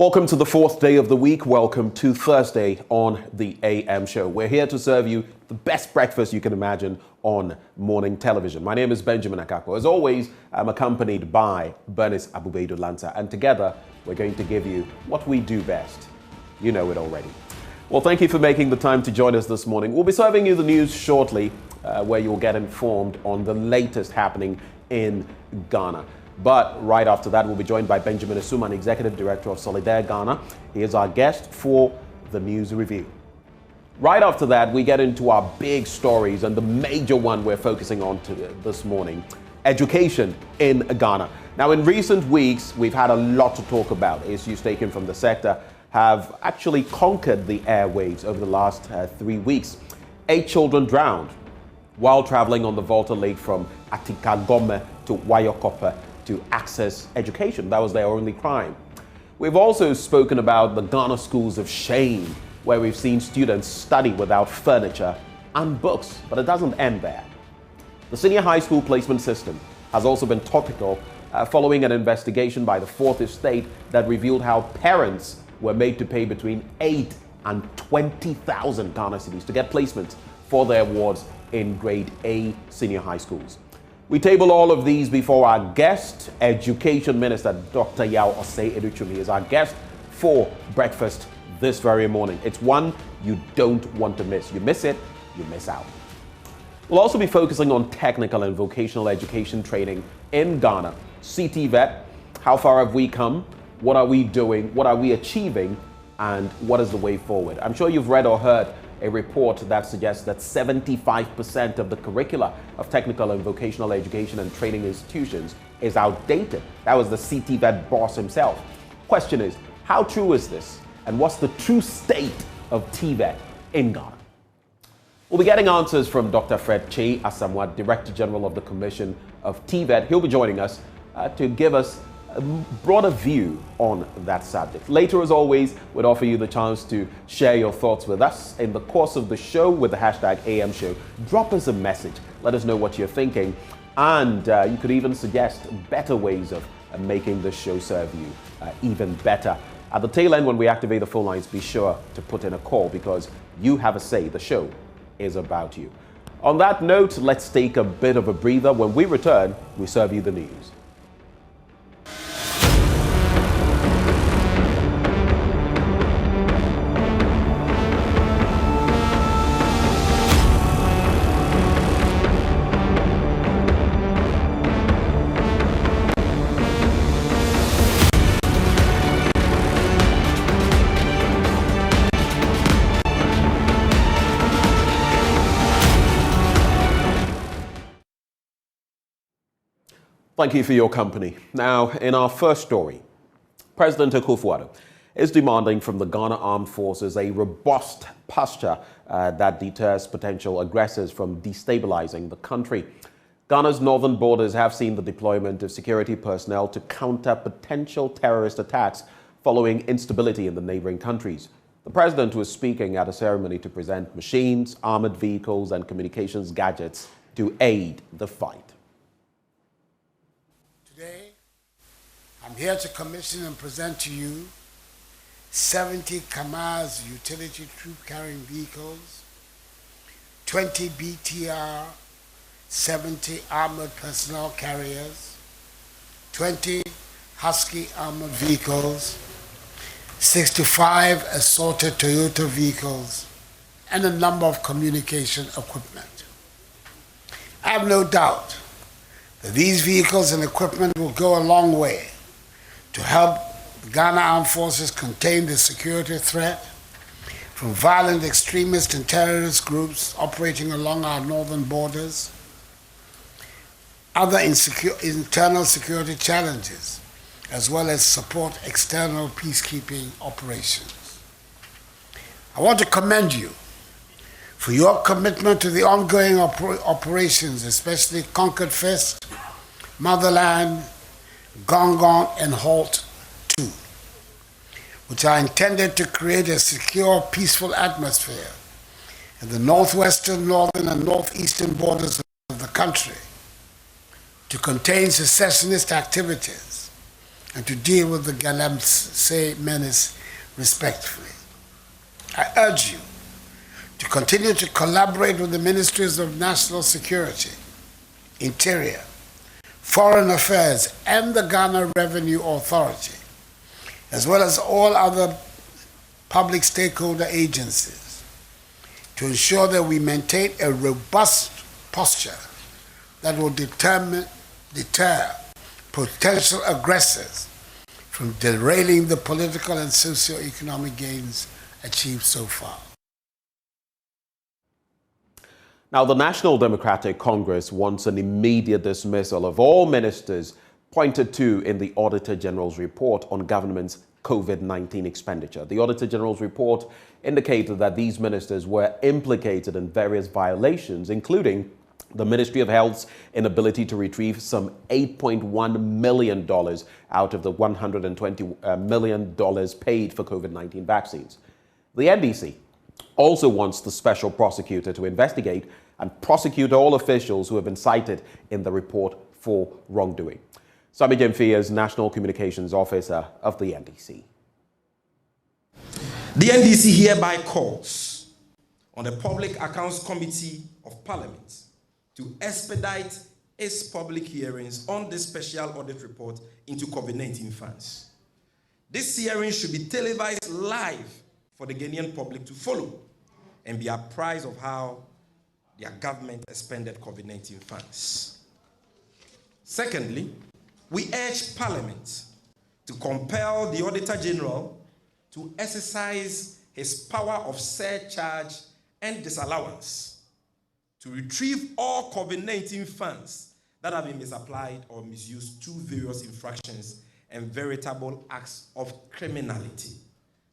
Welcome to the fourth day of the week. Welcome to Thursday on the AM show. We're here to serve you the best breakfast you can imagine on morning television. My name is Benjamin Akakpo. As always, I'm accompanied by Bernice Abubeidu-Lanta, and together we're going to give you what we do best. You know it already. Well, thank you for making the time to join us this morning. We'll be serving you the news shortly, where you'll get informed on the latest happening in Ghana. But right after that, we'll be joined by Benjamin Akakpo, Executive Director of Solidaire Ghana. He is our guest for the news review. Right after that, we get into our big stories, and the major one we're focusing on this morning, education in Ghana. Now, in recent weeks, we've had a lot to talk about. Issues taken from the sector have actually conquered the airwaves over the last 3 weeks. 8 children drowned while traveling on the Volta Lake from Atikagome to Wayokope to access education. That was their only crime. We've also spoken about the Ghana schools of shame, where we've seen students study without furniture and books, but it doesn't end there. The senior high school placement system has also been topical following an investigation by the Fourth Estate that revealed how parents were made to pay between 8 and 20,000 Ghana cedis to get placements for their wards in grade A senior high schools. We table all of these before our guest, Education Minister Dr. Yao Osei Educhumi is our guest for breakfast this very morning. It's one you don't want to miss. You miss it, you miss out. We'll also be focusing on technical and vocational education training in Ghana. CTVET, how far have we come? What are we doing? What are we achieving? And what is the way forward? I'm sure you've read or heard a report that suggests that 75% of the curricula of technical and vocational education and training institutions is outdated. That was the CTVET boss himself. Question is, how true is this? And what's the true state of TVET in Ghana? We'll be getting answers from Dr. Fred Che Asamoah, Director General of the Commission of TVET. He'll be joining us to give us a broader view on that subject. Later, as always, we'd offer you the chance to share your thoughts with us in the course of the show with the hashtag AM Show. Drop us a message. Let us know what you're thinking. And you could even suggest better ways of making the show serve you even better. At the tail end, when we activate the phone lines, be sure to put in a call because you have a say. The show is about you. On that note, let's take a bit of a breather. When we return, we serve you the news. Thank you for your company. Now, in our first story, President Akufo-Addo is demanding from the Ghana Armed Forces a robust posture that deters potential aggressors from destabilizing the country. Ghana's northern borders have seen the deployment of security personnel to counter potential terrorist attacks following instability in the neighboring countries. The president was speaking at a ceremony to present machines, armored vehicles, and communications gadgets to aid the fight. Today, I'm here to commission and present to you 70 KAMAZ utility troop-carrying vehicles, 20 BTR 70 armored personnel carriers, 20 Husky armored vehicles, 65 assorted Toyota vehicles, and a number of communication equipment. I have no doubt that these vehicles and equipment will go a long way to help the Ghana Armed Forces contain the security threat from violent extremist and terrorist groups operating along our northern borders, other internal security challenges, as well as support external peacekeeping operations. I want to commend you for your commitment to the ongoing operations, especially Conquered Fist, Motherland, Gong, and Halt 2, which are intended to create a secure, peaceful atmosphere in the northwestern, northern, and northeastern borders of the country to contain secessionist activities and to deal with the Galamsey menace respectfully. I urge you to continue to collaborate with the Ministries of National Security, Interior, Foreign Affairs, and the Ghana Revenue Authority, as well as all other public stakeholder agencies, to ensure that we maintain a robust posture that will deter potential aggressors from derailing the political and socio-economic gains achieved so far. Now, the National Democratic Congress wants an immediate dismissal of all ministers pointed to in the Auditor General's report on government's COVID-19 expenditure. The Auditor General's report indicated that these ministers were implicated in various violations, including the Ministry of Health's inability to retrieve some $8.1 million out of the $120 million paid for COVID-19 vaccines. The NDC also wants the special prosecutor to investigate and prosecute all officials who have been cited in the report for wrongdoing. Sami Jemfi is National Communications Officer of the NDC. The NDC hereby calls on the Public Accounts Committee of Parliament to expedite its public hearings on this special audit report into COVID-19 funds. This hearing should be televised live for the Ghanaian public to follow and be apprised of how their government expended COVID-19 funds. Secondly, we urge Parliament to compel the Auditor General to exercise his power of surcharge and disallowance to retrieve all COVID-19 funds that have been misapplied or misused through various infractions and veritable acts of criminality.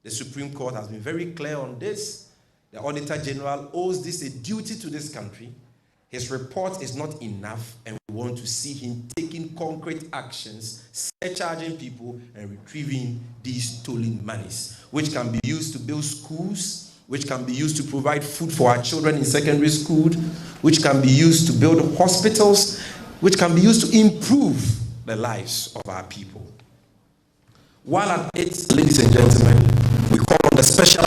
The Supreme Court has been very clear on this. The Auditor General owes this a duty to this country. His report is not enough, and we want to see him taking concrete actions, surcharging people and retrieving these stolen monies, which can be used to build schools, which can be used to provide food for our children in secondary school, which can be used to build hospitals, which can be used to improve the lives of our people. While at it, ladies and gentlemen, we call on the special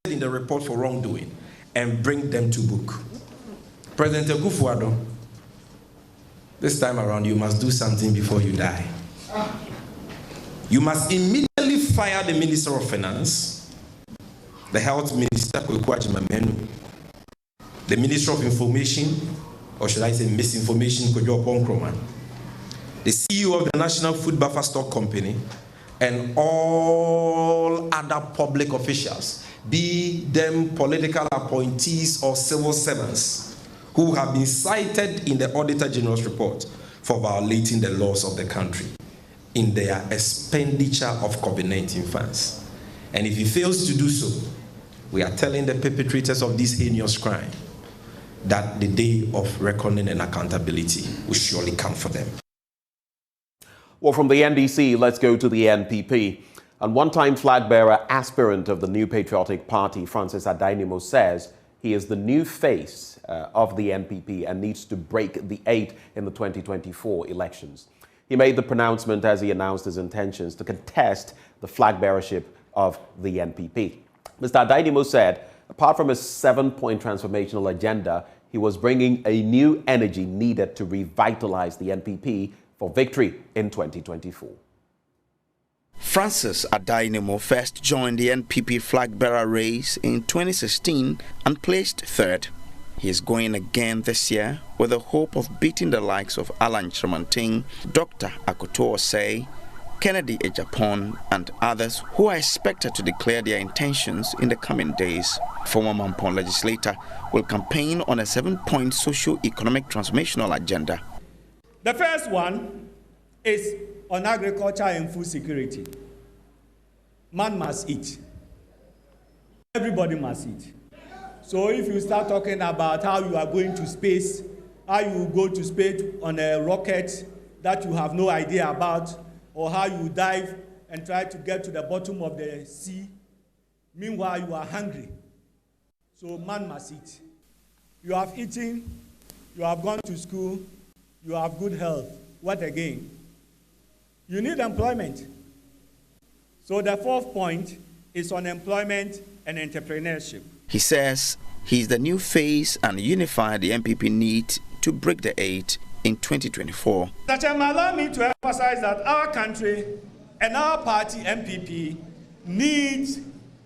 in the report for wrongdoing and bring them to book. President Akufo-Addo, this time around you must do something before you die. You must immediately fire the Minister of Finance, the Health Minister, the Minister of Information, or should I say misinformation, the CEO of the National Food Buffer Stock Company, and all other public officials, be them political appointees or civil servants, who have been cited in the Auditor General's report for violating the laws of the country in their expenditure of COVID-19 funds. And if he fails to do so, we are telling the perpetrators of this heinous crime that the day of reckoning and accountability will surely come for them. Well, from the NDC, let's go to the NPP. And one-time flag-bearer aspirant of the New Patriotic Party, Francis Adainimo, says he is the new face of the NPP and needs to break the 8 in the 2024 elections. He made the pronouncement as he announced his intentions to contest the flag-bearership of the NPP. Mr. Adainimo said, apart from his 7-point transformational agenda, he was bringing a new energy needed to revitalize the NPP for victory in 2024. Francis Adainimo first joined the NPP flag-bearer race in 2016 and placed third. He is going again this year with the hope of beating the likes of Alan Tremanting, Dr. Akoto Osei, Kennedy Ejapon, and others who are expected to declare their intentions in the coming days. Former Mampong legislator will campaign on a 7-point socio-economic transformational agenda. The first one is on agriculture and food security. Man must eat. Everybody must eat. So if you start talking about how you are going to space, how you go to space on a rocket that you have no idea about, or how you dive and try to get to the bottom of the sea, meanwhile you are hungry. So man must eat. You have eaten, you have gone to school, you have good health. What again? You need employment. So the fourth point is on employment and entrepreneurship. He says he's the new face and unify the MPP need to break the 8 in 2024. That allow me to emphasize that our country and our party MPP needs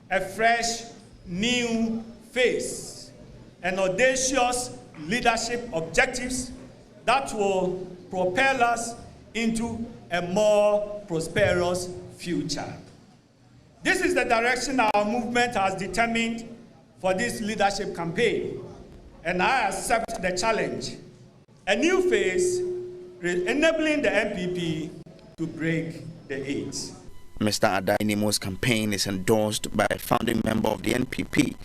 a fresh, new face and audacious leadership objectives that will propel us into a more prosperous future. This is the direction our movement has determined for this leadership campaign, and I accept the challenge. A new phase enabling the MPP to break the 8. Mr. Adainimo's campaign is endorsed by a founding member of the NPP,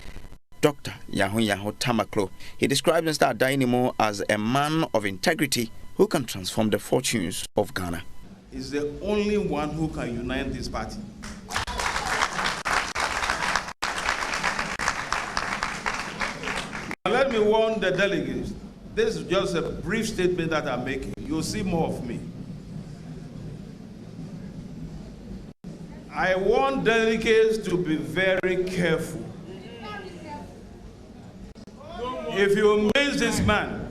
Dr. Yaho Tamaklo. He describes Mr. Adainimo as a man of integrity who can transform the fortunes of Ghana. He's the only one who can unite this party. Let me warn the delegates. This is just a brief statement that I'm making. You'll see more of me. I want delegates to be very careful. If you miss this man,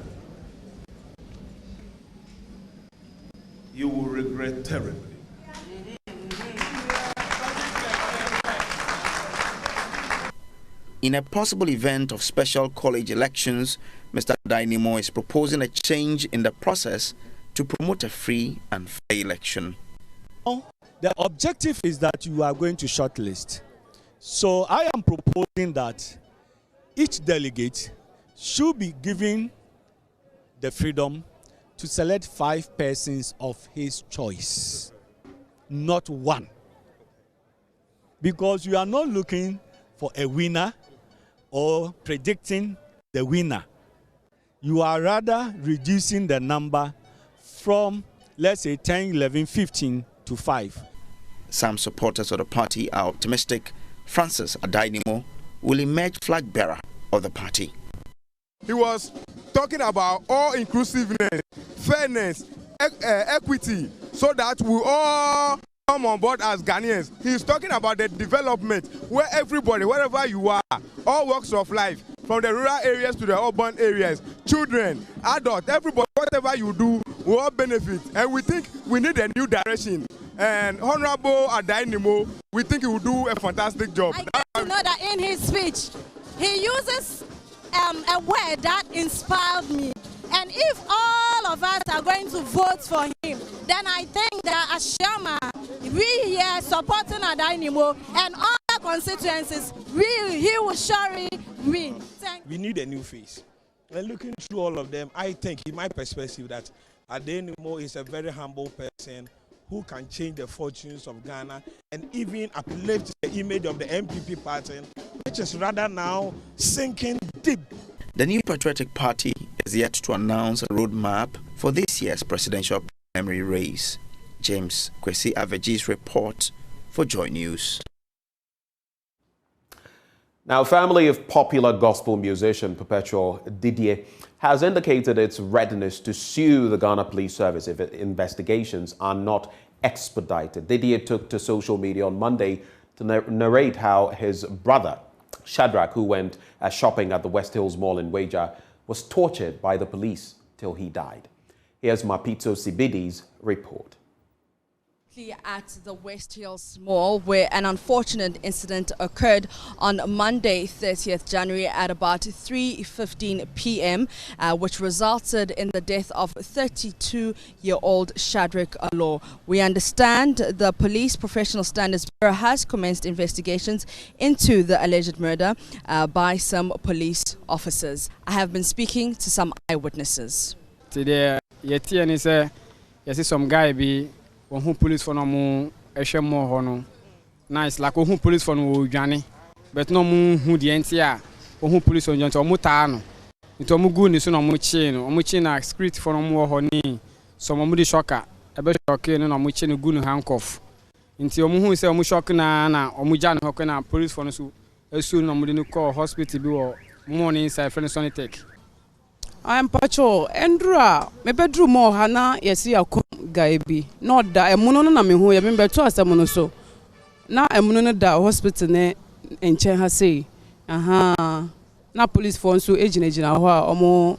you will regret terribly. In a possible event of special college elections, Mr. Adainimo is proposing a change in the process to promote a free and fair election. The objective is that you are going to shortlist. So I am proposing that each delegate should be given the freedom to select 5 persons of his choice, not one. Because you are not looking for a winner or predicting the winner. You are rather reducing the number from, let's say, 10, 11, 15 to 5. Some supporters of the party are optimistic Francis Adainimo will emerge flag bearer of the party. He was talking about all inclusiveness, fairness, equity, so that we all come on board as Ghanaians. He's talking about the development where everybody, wherever you are, all walks of life, from the rural areas to the urban areas, children, adults, everybody, whatever you do, will all benefit. And we think we need a new direction. And Honorable Adainimo, we think he will do a fantastic job. I get to know that in his speech, he uses a word that inspired me. And if all of us are going to vote for him, then I think that as Shama, we here supporting Adainimo and other constituencies, he will surely win. We need a new face. And looking through all of them, I think, in my perspective, that Adainimo is a very humble person who can change the fortunes of Ghana and even uplift the image of the MPP party, which is rather now sinking deep. The new Patriotic Party is yet to announce a roadmap for this year's presidential primary race. James Kwesi Aveji's report for JoyNews. Now, a family of popular gospel musician Perpetual Didier has indicated its readiness to sue the Ghana Police Service if investigations are not expedited. Didier took to social media on Monday to narrate how his brother, Shadrach, who went shopping at the West Hills Mall in Weija, was tortured by the police till he died. Here's Mapito Sibidi's report. At the West Hills Mall, where an unfortunate incident occurred on Monday, 30th January at about 3:15 p.m., which resulted in the death of 32-year-old Shadrach Alo. We understand the Police Professional Standards Bureau has commenced investigations into the alleged murder by some police officers. I have been speaking to some eyewitnesses. Today, some guy who police for no more hono. Nice like who police for no Johnny, but no moon who the NTA, who police on John Mutano. It was Mugun on Muchin, script for no more honey. Some Mudi shocker, a bit shocking on Muchin Gun handcuff. Until Muhu say Mushokana or Mujan Hokana, police for no as soon as Mudinu call hospital or morning inside Friends on take. I'm Pacho. Endra, me bedroom more hana yesi akom gaibi. Not da emuno na me hu ya me beto asamono so. Na emuno da hospital ne enche ha sei. Aha. Na police phone so ejina ho a omo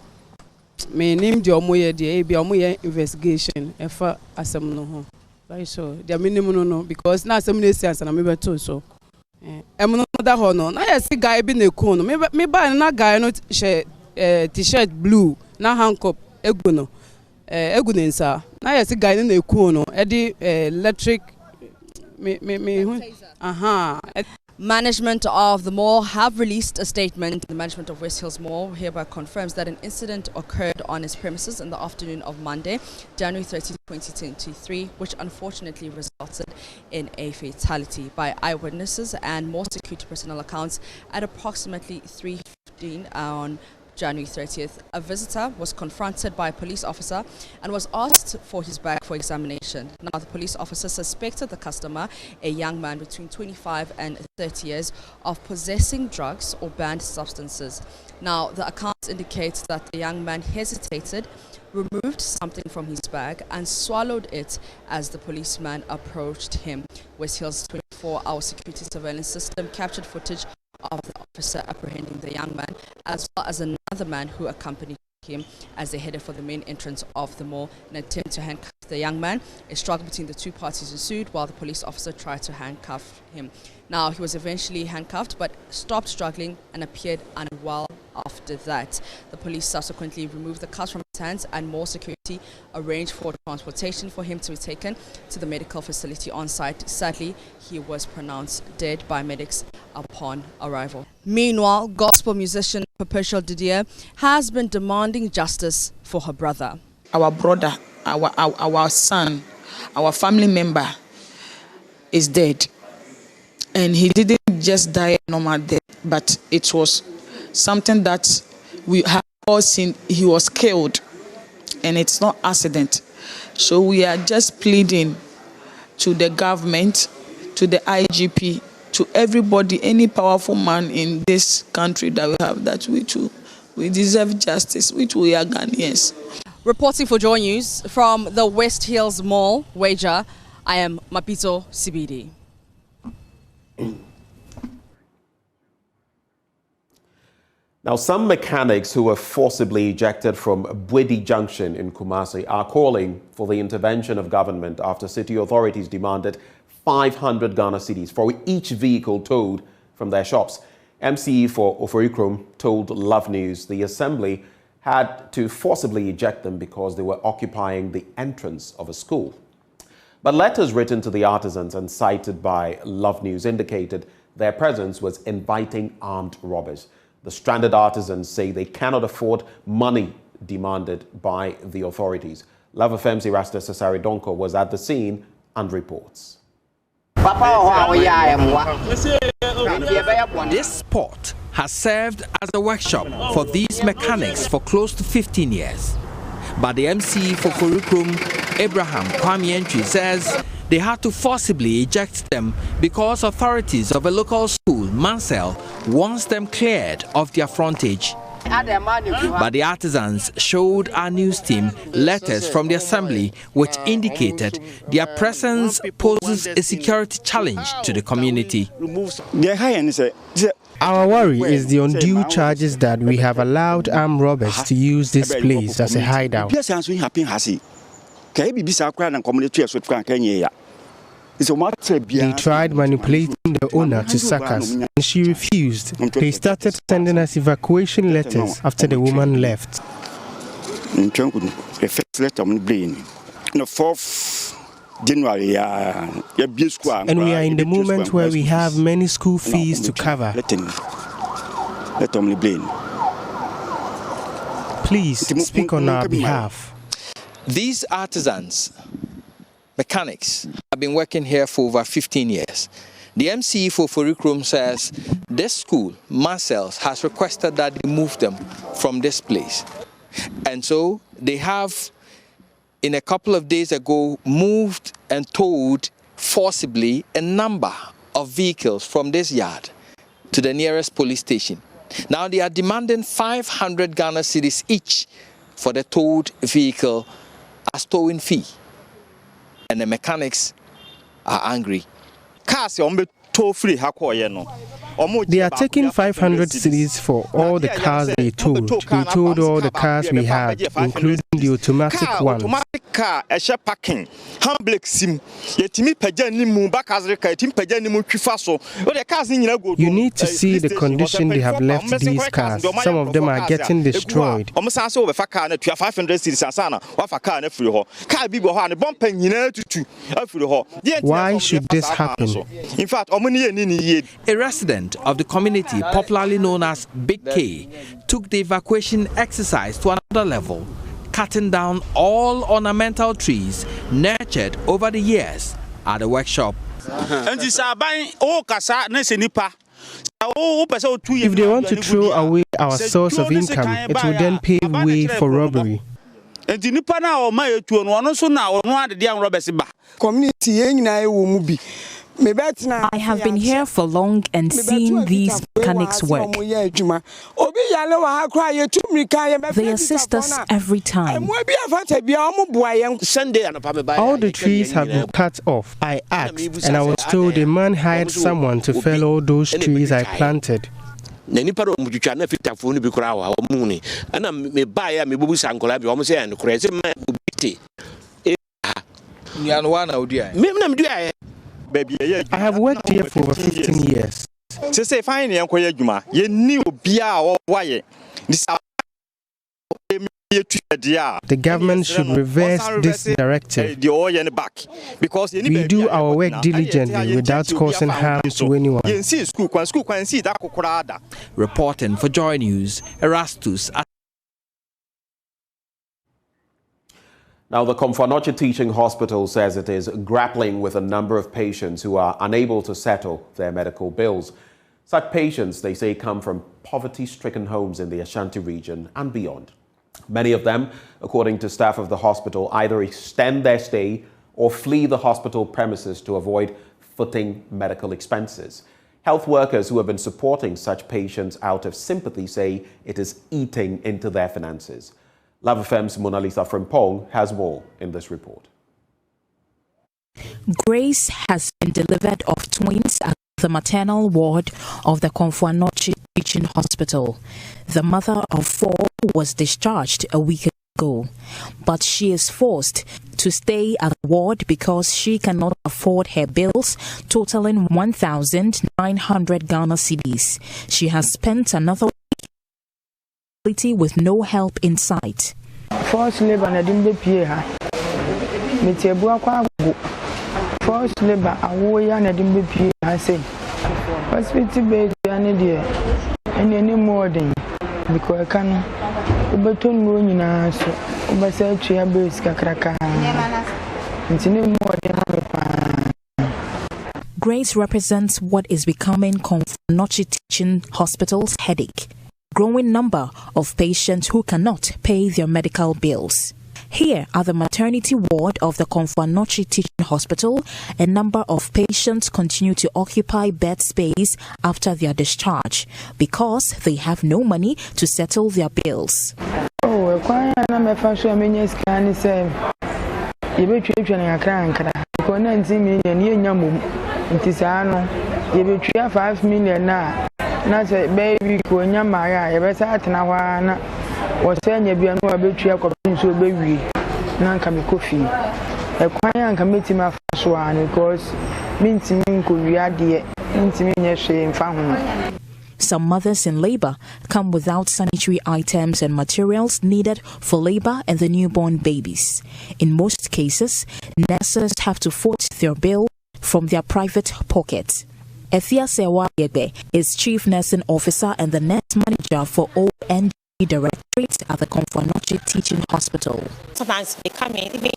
me nim de omo ye de e bia omo ye investigation efa asamono ho. Very sure. They minimum no because na asamono esi na me beto so. Emuno da ho no. Na yesi gaibi na ku no. Me ba na guy no she t-shirt blue na handcuff eguno nsa na yesi guy na eku no e electric aha. Management of the mall have released a statement. The management of West Hills Mall hereby confirms that an incident occurred on its premises in the afternoon of Monday, January 30, 2023, which unfortunately resulted in a fatality. By eyewitnesses and more security personnel accounts, at approximately 3:15 on January 30th, a visitor was confronted by a police officer and was asked for his bag for examination. Now, the police officer suspected the customer, a young man between 25 and 30 years, of possessing drugs or banned substances. Now, the accounts indicate that the young man hesitated, removed something from his bag and swallowed it as the policeman approached him. West Hills 24-hour security surveillance system captured footage of the officer apprehending the young man, as well as another man who accompanied him as they headed for the main entrance of the mall. In an attempt to handcuff the young man, a struggle between the two parties ensued while the police officer tried to handcuff him. Now, he was eventually handcuffed but stopped struggling and appeared unwell after that. The police subsequently removed the cuffs from his hands and more security arranged for transportation for him to be taken to the medical facility on site. Sadly, he was pronounced dead by medics upon arrival. Meanwhile, gospel musician Perpetual Didier has been demanding justice for her brother. Our brother, our son, our family member is dead. And he didn't just die a normal death, but it was something that we have all seen. He was killed, and it's not accident. So we are just pleading to the government, to the IGP, to everybody, any powerful man in this country that we have, that we deserve justice, which we are Ghanaians. Reporting for JoyNews from the West Hills Mall, Wager, I am Mapito CBD. Now, some mechanics who were forcibly ejected from Bwedi Junction in Kumasi are calling for the intervention of government after city authorities demanded 500 Ghana cedis for each vehicle towed from their shops. MCE for Oforikrom told Love News the assembly had to forcibly eject them because they were occupying the entrance of a school. But letters written to the artisans and cited by Love News indicated their presence was inviting armed robbers. The stranded artisans say they cannot afford money demanded by the authorities. Love FM's Rasta Cesare Donko was at the scene and reports. This spot has served as a workshop for these mechanics for close to 15 years. But the MC for Oforikrom, Abraham Kwame Entry, says they had to forcibly eject them because authorities of a local school, Mansell, wants them cleared of their frontage. But the artisans showed our news team letters from the assembly which indicated their presence poses a security challenge to the community. Our worry is the undue charges that we have allowed armed robbers to use this place as a hideout. They tried manipulating the owner to sack us, and she refused. They started sending us evacuation letters after the woman left. The first letter on the 4th January, and we are in the moment where we have many school fees to cover. Please speak on our behalf. These artisans, mechanics, have been working here for over 15 years. The MCE for Oforikrom says this school, Marcel's, has requested that they move them from this place. And so they have, in a couple of days ago, moved and towed forcibly a number of vehicles from this yard to the nearest police station. Now they are demanding 500 Ghana cedis each for the towed vehicle as towing fee. And the mechanics are angry. Cars tow free They are taking 500 cedis for all the cars they towed. They towed all the cars we had, including the automatic ones. Automatic car, a share parking, handbrake sim, yetimi peja ni mu bakazreka, yetimi peja ni mu twifaso. The cars ni nyina go. You need to see the condition they have left these cars. Some of them are getting destroyed. Omusanse wo be fa car na 500 cedis ansana, wa fa car na free ho. Car bi bo ho an bumper nyina tutu afiri ho. Why should this happen? In fact, a resident of the community, popularly known as Big K, took the evacuation exercise to another level, cutting down all ornamental trees nurtured over the years at the workshop. If they want to throw away our source of income, it will then pave way for robbery. I have been here for long and seen these mechanics work. They assist us every time. All the trees have been cut off. I asked, and I was told a man hired someone to fell all those trees I planted. I have worked here for over 15 years. The government should reverse this directive. We do our work diligently without causing harm to anyone. Reporting for JoyNews, Erastus. Now, the Komfanoche Teaching Hospital says it is grappling with a number of patients who are unable to settle their medical bills. Such patients, they say, come from poverty-stricken homes in the Ashanti region and beyond. Many of them, according to staff of the hospital, either extend their stay or flee the hospital premises to avoid footing medical expenses. Health workers who have been supporting such patients out of sympathy say it is eating into their finances. Love FM's Mona Lisa Frimpong has more in this report. Grace has been delivered of twins at the maternal ward of the Komfanoche Teaching Hospital. The mother of 4 was discharged a week ago, but she is forced to stay at the ward because she cannot afford her bills, totaling 1,900 Ghana cedis. She has spent another week with no help in sight. Forced labor na dimbe pie ha. Metebu akwa agu. Forced labor awo ya na dimbe pie ha say. Hospital bed ani de. Any more than because kan ubeton mo nyina so. Ubasa atwa base kakraka. Ntini more than Grace represents what is becoming Komfanoche Teaching Hospital's headache. Growing number of patients who cannot pay their medical bills. Here at the maternity ward of the Komfanoche Teaching Hospital, a number of patients continue to occupy bed space after their discharge because they have no money to settle their bills. Oh, why am I fashion? I mean, yes, can you say you be treating a crank? Because 90 million, you know, it is ano. You be 5 million now. Not a baby, Konya Maya, a better at Nawana, or send you be a no betray of so baby. None can be coffee. A quiet committee my first one because means me could be a dear, means me a shame found. Some mothers in labor come without sanitary items and materials needed for labor and the newborn babies. In most cases, nurses have to foot their bill from their private pockets. Ethia Sewa Yebe is Chief Nursing Officer and the Nurse Manager for ONG Directorate at the Komfanoche Teaching Hospital. Sometimes they come in, even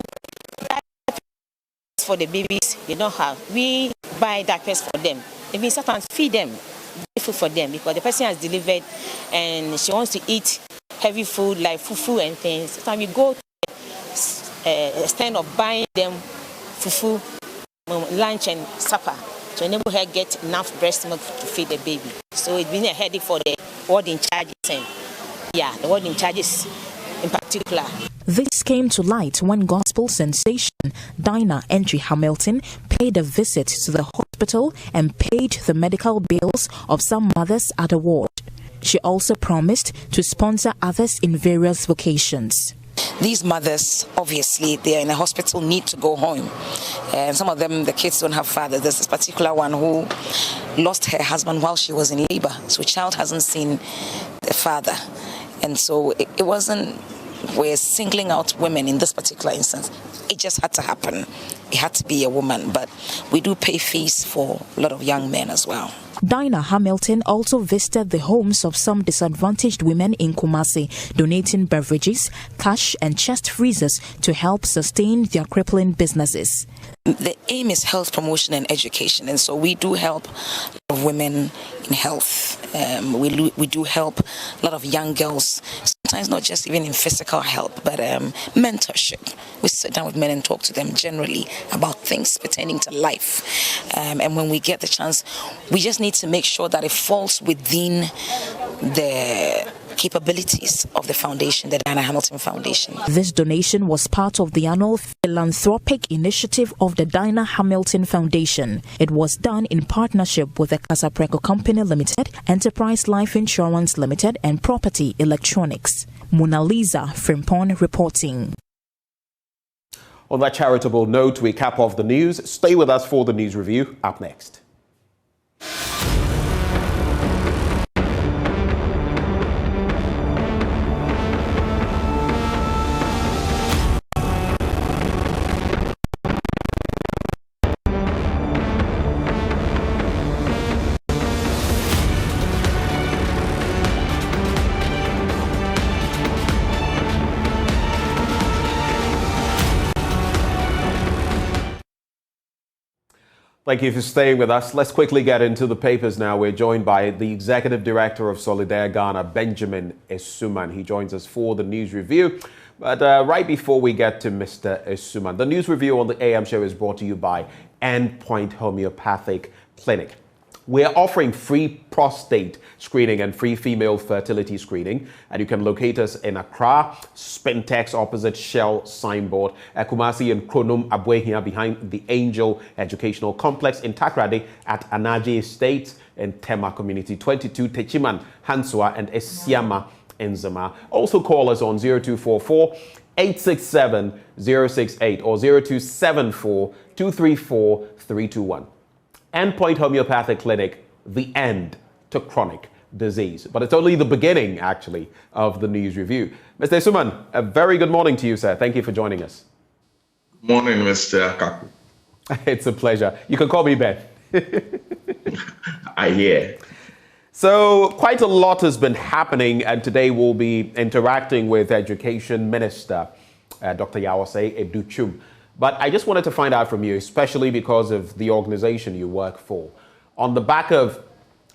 for the babies they don't have. We buy diapers for them. Even sometimes feed them food for them because the person has delivered and she wants to eat heavy food like fufu and things. Sometimes we go to the extent of buying them fufu, lunch and supper to enable her get enough breast milk to feed the baby. So it's been a headache for the ward in charges and the ward in charges in particular. This came to light when gospel sensation Dinah Entry Hamilton paid a visit to the hospital and paid the medical bills of some mothers at the ward. She also promised to sponsor others in various vocations. These mothers, obviously, they are in a hospital, need to go home. And some of them, the kids don't have fathers. There's this particular one who lost her husband while she was in labor. So child hasn't seen the father. And so it wasn't, we're singling out women in this particular instance. It just had to happen. It had to be a woman. But we do pay fees for a lot of young men as well. Dinah Hamilton also visited the homes of some disadvantaged women in Kumasi, donating beverages, cash and chest freezers to help sustain their crippling businesses. The aim is health promotion and education, and so we do help women in health. We do help a lot of young girls, sometimes not just even in physical help, but mentorship. We sit down with men and talk to them generally about things pertaining to life. And when we get the chance, we just need to make sure that it falls within the capabilities of the foundation, the Dinah Hamilton Foundation. This donation was part of the annual philanthropic initiative of the Dinah Hamilton Foundation. It was done in partnership with the Casapreco Company Limited, Enterprise Life Insurance Limited, and Property Electronics. Mona Lisa Frimpon reporting. On that charitable note, we cap off the news. Stay with us for the news review. Up next. Thank you for staying with us. Let's quickly get into the papers now. We're joined by the Executive Director of Solidaire Ghana, Benjamin Asuman. He joins us for the news review. But right before we get to Mr. Asuman, the news review on the AM show is brought to you by Endpoint Homeopathic Clinic. We're offering free prostate screening and free female fertility screening. And you can locate us in Accra, Spintex opposite Shell signboard, Kumasi and Kronum Abuehia behind the Angel Educational Complex, in Takrade at Anaje Estate in Tema Community, 22 Techiman, Hansua and Esiama Enzema. Also call us on 0244 867 068 or 0274 234 321. Endpoint Homeopathic Clinic, the end to chronic disease. But it's only the beginning, actually, of the news review. Mr. Asuman, a very good morning to you, sir. Thank you for joining us. Good morning, Mr. Akakpo. It's a pleasure. You can call me Ben. I hear. So quite a lot has been happening, and today we'll be interacting with Education Minister, Dr. Yawase Educhum. But I just wanted to find out from you, especially because of the organization you work for, on the back of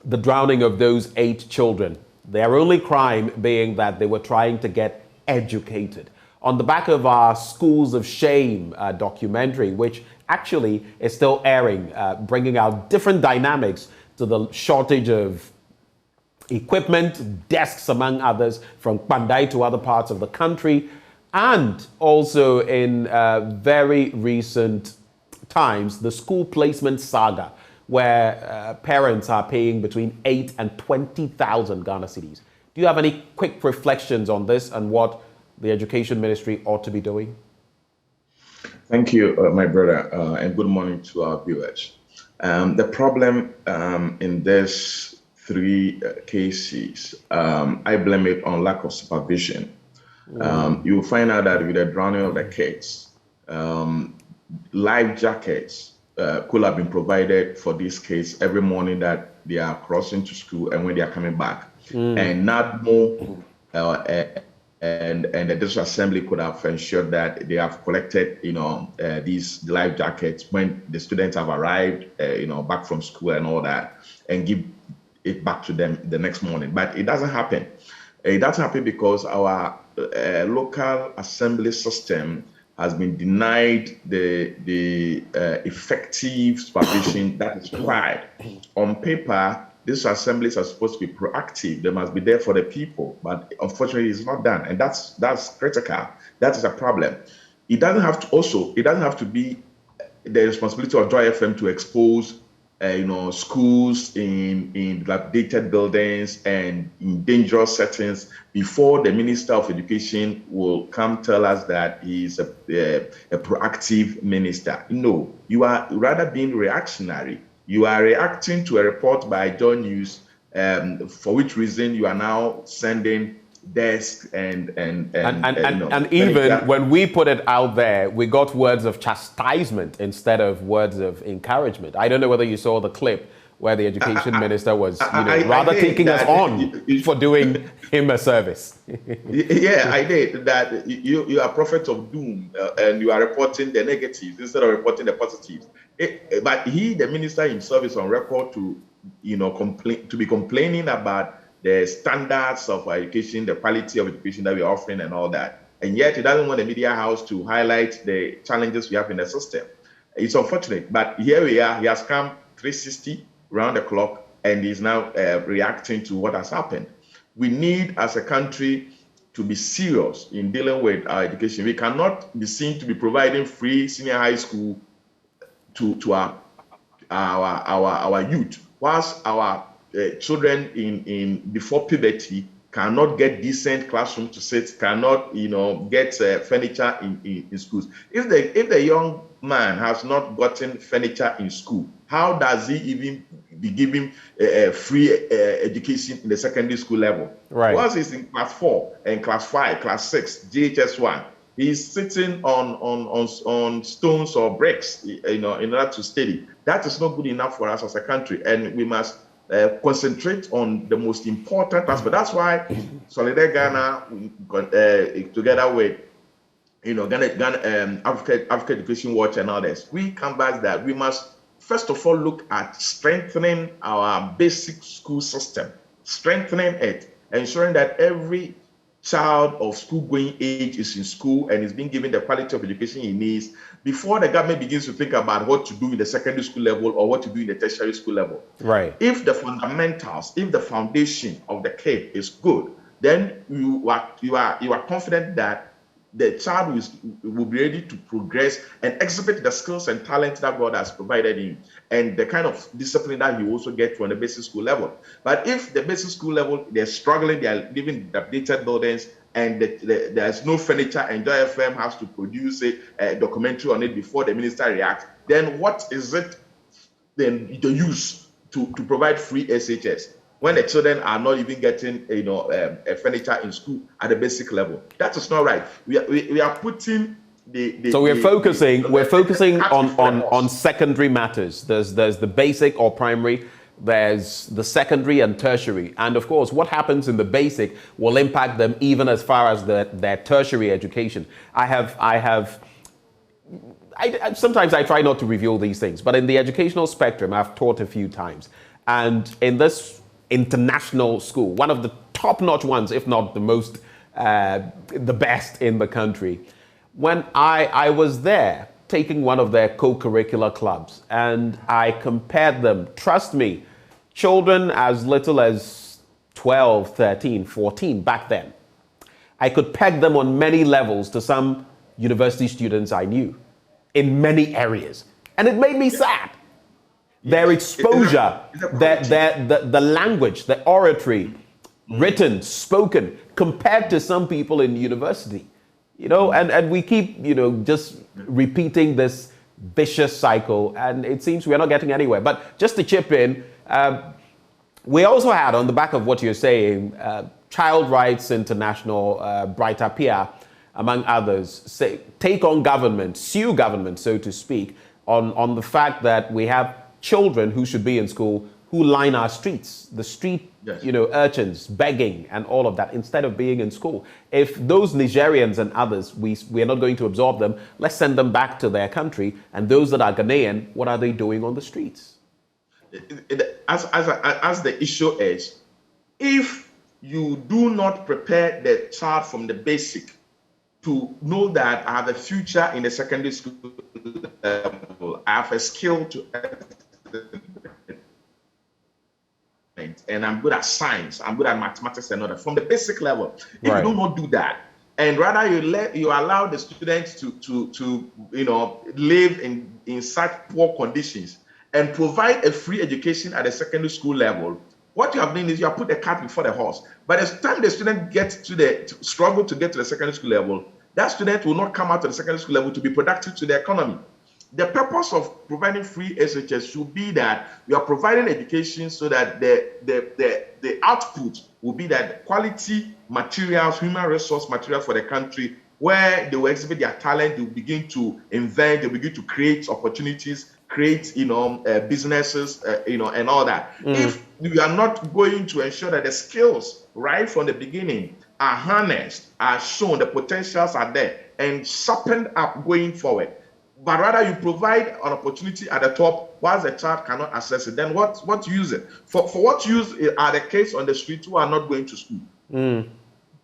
the drowning of those 8 children, their only crime being that they were trying to get educated. On the back of our Schools of Shame documentary, which actually is still airing, bringing out different dynamics to the shortage of equipment, desks, among others, from Pandai to other parts of the country. And also in very recent times, the school placement saga, where parents are paying between 8 and 20,000 Ghana cedis. Do you have any quick reflections on this and what the Education Ministry ought to be doing? Thank you, my brother, and good morning to our viewers. The problem in these 3 cases, I blame it on lack of supervision. You'll find out that with the drowning of the kids, life jackets could have been provided for this case every morning that they are crossing to school and when they are coming back. And not more, and the district assembly could have ensured that they have collected, these life jackets when the students have arrived, back from school and all that, and give it back to them the next morning. But it doesn't happen. It doesn't happen because our local assembly system has been denied the effective supervision that is required. On paper, these assemblies are supposed to be proactive. They must be there for the people, but unfortunately, it's not done, and that's critical. That is a problem. It doesn't have to be the responsibility of Joy FM to expose, schools in dilapidated buildings and in dangerous settings before the Minister of Education will come tell us that he is a proactive minister. No, you are rather being reactionary. You are reacting to a report by JoyNews, for which reason you are now sending desks and even when we put it out there, we got words of chastisement instead of words of encouragement. I don't know whether you saw the clip where the education minister was rather taking us on for doing him a service. Yeah, I did. That you are prophet of doom, and you are reporting the negatives instead of reporting the positives. But the minister himself is on record to be complaining about the standards of education, the quality of education that we're offering and all that. And yet he doesn't want the media house to highlight the challenges we have in the system. It's unfortunate, but here we are. He has come 360 round the clock and he's now reacting to what has happened. We need, as a country, to be serious in dealing with our education. We cannot be seen to be providing free senior high school to our youth, whilst our children in before puberty cannot get decent classroom to sit, cannot get furniture in schools. If the young man has not gotten furniture in school, how does he even be given free education in the secondary school level? Right. Once he's in class 4 and class 5, class 6, GHS1, he's sitting on stones or bricks, in order to study. That is not good enough for us as a country, and we must concentrate on the most important aspect. That's why Solidarity Ghana, together with Ghana Africa Education Watch and others, we canvass that we must first of all look at strengthening our basic school system, strengthening it, ensuring that every child of school-going age is in school and is being given the quality of education he needs before the government begins to think about what to do in the secondary school level or what to do in the tertiary school level. Right. If the fundamentals, if the foundation of the kid is good, then you are confident that the child will be ready to progress and exhibit the skills and talent that God has provided him and the kind of discipline that he also gets from the basic school level. But if the basic school level, they're struggling, they are living in updated buildings, and there's no furniture, and Joy FM has to produce a documentary on it before the minister reacts, then what is it then the use to provide free SHS when the children are not even getting a furniture in school at the basic level? That is not right. We are putting so we're focusing on secondary matters. There's the basic or primary, there's the secondary and tertiary, and of course what happens in the basic will impact them even as far as their tertiary education. Sometimes I try not to reveal these things, but in the educational spectrum, I've taught a few times. And in this international school, one of the top-notch ones, if not the most, the best in the country, when I was there taking one of their co-curricular clubs, and I compared them, trust me, children as little as 12, 13, 14 back then, I could peg them on many levels to some university students I knew in many areas. And it made me sad. Their exposure, the language, the oratory, written, spoken, compared to some people in university. And we keep, just repeating this vicious cycle, and it seems we're not getting anywhere. But just to chip in, we also had, on the back of what you're saying, Child Rights International, Brighter Pia, among others, take on government, sue government, so to speak, on the fact that we have children who should be in school who line our streets, the street, yes, urchins begging and all of that, instead of being in school. If those Nigerians and others, we are not going to absorb them, let's send them back to their country. And those that are Ghanaian, what are they doing on the streets? As the issue is, if you do not prepare the child from the basic to know that I have a future in the secondary school level, I have a skill to environment, and I'm good at science, I'm good at mathematics and all that from the basic level. If you do not do that, and rather you allow the students to live in such poor conditions and provide a free education at the secondary school level, what you have done is you have put the cart before the horse. By the time the student gets to struggle to get to the secondary school level, that student will not come out to the secondary school level to be productive to the economy. The purpose of providing free SHS should be that we are providing education so that the output will be that quality materials, human resource materials for the country, where they will exhibit their talent, they will begin to invent, they will begin to create opportunities, create businesses, and all that. If we are not going to ensure that the skills right from the beginning are harnessed, are shown, the potentials are there, and sharpened up going forward, but rather you provide an opportunity at the top whilst the child cannot access it, then what use it? For what use are the kids on the street who are not going to school?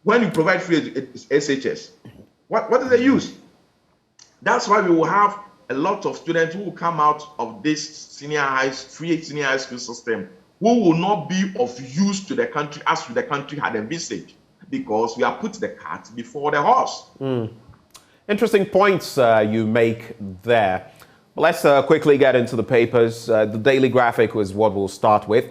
When you provide free SHS, what is the use? That's why we will have a lot of students who will come out of this free senior high school system who will not be of use to the country as the country had envisaged, because we have put the cart before the horse. Interesting points you make there. Let's quickly get into the papers. The Daily Graphic was what we'll start with.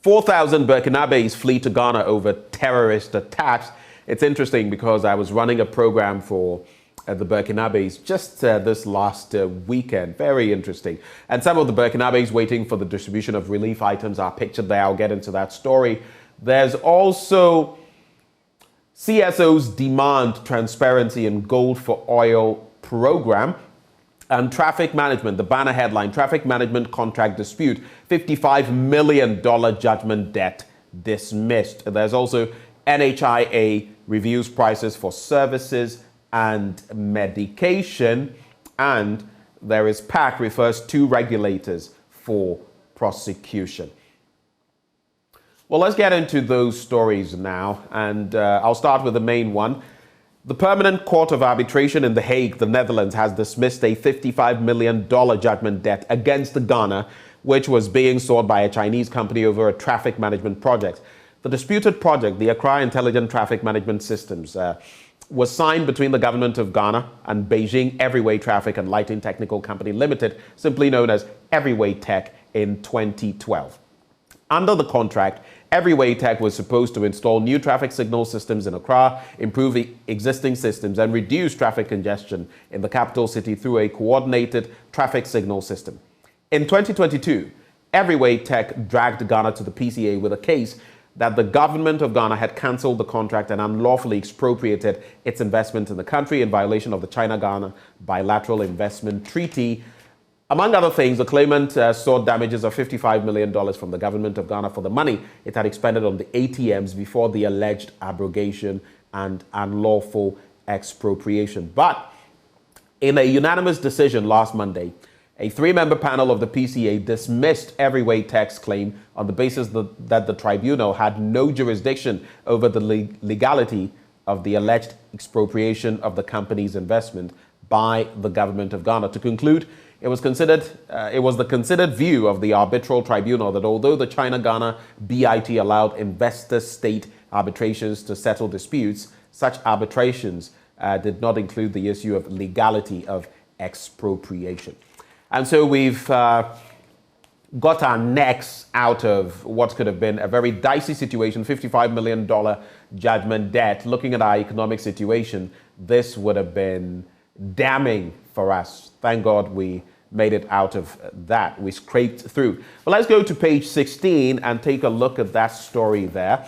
4,000 Burkinabes flee to Ghana over terrorist attacks. It's interesting because I was running a program for the Burkinabes just this last weekend. Very interesting. And some of the Burkinabes waiting for the distribution of relief items are pictured there. I'll get into that story. There's also CSO's demand transparency in gold for oil program, and traffic management, the banner headline, traffic management contract dispute, $55 million judgment debt dismissed. There's also NHIA reviews prices for services and medication, and there is PAC refers to regulators for prosecution. Well, let's get into those stories now, and I'll start with the main one. The Permanent Court of Arbitration in The Hague, the Netherlands, has dismissed a $55 million judgment debt against Ghana, which was being sought by a Chinese company over a traffic management project. The disputed project, the Accra Intelligent Traffic Management Systems, was signed between the government of Ghana and Beijing Everyway Traffic and Lighting Technical Company Limited, simply known as Everyway Tech, in 2012. Under the contract, Everyway Tech was supposed to install new traffic signal systems in Accra, improve existing systems, and reduce traffic congestion in the capital city through a coordinated traffic signal system. In 2022, Everyway Tech dragged Ghana to the PCA with a case that the government of Ghana had cancelled the contract and unlawfully expropriated its investment in the country in violation of the China-Ghana Bilateral Investment Treaty. Among other things, the claimant sought damages of $55 million from the government of Ghana for the money it had expended on the ATMs before the alleged abrogation and unlawful expropriation. But in a unanimous decision last Monday, a three-member panel of the PCA dismissed Everyway Tech's claim on the basis that the tribunal had no jurisdiction over the legality of the alleged expropriation of the company's investment by the government of Ghana. To conclude, it was the considered view of the arbitral tribunal that although the China-Ghana BIT allowed investor-state arbitrations to settle disputes, such arbitrations did not include the issue of legality of expropriation. And so we've got our necks out of what could have been a very dicey situation, $55 million judgment debt. Looking at our economic situation, this would have been damning for us. Thank God we made it out of that. We scraped through. But let's go to page 16 and take a look at that story there.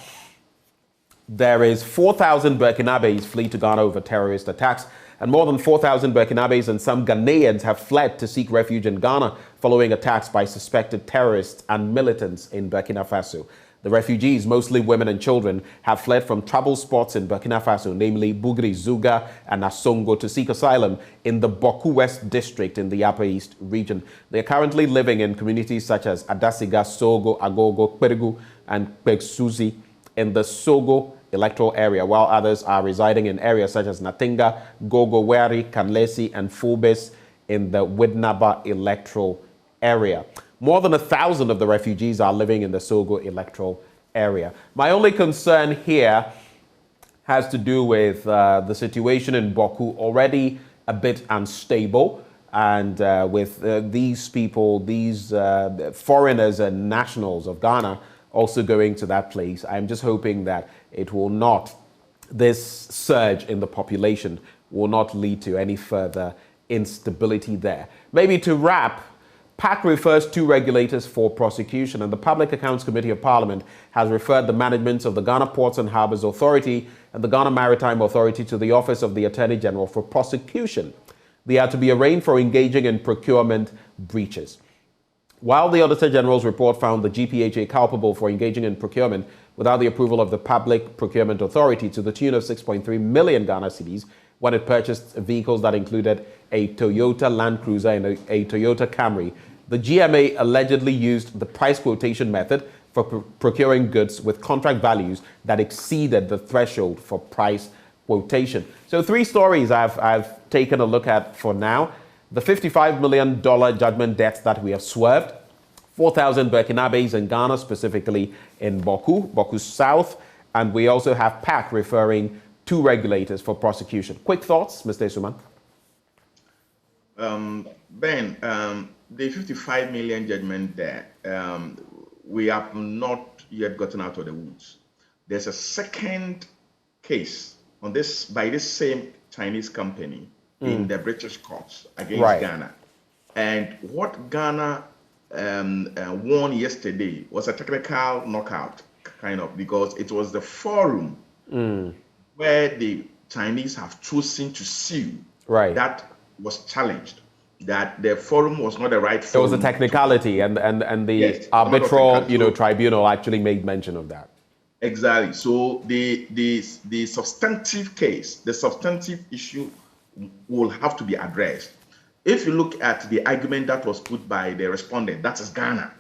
There is 4,000 Burkinabes flee to Ghana over terrorist attacks, and more than 4,000 Burkinabes and some Ghanaians have fled to seek refuge in Ghana following attacks by suspected terrorists and militants in Burkina Faso. The refugees, mostly women and children, have fled from trouble spots in Burkina Faso, namely Bugri, Zuga, and Asongo, to seek asylum in the Boku West district in the Upper East region. They are currently living in communities such as Adasiga, Sogo, Agogo, Kpergu, and Kpegsuzi in the Sogo electoral area, while others are residing in areas such as Natinga, Gogo, Wari, Kanlesi, and Fulbis in the Widnaba electoral area. More than 1,000 of the refugees are living in the Sogo electoral area. My only concern here has to do with the situation in Boku, already a bit unstable, and with these people, these foreigners and nationals of Ghana also going to that place. I'm just hoping that it will not, this surge in the population will not lead to any further instability there. Maybe to wrap, PAC refers two regulators for prosecution, and the Public Accounts Committee of Parliament has referred the management of the Ghana Ports and Harbours Authority and the Ghana Maritime Authority to the Office of the Attorney General for prosecution. They are to be arraigned for engaging in procurement breaches. While the Auditor General's report found the GPHA culpable for engaging in procurement without the approval of the Public Procurement Authority to the tune of 6.3 million Ghana cedis when it purchased vehicles that included a Toyota Land Cruiser and a Toyota Camry, the GMA allegedly used the price quotation method for procuring goods with contract values that exceeded the threshold for price quotation. So 3 stories I've taken a look at for now. The $55 million judgment debt that we have swerved, 4,000 Burkinabes in Ghana, specifically in Boku South, and we also have PAC referring 2 regulators for prosecution. Quick thoughts, Mr. Suman? Ben, the 55 million judgment debt, we have not yet gotten out of the woods. There's a second case on this by this same Chinese company in the British courts against Ghana. And what Ghana won yesterday was a technical knockout, kind of, because it was the forum where the Chinese have chosen to sue that was challenged. That the forum was not the right forum. It was a technicality, and the arbitral tribunal actually made mention of that. Exactly. So the substantive case, the substantive issue will have to be addressed. If you look at the argument that was put by the respondent, that is Ghana.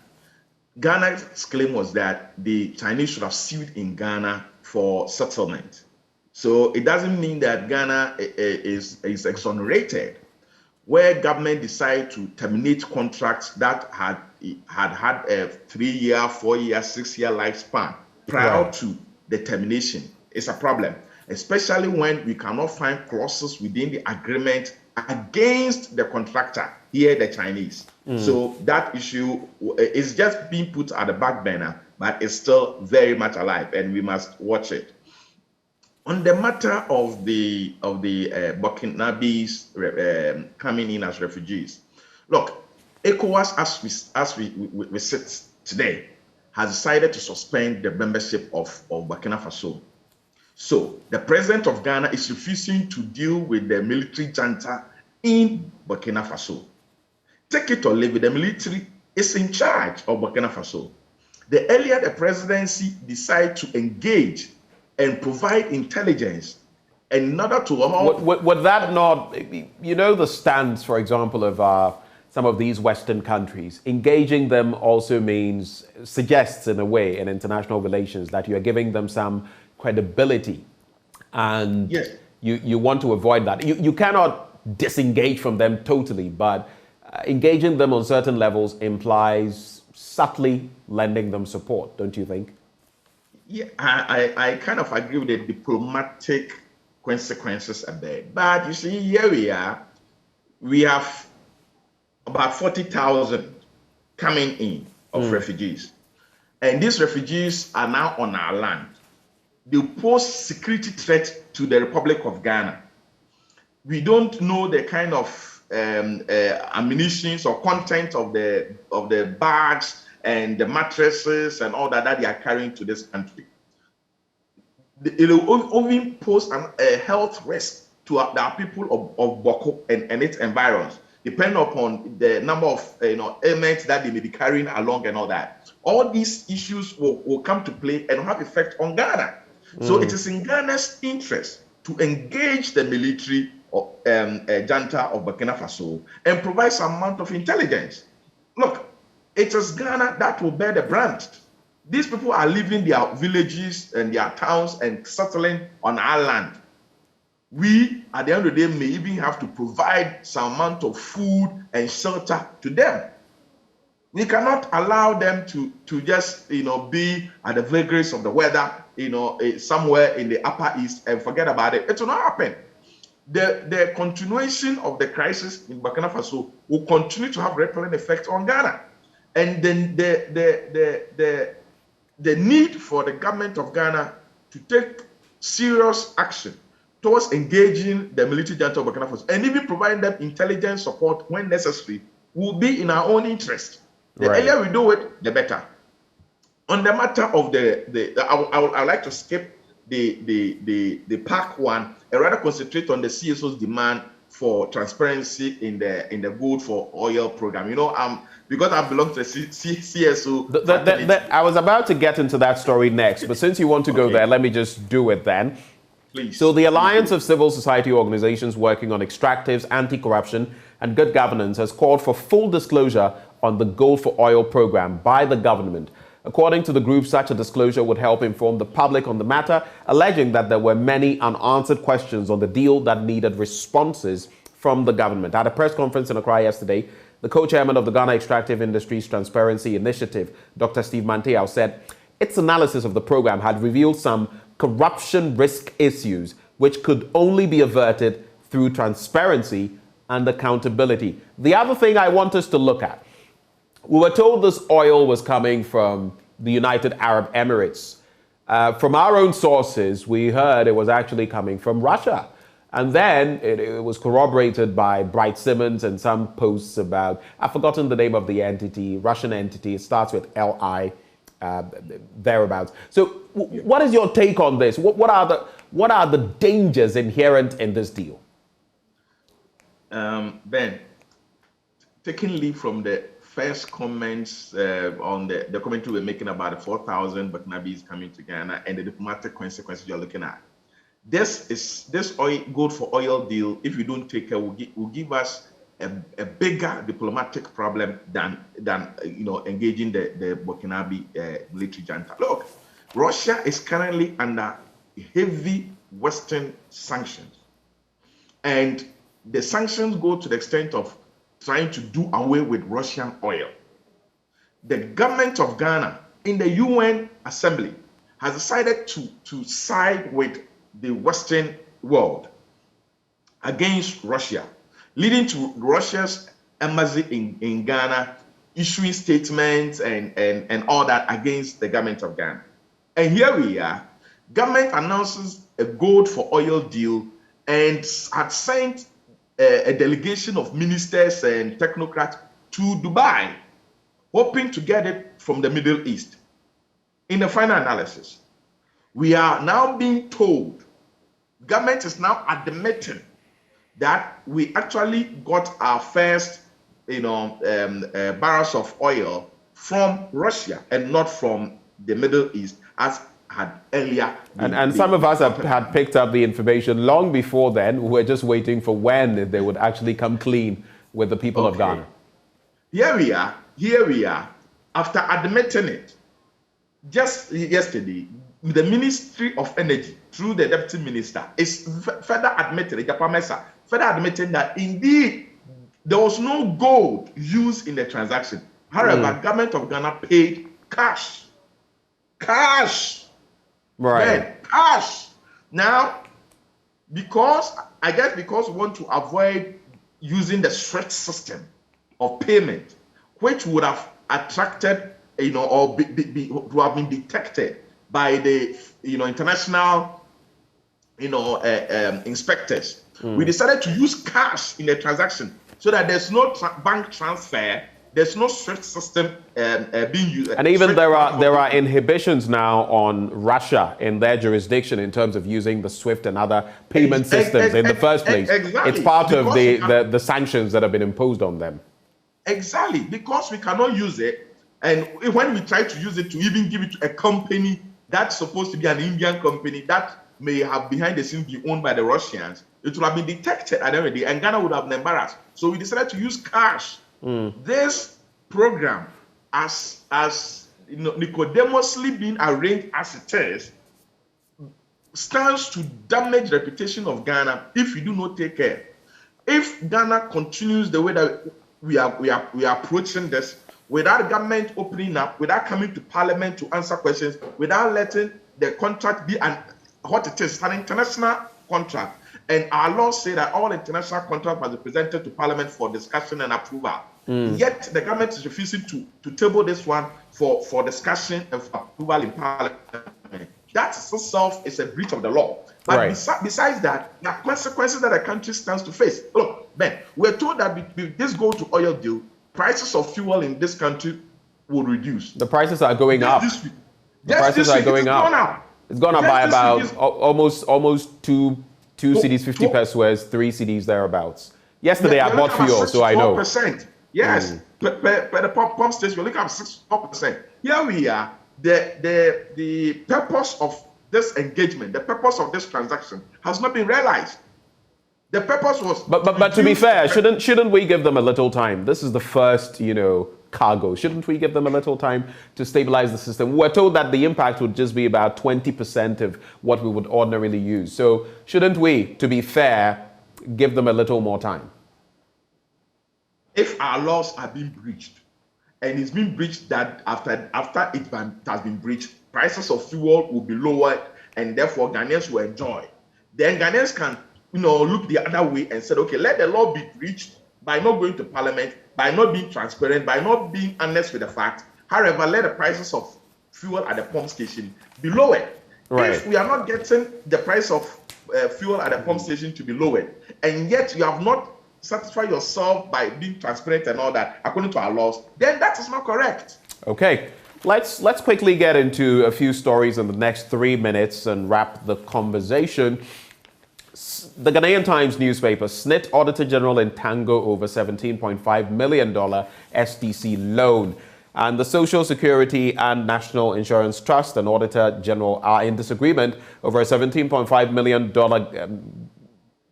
Ghana's claim was that the Chinese should have sued in Ghana for settlement. So it doesn't mean that Ghana is exonerated. Where government decide to terminate contracts that had a 3-year, 4-year, 6-year lifespan prior to the termination, it's a problem, especially when we cannot find clauses within the agreement against the contractor, here the Chinese. So that issue is just being put at the back burner, but it's still very much alive, and we must watch it. On the matter of the Burkinabes coming in as refugees, look, ECOWAS, as we sit today, has decided to suspend the membership of Burkina Faso. So the president of Ghana is refusing to deal with the military junta in Burkina Faso. Take it or leave it, the military is in charge of Burkina Faso. The earlier the presidency decide to engage and provide intelligence in order to... Would that not, the stance, for example, of some of these Western countries, engaging them also suggests in a way in international relations that you're giving them some credibility, and you want to avoid that. You cannot disengage from them totally, but engaging them on certain levels implies subtly lending them support, don't you think? Yeah, I kind of agree with the diplomatic consequences a bit. But you see, here we have about 40,000 coming in of refugees. And these refugees are now on our land. They pose security threat to the Republic of Ghana. We don't know the kind of ammunitions or content of the bags and the mattresses and all that they are carrying to this country. It will only pose a health risk to our people of Boko and its environs, depending upon the number of ailments that they may be carrying along and all that. All these issues will come to play and have effect on Ghana. So it is in Ghana's interest to engage the military junta of Burkina Faso and provide some amount of intelligence. Look, it is Ghana that will bear the brunt. These people are leaving their villages and their towns and settling on our land. We, at the end of the day, may even have to provide some amount of food and shelter to them. We cannot allow them to just, be at the vagaries of the weather, somewhere in the Upper East and forget about it. It will not happen. The continuation of the crisis in Burkina Faso will continue to have repelling effect on Ghana. And then the need for the government of Ghana to take serious action towards engaging the military junta of Burkina Faso and even providing them intelligence support when necessary will be in our own interest. The earlier we do it, the better. On the matter of I would like to skip the PAC one and rather concentrate on the CSO's demand for transparency in the Good for Oil program. Because I belong to the CSO. I was about to get into that story next, but since you want to go there, let me just do it then. Please. So the Alliance of Civil Society Organizations working on extractives, anti-corruption, and good governance has called for full disclosure on the Gold for Oil program by the government. According to the group, such a disclosure would help inform the public on the matter, alleging that there were many unanswered questions on the deal that needed responses from the government. At a press conference in Accra yesterday, the co-chairman of the Ghana Extractive Industries Transparency Initiative, Dr. Steve Manteau, said its analysis of the program had revealed some corruption risk issues which could only be averted through transparency and accountability. The other thing I want us to look at, we were told this oil was coming from the United Arab Emirates. From our own sources, we heard it was actually coming from Russia. And then it was corroborated by Bright Simmons and some posts about, I've forgotten the name of the entity, Russian entity. It starts with LI, thereabouts. So what is your take on this? What are the dangers inherent in this deal? Ben, taking leave from the first comments on the commentary we're making about the 4,000 Burkinabes coming to Ghana and the diplomatic consequences you're looking at. This Gold for Oil deal, if we don't take care, will give us a bigger diplomatic problem than engaging the Burkinabe military junta. Look, Russia is currently under heavy Western sanctions, and the sanctions go to the extent of trying to do away with Russian oil. The government of Ghana in the UN Assembly has decided to side with the Western world against Russia, leading to Russia's embassy in Ghana issuing statements and all that against the government of Ghana. And here we are, government announces a Gold for Oil deal and had sent a delegation of ministers and technocrats to Dubai, hoping to get it from the Middle East. In the final analysis, we are now being told, government is now admitting that we actually got our first, barrels of oil from Russia and not from the Middle East, as had earlier. And some of us had picked up the information long before then. We were just waiting for when they would actually come clean with the people of Ghana. Here we are. After admitting it, just yesterday, the Ministry of Energy, through the Deputy Minister, is further admitting that indeed there was no gold used in the transaction. However, government of Ghana paid cash. Right. Then, cash. Now, because we want to avoid using the SWIFT system of payment, which would have attracted, or to have been detected by the, international, inspectors. We decided to use cash in the transaction so that there's no bank transfer. There's no SWIFT system being used. And even there are inhibitions now on Russia in their jurisdiction in terms of using the SWIFT and other payment systems in the first place. Exactly. It's part of the sanctions that have been imposed on them. Exactly, because we cannot use it. And when we try to use it to even give it to a company that's supposed to be an Indian company that may have behind the scenes be owned by the Russians, it would have been detected at the end of the day, and Ghana would have been embarrassed. So we decided to use cash. This program, as Nicodemously being arranged as it is, stands to damage the reputation of Ghana if we do not take care. If Ghana continues the way that we are approaching this, without the government opening up, without coming to parliament to answer questions, without letting the contract be what it is, an international contract. And our laws say that all international contracts must be presented to parliament for discussion and approval. Yet the government is refusing to table this one for discussion and for approval in parliament. That itself is a breach of the law. But besides that, there are consequences that the country stands to face. Look, Ben, we're told that with this go to oil deal, prices of fuel in this country will reduce. The prices are going up. The prices are going up. It's gone up by about almost two cedis 50 pesos, 3 cedis thereabouts. Yesterday I bought fuel, so I know. Yes, but the pump station, we're looking at 6%. Here we are. The purpose of this engagement, the purpose of this transaction has not been realized. The purpose was. But to be fair, shouldn't we give them a little time? This is the first, cargo. Shouldn't we give them a little time to stabilize the system? We're told that the impact would just be about 20% of what we would ordinarily use. So shouldn't we, to be fair, give them a little more time? If our laws are being breached, and it's been breached that after it has been breached, prices of fuel will be lowered, and therefore Ghanaians will enjoy. Then Ghanaians can, look the other way and say, okay, let the law be breached by not going to parliament, by not being transparent, by not being honest with the facts. However, let the prices of fuel at the pump station be lowered. Right. If we are not getting the price of fuel at the pump station to be lowered, and yet you have not satisfied yourself by being transparent and all that, according to our laws, then that is not correct. Okay. Let's quickly get into a few stories in the next 3 minutes and wrap the conversation. The Ghanaian Times newspaper, SNIT Auditor General in tango over $17.5 million SDC loan. And the Social Security and National Insurance Trust and Auditor General are in disagreement over a $17.5 million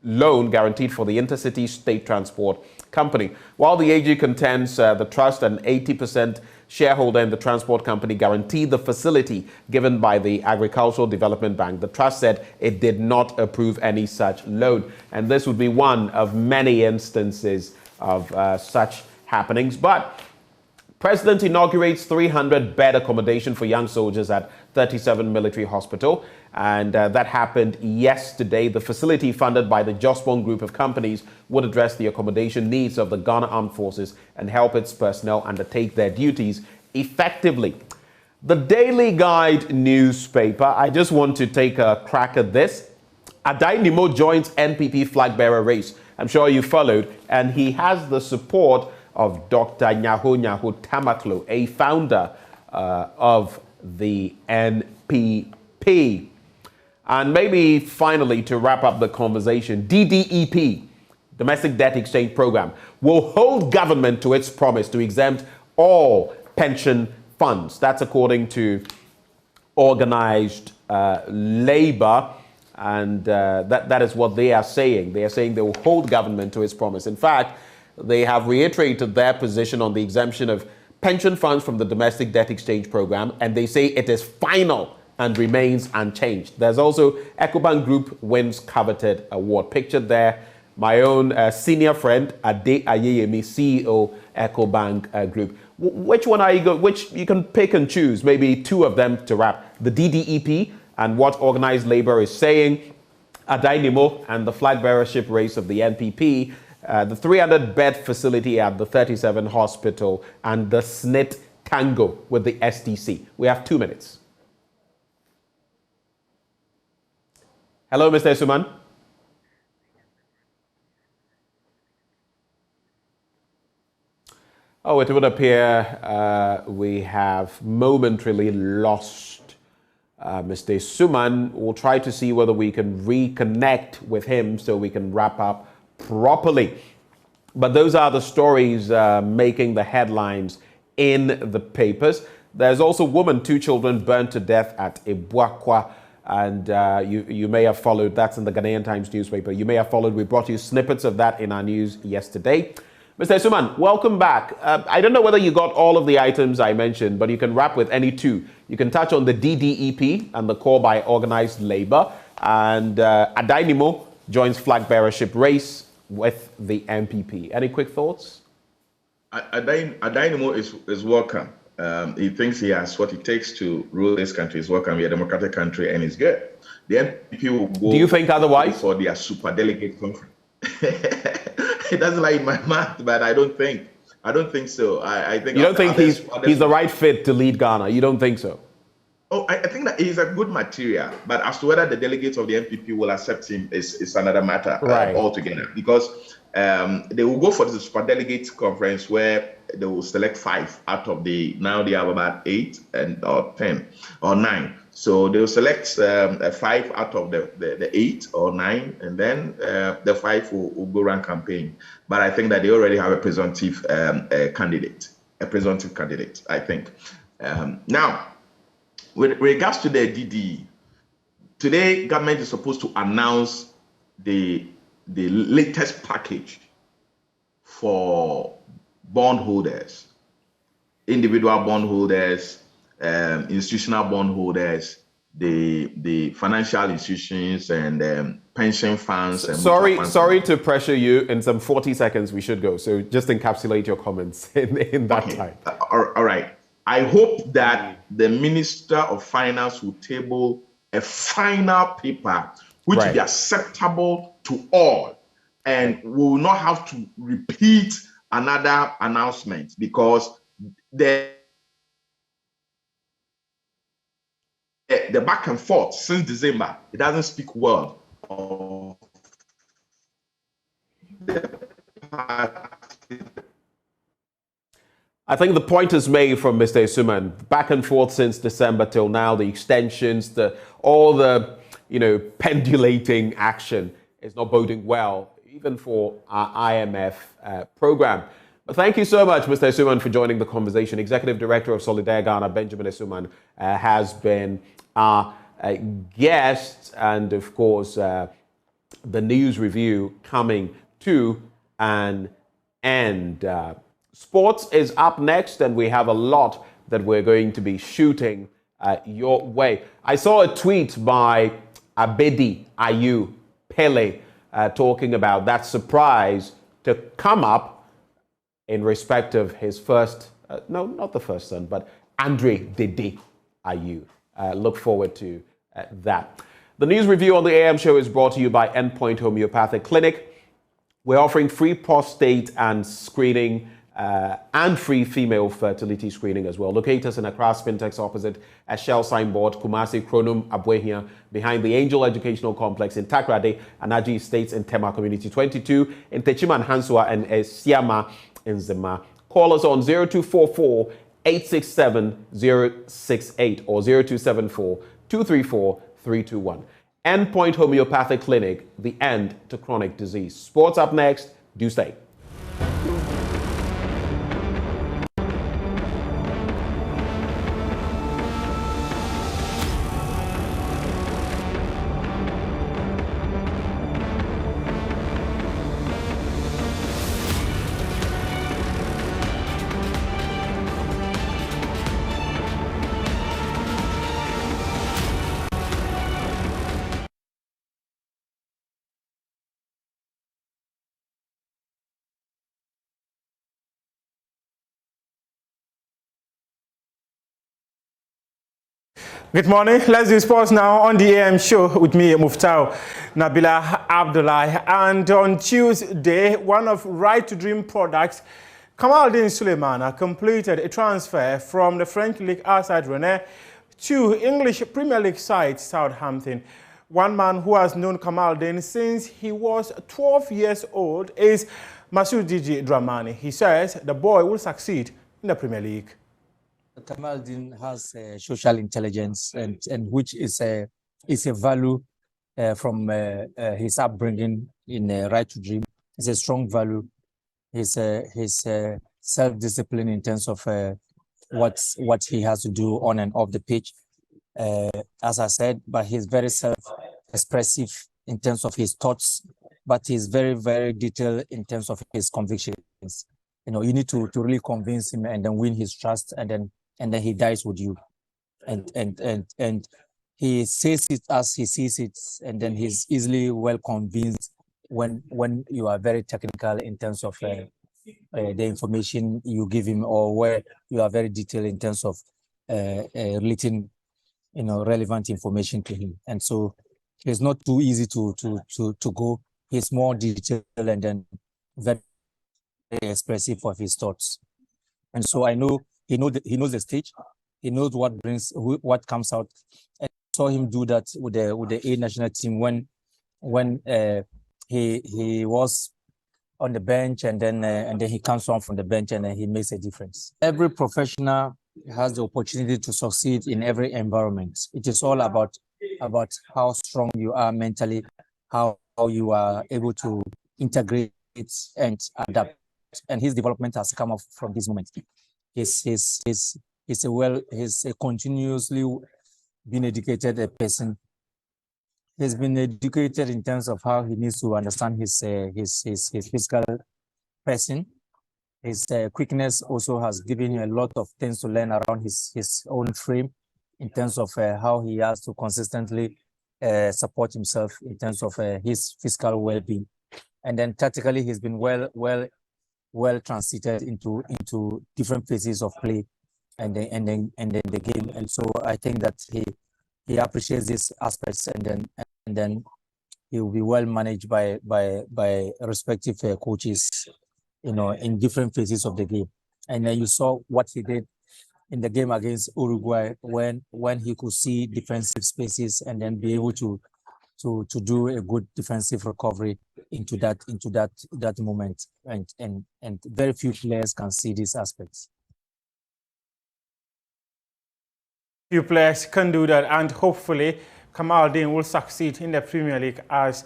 loan guaranteed for the Intercity State Transport Company. While the AG contends the trust and 80% shareholder in the transport company guaranteed the facility given by the Agricultural Development Bank, the trust said it did not approve any such loan. And this would be one of many instances of such happenings. But President inaugurates 300-bed accommodation for young soldiers at 37 Military Hospital. And that happened yesterday. The facility, funded by the Jospon Group of companies, would address the accommodation needs of the Ghana Armed Forces and help its personnel undertake their duties effectively. The Daily Guide newspaper, I just want to take a crack at this. Adai Nimo joins NPP flag bearer race. I'm sure you followed. And he has the support of Dr. Nyaho Tamaklo, a founder of the NPP. And maybe finally, to wrap up the conversation, DDEP, Domestic Debt Exchange Program, will hold government to its promise to exempt all pension funds. That's according to organized labor. And that is what they are saying. They are saying they will hold government to its promise. In fact, they have reiterated their position on the exemption of pension funds from the Domestic Debt Exchange Program, and they say it is final and remains unchanged. There's also EcoBank Group wins coveted award. Pictured there, my own senior friend, Ade Ayeyemi, CEO, EcoBank Group. Which one are you going? Which you can pick and choose, maybe two of them to wrap. The DDEP and what organized labor is saying, Adai Nimo and the flag bearership race of the NPP, the 300-bed facility at the 37 hospital, and the SNIT tango with the SDC. We have 2 minutes. Hello, Mr. Suman. Oh, it would appear we have momentarily lost Mr. Suman. We'll try to see whether we can reconnect with him so we can wrap up properly. But those are the stories making the headlines in the papers. There's also a woman, 2 children burned to death at Ibuakwa. And you may have followed, that's in the Ghanaian Times newspaper. You may have followed, we brought you snippets of that in our news yesterday. Mr. Suman, welcome back. I don't know whether you got all of the items I mentioned, but you can wrap with any 2. You can touch on the DDEP and the call by organized labor. And Adai Nimo joins flag bearership race with the NPP. Any quick thoughts? Adynamo is welcome. He thinks he has what it takes to rule this country. He's welcome. We're a democratic country, and he's good. The NPP will go. Do you think otherwise? For their super delegate conference. It doesn't like my math, but I don't think so. I think you don't think he's the right fit to lead Ghana. You don't think so? Oh, I think that he's a good material, but as to whether the delegates of the NPP will accept him is another matter altogether. Because they will go for the super delegates conference where they will select 5 out of now they have about 8 or 10 or 9. So they will select 5 out of the 8 or 9, and then the 5 will go run campaign. But I think that they already have a presumptive candidate, I think. Now, with regards to the DD, today government is supposed to announce the latest package for bondholders, individual bondholders, institutional bondholders, the financial institutions, and pension funds. And sorry to pressure you. In some 40 seconds, we should go. So just encapsulate your comments in that time. All right. I hope that the Minister of Finance will table a final paper which will be acceptable to all, and we will not have to repeat another announcement, because the back and forth since December, it doesn't speak well of the party. I think the point is made from Mr. Isuman. Back and forth since December till now, the extensions, all the pendulating action is not boding well, even for our IMF program. But thank you so much, Mr. Isuman, for joining the conversation. Executive Director of Solidaire Ghana, Benjamin Isuman, has been our guest, and of course, the news review coming to an end. Sports is up next, and we have a lot that we're going to be shooting your way. I saw a tweet by Abedi Ayu Pele talking about that surprise to come up in respect of his first, no, not the first son, but Andre Dede Ayu. Look forward to that. The news review on the AM show is brought to you by Endpoint Homeopathic Clinic. We're offering free prostate and screening and free female fertility screening as well. Locate us in Accra Spintex opposite a Shell signboard, Kumasi Kronum Abwehia, behind the Angel Educational Complex in Takrade, Anaji Estates in Tema Community 22, in Techiman Hansua and Siama in Zima. Call us on 0244 867 068 or 0274 234 321. Endpoint Homeopathic Clinic, the end to chronic disease. Sports up next. Do stay. Good morning. Let's do sports now on the AM show with me, Muftau Nabila Abdullah. And on Tuesday, one of Right to Dream products, Kamaldeen Suleiman, completed a transfer from the French League outside Rennes to English Premier League side Southampton. One man who has known Kamaldeen since he was 12 years old is Masoud Diji Dramani. He says the boy will succeed in the Premier League. Kamaldeen has social intelligence, and which is a value from his upbringing in Right to Dream. It's a strong value. His self-discipline in terms of what he has to do on and off the pitch. As I said, but he's very self-expressive in terms of his thoughts, but he's very, very detailed in terms of his convictions. You need to really convince him and then win his trust, and then he dies with you, and he says it as he sees it, and then he's easily well convinced when you are very technical in terms of the information you give him, or where you are very detailed in terms of relating, relevant information to him. And so it's not too easy to go. He's more detailed and then very expressive of his thoughts. And so I know he knows the stage. He knows what comes out. And I saw him do that with the A national team when he was on the bench, and then he comes on from the bench and then he makes a difference. Every professional has the opportunity to succeed in every environment. It is all about how strong you are mentally, how you are able to integrate it and adapt. And his development has come up from this moment. He's a continuously been educated person. He's been educated in terms of how he needs to understand his physical person. His quickness also has given him a lot of things to learn around his own frame, in terms of how he has to consistently support himself in terms of his physical well-being. And then tactically, he's been well transited into different phases of play and then the game. And so I think that he appreciates these aspects, and then he will be well managed by respective coaches, in different phases of the game. And then you saw what he did in the game against Uruguay when he could see defensive spaces and then be able to do a good defensive recovery into that moment. And very few players can see these aspects. Few players can do that, and hopefully Kamaldeen will succeed in the Premier League, as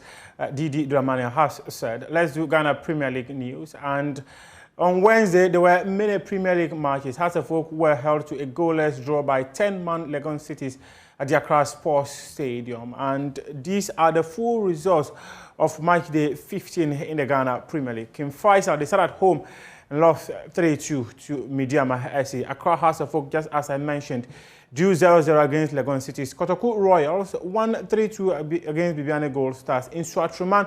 Didi Dramani has said. Let's do Ghana Premier League news. And on Wednesday, there were many Premier League matches. Hasselhoff were held to a goalless draw by 10-man Legon Cities at the Accra Sports Stadium. And these are the full results of match day 15 in the Ghana Premier League. King Faisal, they sat at home and lost 3-2 to Midiama SC. Accra Hasselhoff, just as I mentioned, drew 0-0 against Legon Cities. Kotoku Royals won 3-2 against Bibiani Gold Stars. In Swatruman,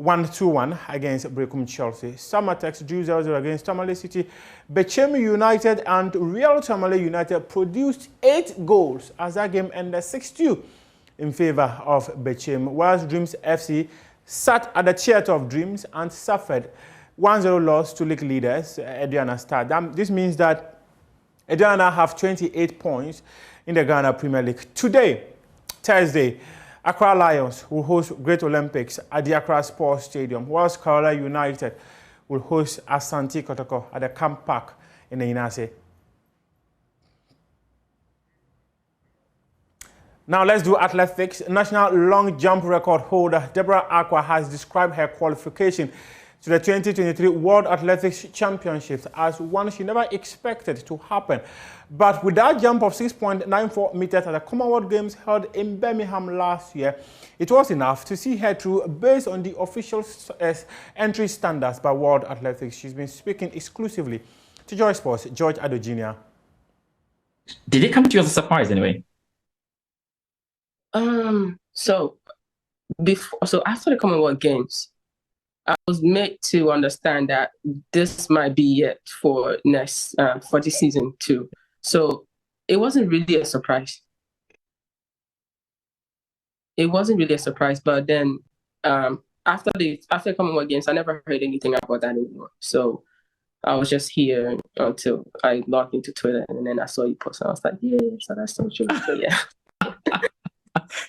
1-2-1 against Brekum Chelsea. Samatex drew 0-0 against Tamale City. Bechem United and Real Tamale United produced 8 goals as that game ended 6-2 in favor of Bechem, whilst Dreams FC sat at the Theatre of Dreams and suffered 1-0 loss to league leaders Ediana Star. This means that Ediana have 28 points in the Ghana Premier League. Today, Thursday, Accra Lions will host Great Olympics at the Accra Sports Stadium, whilst Kerala United will host Asante Kotoko at the Camp Park in the Inase. Now let's do athletics. National long jump record holder Deborah Aqua has described her qualification to the 2023 World Athletics Championships as one she never expected to happen. But with that jump of 6.94 meters at the Commonwealth Games held in Birmingham last year, it was enough to see her through based on the official entry standards by World Athletics. She's been speaking exclusively to Joy Sports, George Adojina. Did it come to you as a surprise anyway? So after the Commonwealth Games, I was made to understand that this might be it for next for this season too. So it wasn't really a surprise. It wasn't really a surprise, but then after Commonwealth Games, I never heard anything about that anymore. So I was just here until I logged into Twitter, and then I saw you post, and I was like, yeah, so that's so true. So yeah.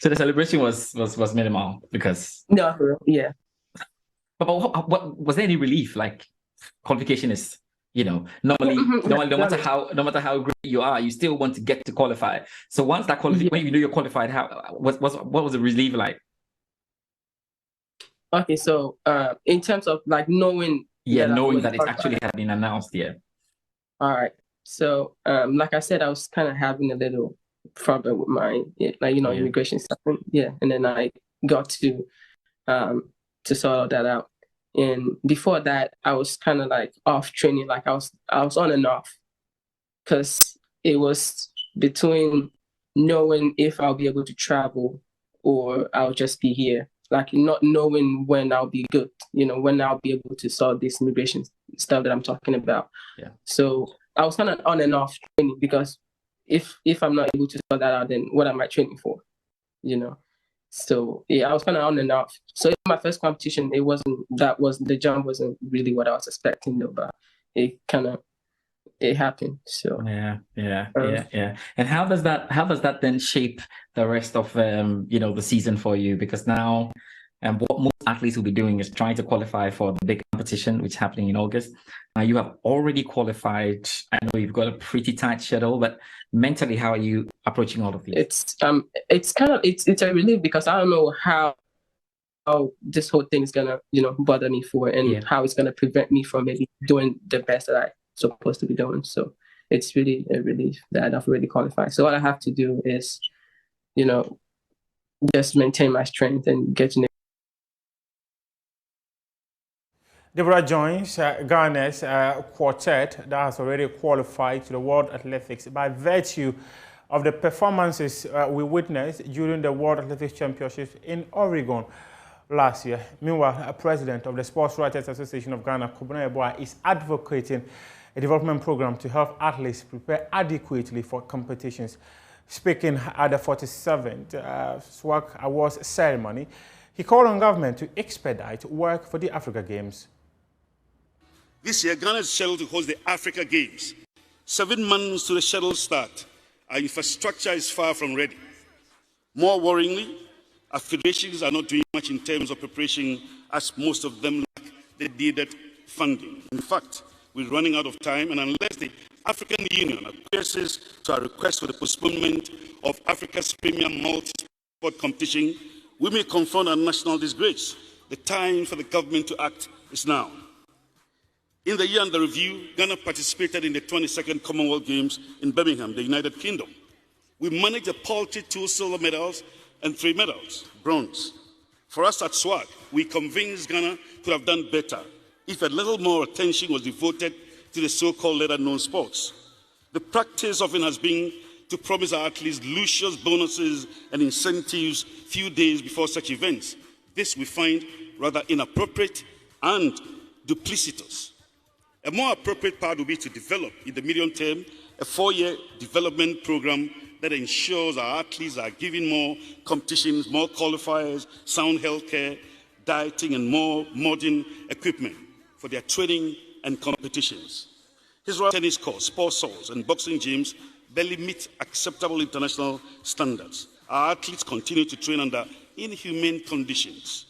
So the celebration was minimal because yeah. But what was there any relief? Like qualification is, normally no matter how great you are, you still want to get to qualify. So once that when you know you're qualified, what was the relief like? Okay, so in terms of like knowing that it actually had been announced, All right. So like I said, I was kind of having a little problem with my immigration stuff. And then I got to sort that out. And before that, I was kind of like off training, like I was on and off, because it was between knowing if I'll be able to travel or I'll just be here. like not knowing when I'll be good, when I'll be able to solve this immigration stuff that I'm talking about. Yeah. So I was kind of on and off training, because if I'm not able to sort that out, then what am I training for? So yeah, I was kind of on and off. So in my first competition, the jump wasn't really what I was expecting though, but it happened. So yeah. And how does that then shape the rest of the season for you? Because now, what most athletes will be doing is trying to qualify for the big competition, which is happening in August. Now you have already qualified. I know you've got a pretty tight schedule, but mentally, how are you approaching all of these? It's a relief, because I don't know how this whole thing is gonna bother me for, and how it's gonna prevent me from maybe doing the best that I'm supposed to be doing. So it's really a relief that I've already qualified. So all I have to do is just maintain my strength and get to. Deborah joins Ghana's quartet that has already qualified to the World Athletics by virtue of the performances we witnessed during the World Athletics Championships in Oregon last year. Meanwhile, President of the Sports Writers Association of Ghana, Kobuna Eboa, is advocating a development program to help athletes prepare adequately for competitions. Speaking at the 47th SWAC Awards ceremony, he called on government to expedite work for the Africa Games. This year, Ghana is scheduled to host the Africa Games. 7 months to the scheduled start, our infrastructure is far from ready. More worryingly, our federations are not doing much in terms of preparation, as most of them lack the needed funding. In fact, we're running out of time, and unless the African Union acquiesces to our request for the postponement of Africa's premier multi-sport competition, we may confront a national disgrace. The time for the government to act is now. In the year under review, Ghana participated in the 22nd Commonwealth Games in Birmingham, the United Kingdom. We managed a paltry 2 silver medals and 3 medals, bronze. For us at SWAC, we convinced Ghana could have done better if a little more attention was devoted to the so-called lesser-known sports. The practice often has been to promise our athletes luscious bonuses and incentives few days before such events. This we find rather inappropriate and duplicitous. A more appropriate part would be to develop, in the medium term, a 4-year development program that ensures our athletes are given more competitions, more qualifiers, sound healthcare, dieting, and more modern equipment for their training and competitions. His tennis courts, sports halls, and boxing gyms barely meet acceptable international standards. Our athletes continue to train under inhumane conditions.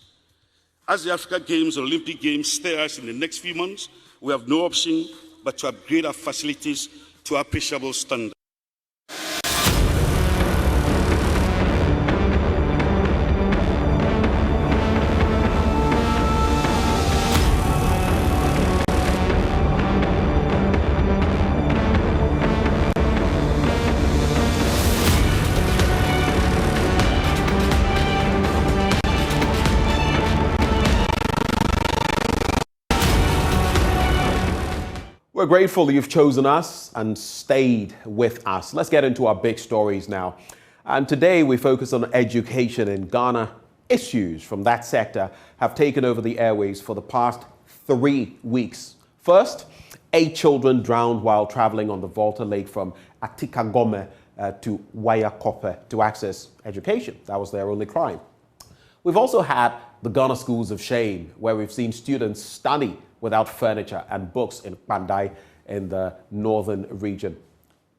As the Africa Games or Olympic Games stare us in the next few months, we have no option but to upgrade our facilities to appreciable standards. We're grateful you've chosen us and stayed with us. Let's get into our big stories now. And today we focus on education in Ghana. Issues from that sector have taken over the airways for the past 3 weeks. First, 8 children drowned while traveling on the Volta Lake from Atikagome to Wayakope to access education. That was their only crime. We've also had the Ghana Schools of Shame, where we've seen students study without furniture and books in Pandai in the northern region.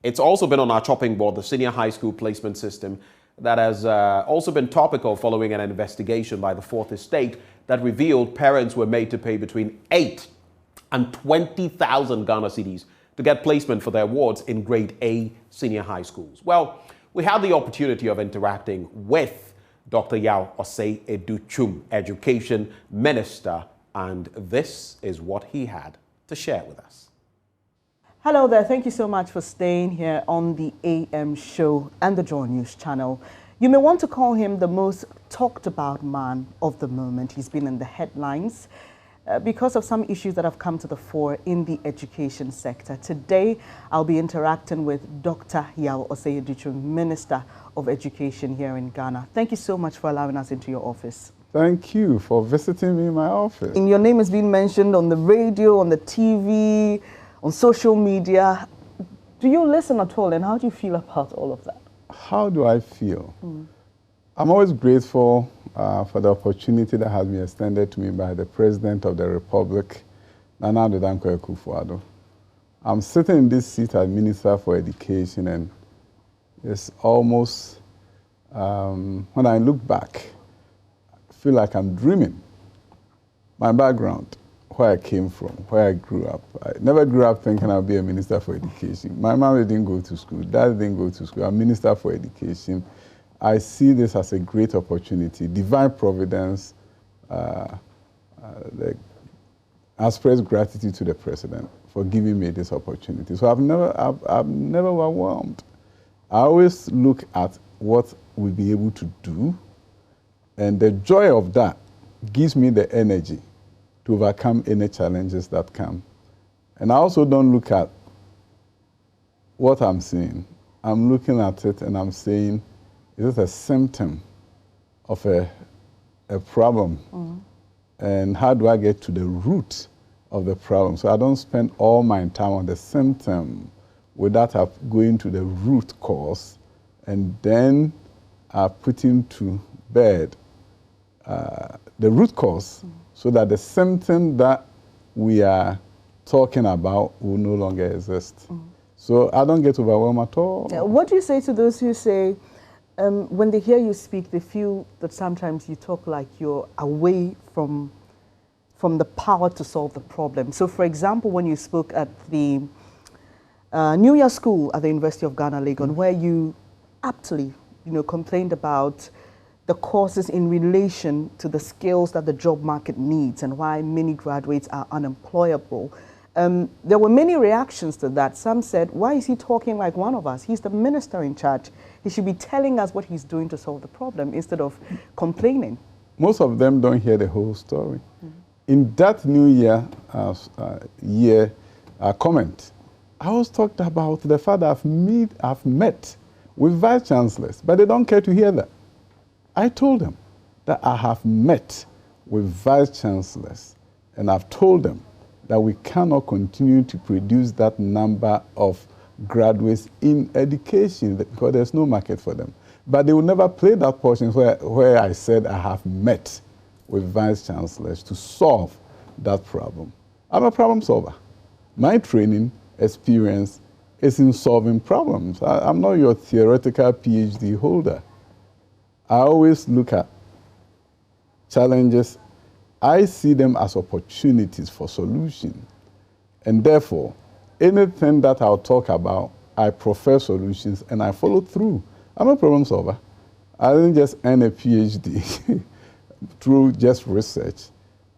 It's also been on our chopping board, the senior high school placement system, that has also been topical following an investigation by the Fourth Estate that revealed parents were made to pay between 8 and 20,000 Ghana cedis to get placement for their wards in grade A senior high schools. Well, we had the opportunity of interacting with Dr. Yao Osei Educhum, Education Minister, and this is what he had to share with us. Hello there. Thank you so much for staying here on the AM show and the JoyNews channel. You may want to call him the most talked about man of the moment. He's been in the headlines because of some issues that have come to the fore in the education sector. Today, I'll be interacting with Dr. Yao Osei Educhum, Minister of Education here in Ghana. Thank you so much for allowing us into your office. Thank you for visiting me in my office. And your name has been mentioned on the radio, on the TV, on social media. Do you listen at all, and how do you feel about all of that? How do I feel? I'm always grateful for the opportunity that has been extended to me by the President of the Republic, Nana Addo Dankwa Akufo-Addo. I'm sitting in this seat as Minister for Education, and it's almost, when I look back, I feel like I'm dreaming. My background, where I came from, where I grew up. I never grew up thinking I'll be a Minister for Education. My mom didn't go to school, dad didn't go to school. I'm Minister for Education. I see this as a great opportunity. Divine providence, I express gratitude to the President for giving me this opportunity. So I've never overwhelmed. I always look at what we'll be able to do, and the joy of that gives me the energy to overcome any challenges that come. And I also don't look at what I'm seeing. I'm looking at it and I'm saying, is this a symptom of a problem? And how do I get to the root of the problem? So I don't spend all my time on the symptom without going to the root cause and then putting to bed the root cause so that the symptom that we are talking about will no longer exist. So I don't get overwhelmed at all. What do you say to those who say, when they hear you speak, they feel that sometimes you talk like you're away from the power to solve the problem? So, for example, when you spoke at the New Year School at the University of Ghana, Legon, where you aptly, complained about the courses in relation to the skills that the job market needs and why many graduates are unemployable. There were many reactions to that. Some said, why is he talking like one of us? He's the minister in charge. He should be telling us what he's doing to solve the problem instead of complaining. Most of them don't hear the whole story. In that New Year comment, I was talked about the fact that I've met with vice chancellors, but they don't care to hear that. I told them that I have met with vice chancellors, and I've told them that we cannot continue to produce that number of graduates in education because there's no market for them. But they will never play that portion where I said I have met with vice chancellors to solve that problem. I'm a problem solver. My training experience is in solving problems. I'm not your theoretical PhD holder. I always look at challenges. I see them as opportunities for solution. And therefore, anything that I'll talk about, I prefer solutions and I follow through. I'm a problem solver. I didn't just earn a PhD through just research.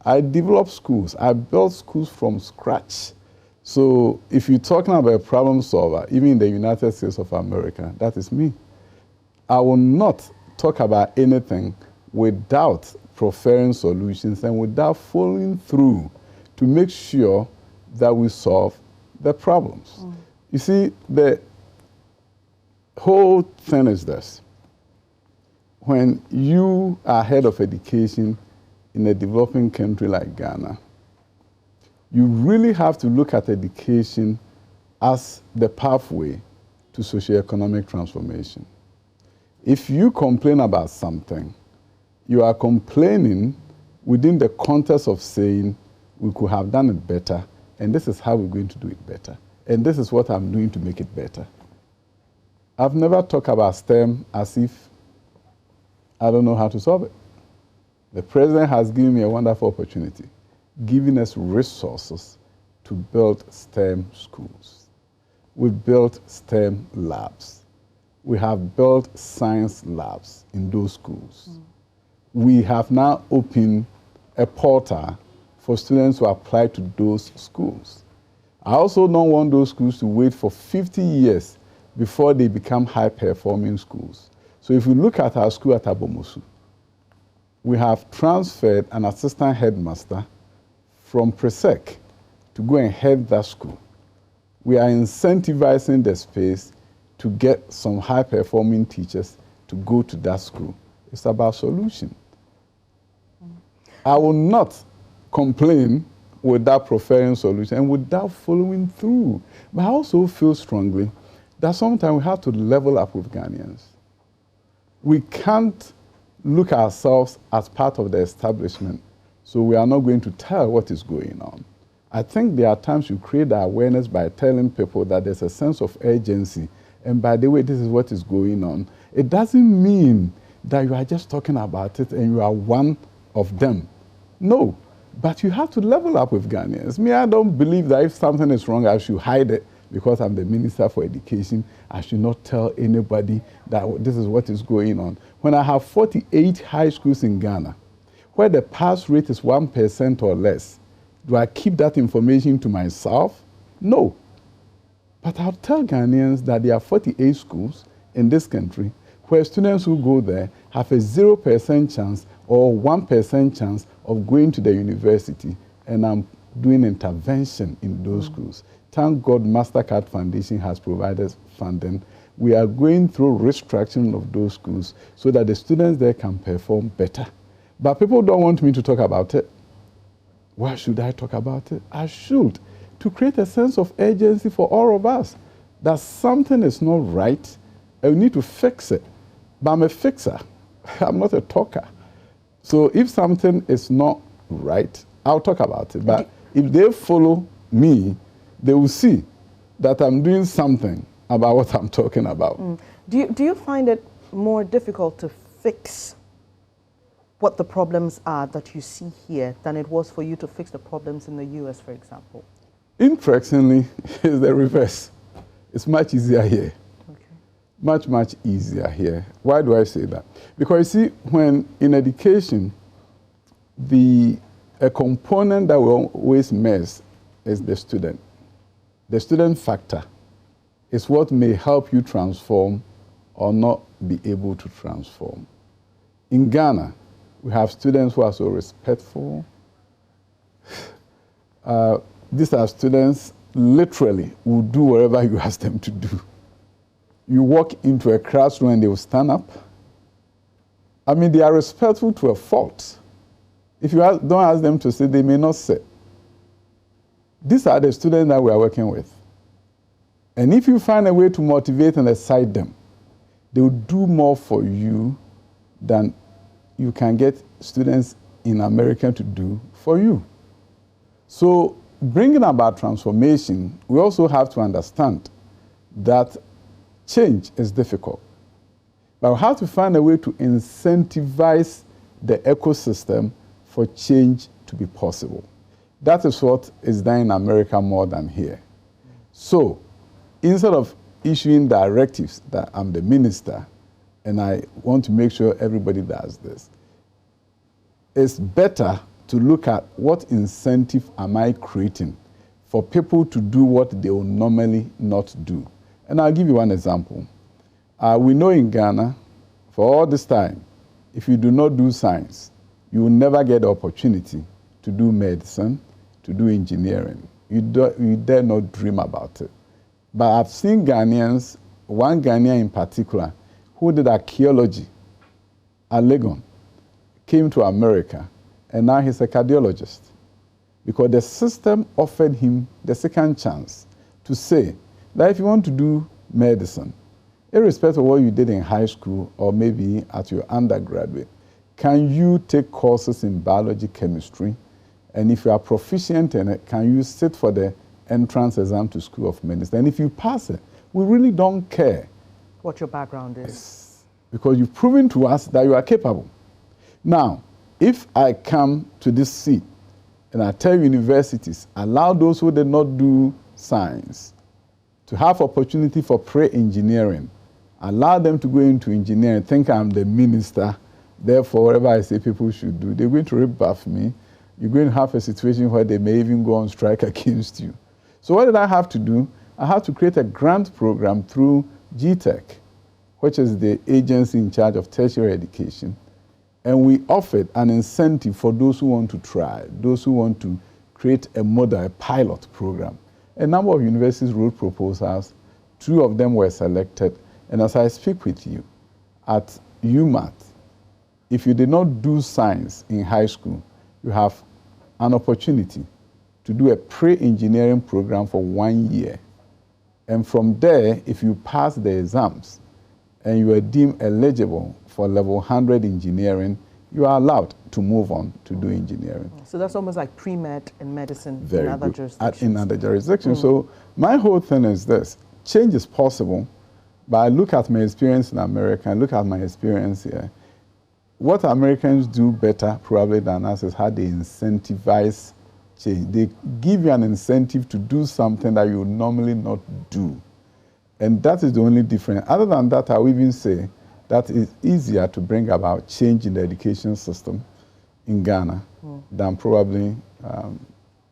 I developed schools. I built schools from scratch. So if you're talking about a problem solver, even in the United States of America, that is me. I will not talk about anything without preferring solutions and without following through to make sure that we solve the problems. You see, the whole thing is this. When you are head of education in a developing country like Ghana, you really have to look at education as the pathway to socioeconomic transformation. If you complain about something, you are complaining within the context of saying, we could have done it better, and this is how we're going to do it better, and this is what I'm doing to make it better. I've never talked about STEM as if I don't know how to solve it. The president has given me a wonderful opportunity, giving us resources to build STEM schools. We've built STEM labs. We have built science labs in those schools. We have now opened a portal for students to apply to those schools. I also don't want those schools to wait for 50 years before they become high-performing schools. So if you look at our school at Abomosu, we have transferred an assistant headmaster from Presec to go and head that school. We are incentivizing the space to get some high-performing teachers to go to that school. It's about solution. I will not complain without preferring solution and without following through. But I also feel strongly that sometimes we have to level up with Ghanaians. We can't look at ourselves as part of the establishment, so we are not going to tell what is going on. I think there are times you create awareness by telling people that there's a sense of urgency, and by the way, this is what is going on. It doesn't mean that you are just talking about it and you are one of them. No, but you have to level up with Ghanaians. Me, I don't believe that if something is wrong, I should hide it because I'm the Minister for Education. I should not tell anybody that this is what is going on. When I have 48 high schools in Ghana, where the pass rate is 1% or less, do I keep that information to myself? No. But I'll tell Ghanaians that there are 48 schools in this country where students who go there have a 0% chance or 1% chance of going to the university, and I'm doing intervention in those schools. Thank God MasterCard Foundation has provided funding. We are going through restructuring of those schools so that the students there can perform better. But people don't want me to talk about it. Why should I talk about it? I should, to create a sense of urgency for all of us, that something is not right and we need to fix it. But I'm a fixer. I'm not a talker. So if something is not right, I'll talk about it. But if they follow me, they will see that I'm doing something about what I'm talking about. Do you find it more difficult to fix what the problems are that you see here than it was for you to fix the problems in the US, for example? Interestingly, it's the reverse. It's much easier here. Much, much easier here. Why do I say that? Because you see, when in education, a component that we always miss is the student. The student factor is what may help you transform or not be able to transform. In Ghana, we have students who are so respectful. These are students literally who do whatever you ask them to do. You walk into a classroom and they will stand up. I mean, they are respectful to a fault. If you don't ask them to sit, they may not sit. These are the students that we are working with. And if you find a way to motivate and excite them, they will do more for you than you can get students in America to do for you. So bringing about transformation, we also have to understand that change is difficult. But we have to find a way to incentivize the ecosystem for change to be possible. That is what is done in America more than here. So instead of issuing directives that I'm the minister and I want to make sure everybody does this, it's better to look at what incentive am I creating for people to do what they will normally not do. And I'll give you one example. We know in Ghana, for all this time, if you do not do science, you will never get the opportunity to do medicine, to do engineering. You dare not dream about it. But I've seen Ghanaians, one Ghanaian in particular, who did archaeology at Legon, came to America, and now he's a cardiologist. Because the system offered him the second chance to say that if you want to do medicine, irrespective of what you did in high school or maybe at your undergraduate, can you take courses in biology, chemistry? And if you are proficient in it, can you sit for the entrance exam to School of Medicine? And if you pass it, we really don't care what your background is. Yes, because you've proven to us that you are capable. Now, if I come to this seat and I tell universities, allow those who did not do science to have opportunity for pre-engineering, allow them to go into engineering, think I'm the minister, therefore whatever I say people should do, they're going to rebuff me. You're going to have a situation where they may even go on strike against you. So what did I have to do? I had to create a grant program through GTEC, which is the agency in charge of tertiary education. And we offered an incentive for those who want to try, those who want to create a model, a pilot program. A number of universities wrote proposals. 2 of them were selected. And as I speak with you, at UMatt, if you did not do science in high school, you have an opportunity to do a pre-engineering program for 1 year. And from there, if you pass the exams and you are deemed eligible for level 100 engineering, you are allowed to move on to do engineering. So that's almost like pre-med in medicine Very in other good. jurisdictions. In other jurisdictions. So my whole thing is this: change is possible, but I look at my experience in America, I look at my experience here. What Americans do better probably than us is how they incentivize change. They give you an incentive to do something that you would normally not do. And that is the only difference. Other than that, I would even say that it's easier to bring about change in the education system in Ghana than probably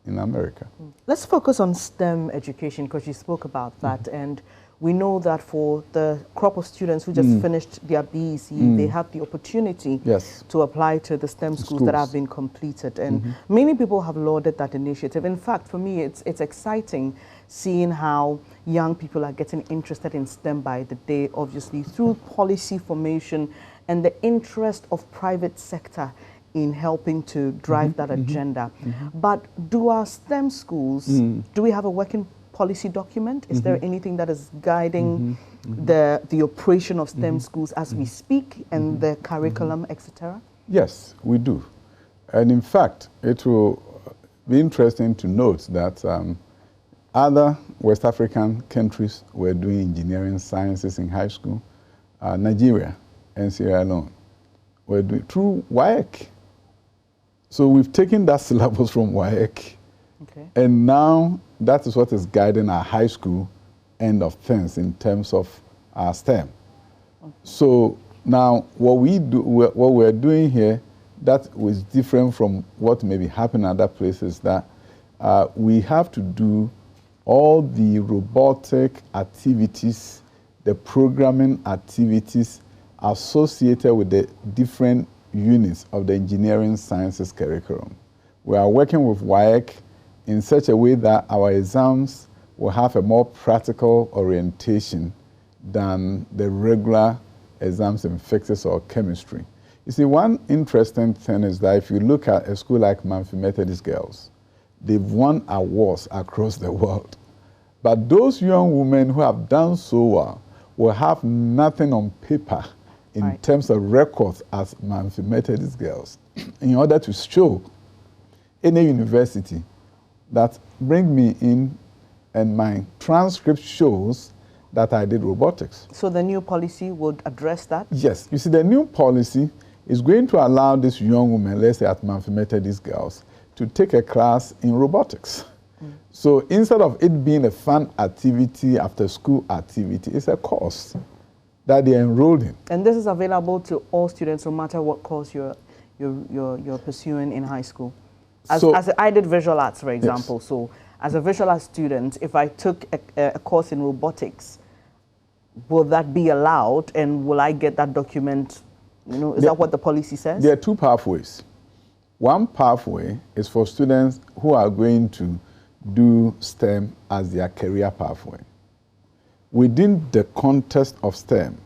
in America. Let's focus on STEM education, because you spoke about that. And we know that for the crop of students who just finished their BEC, they have the opportunity to apply to the STEM schools that have been completed. And many people have lauded that initiative. In fact, for me, it's exciting seeing how young people are getting interested in STEM by the day, obviously, through policy formation and the interest of private sector in helping to drive that agenda. But do our STEM schools, do we have a working policy document? Is there anything that is guiding the operation of STEM schools as we speak, and the curriculum, etc.? Yes, we do. And in fact, it will be interesting to note that other West African countries were doing engineering sciences in high school. Nigeria and Sierra Leone were doing through WAEC. So we've taken that syllabus from WAEC, and now that is what is guiding our high school end of things in terms of our STEM. So now what we're doing here, that was different from what may be happening in other places, that we have to do all the robotic activities, the programming activities associated with the different units of the engineering sciences curriculum. We are working with WAEC in such a way that our exams will have a more practical orientation than the regular exams in physics or chemistry. You see, one interesting thing is that if you look at a school like Manfi Methodist Girls, they've won awards across the world. But those young women who have done so well will have nothing on paper in terms of records as Manfi Methodist Girls, in order to show any university that bring me in and my transcript shows that I did robotics. So the new policy would address that? Yes. You see, the new policy is going to allow this young woman, let's say at Manfi Methodist Girls, to take a class in robotics. So instead of it being a fun activity, after school activity, it's a course that they're enrolled in. And this is available to all students, no matter what course you're pursuing in high school. As I did visual arts, for example. So as a visual arts student, if I took a course in robotics, will that be allowed, and will I get that document? You know, is that what the policy says? There are two pathways. One pathway is for students who are going to do STEM as their career pathway. Within the context of STEM,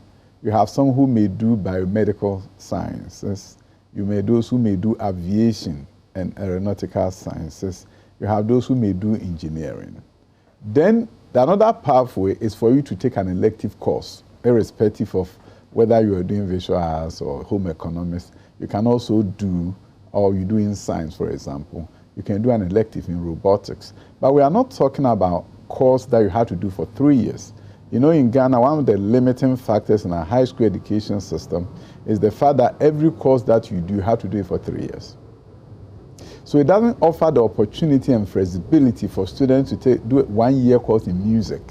you have some who may do biomedical sciences. You may those who may do aviation and aeronautical sciences. You have those who may do engineering. Then another pathway is for you to take an elective course, irrespective of whether you are doing visual arts or home economics. You can also do, or you do in science, for example, you can do an elective in robotics. But we are not talking about course that you have to do for 3 years. You know, in Ghana, one of the limiting factors in our high school education system is the fact that every course that you do, you have to do it for 3 years. So it doesn't offer the opportunity and flexibility for students to do a 1 year course in music,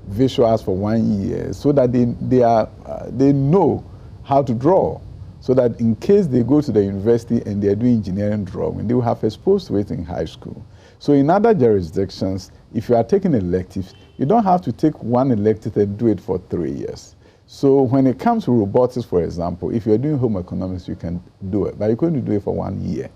visual arts for 1 year, so that they know how to draw, so that in case they go to the university and they're doing engineering drawing, they will have exposed to it in high school. So in other jurisdictions, if you are taking electives, you don't have to take one elective and do it for 3 years. So when it comes to robotics, for example, if you're doing home economics, you can do it, but you're going to do it for 1 year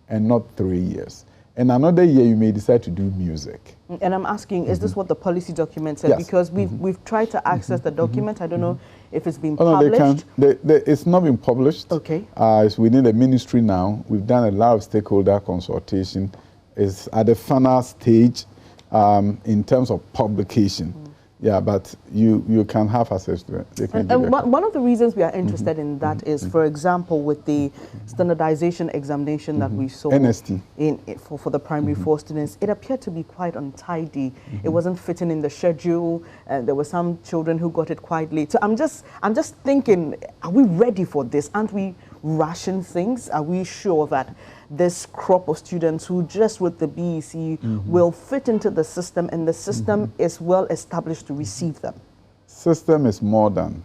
and not 3 years. And another year, you may decide to do music. And I'm asking, is this what the policy document said? Yes. Because we've tried to access the document. I don't know if it's been published. No, it's not been published. Okay. It's within the ministry now. We've done a lot of stakeholder consultation. It's at the final stage in terms of publication. Yeah, but you can have access to it. And one of the reasons we are interested in that is, for example, with the standardization examination that we saw NST for the primary 4 students, it appeared to be quite untidy. It wasn't fitting in the schedule. There were some children who got it quite late. So I'm just thinking, are we ready for this? Aren't we rushing things? Are we sure that this crop of students who just with the BEC will fit into the system, and the system is well established to receive them? System is more than,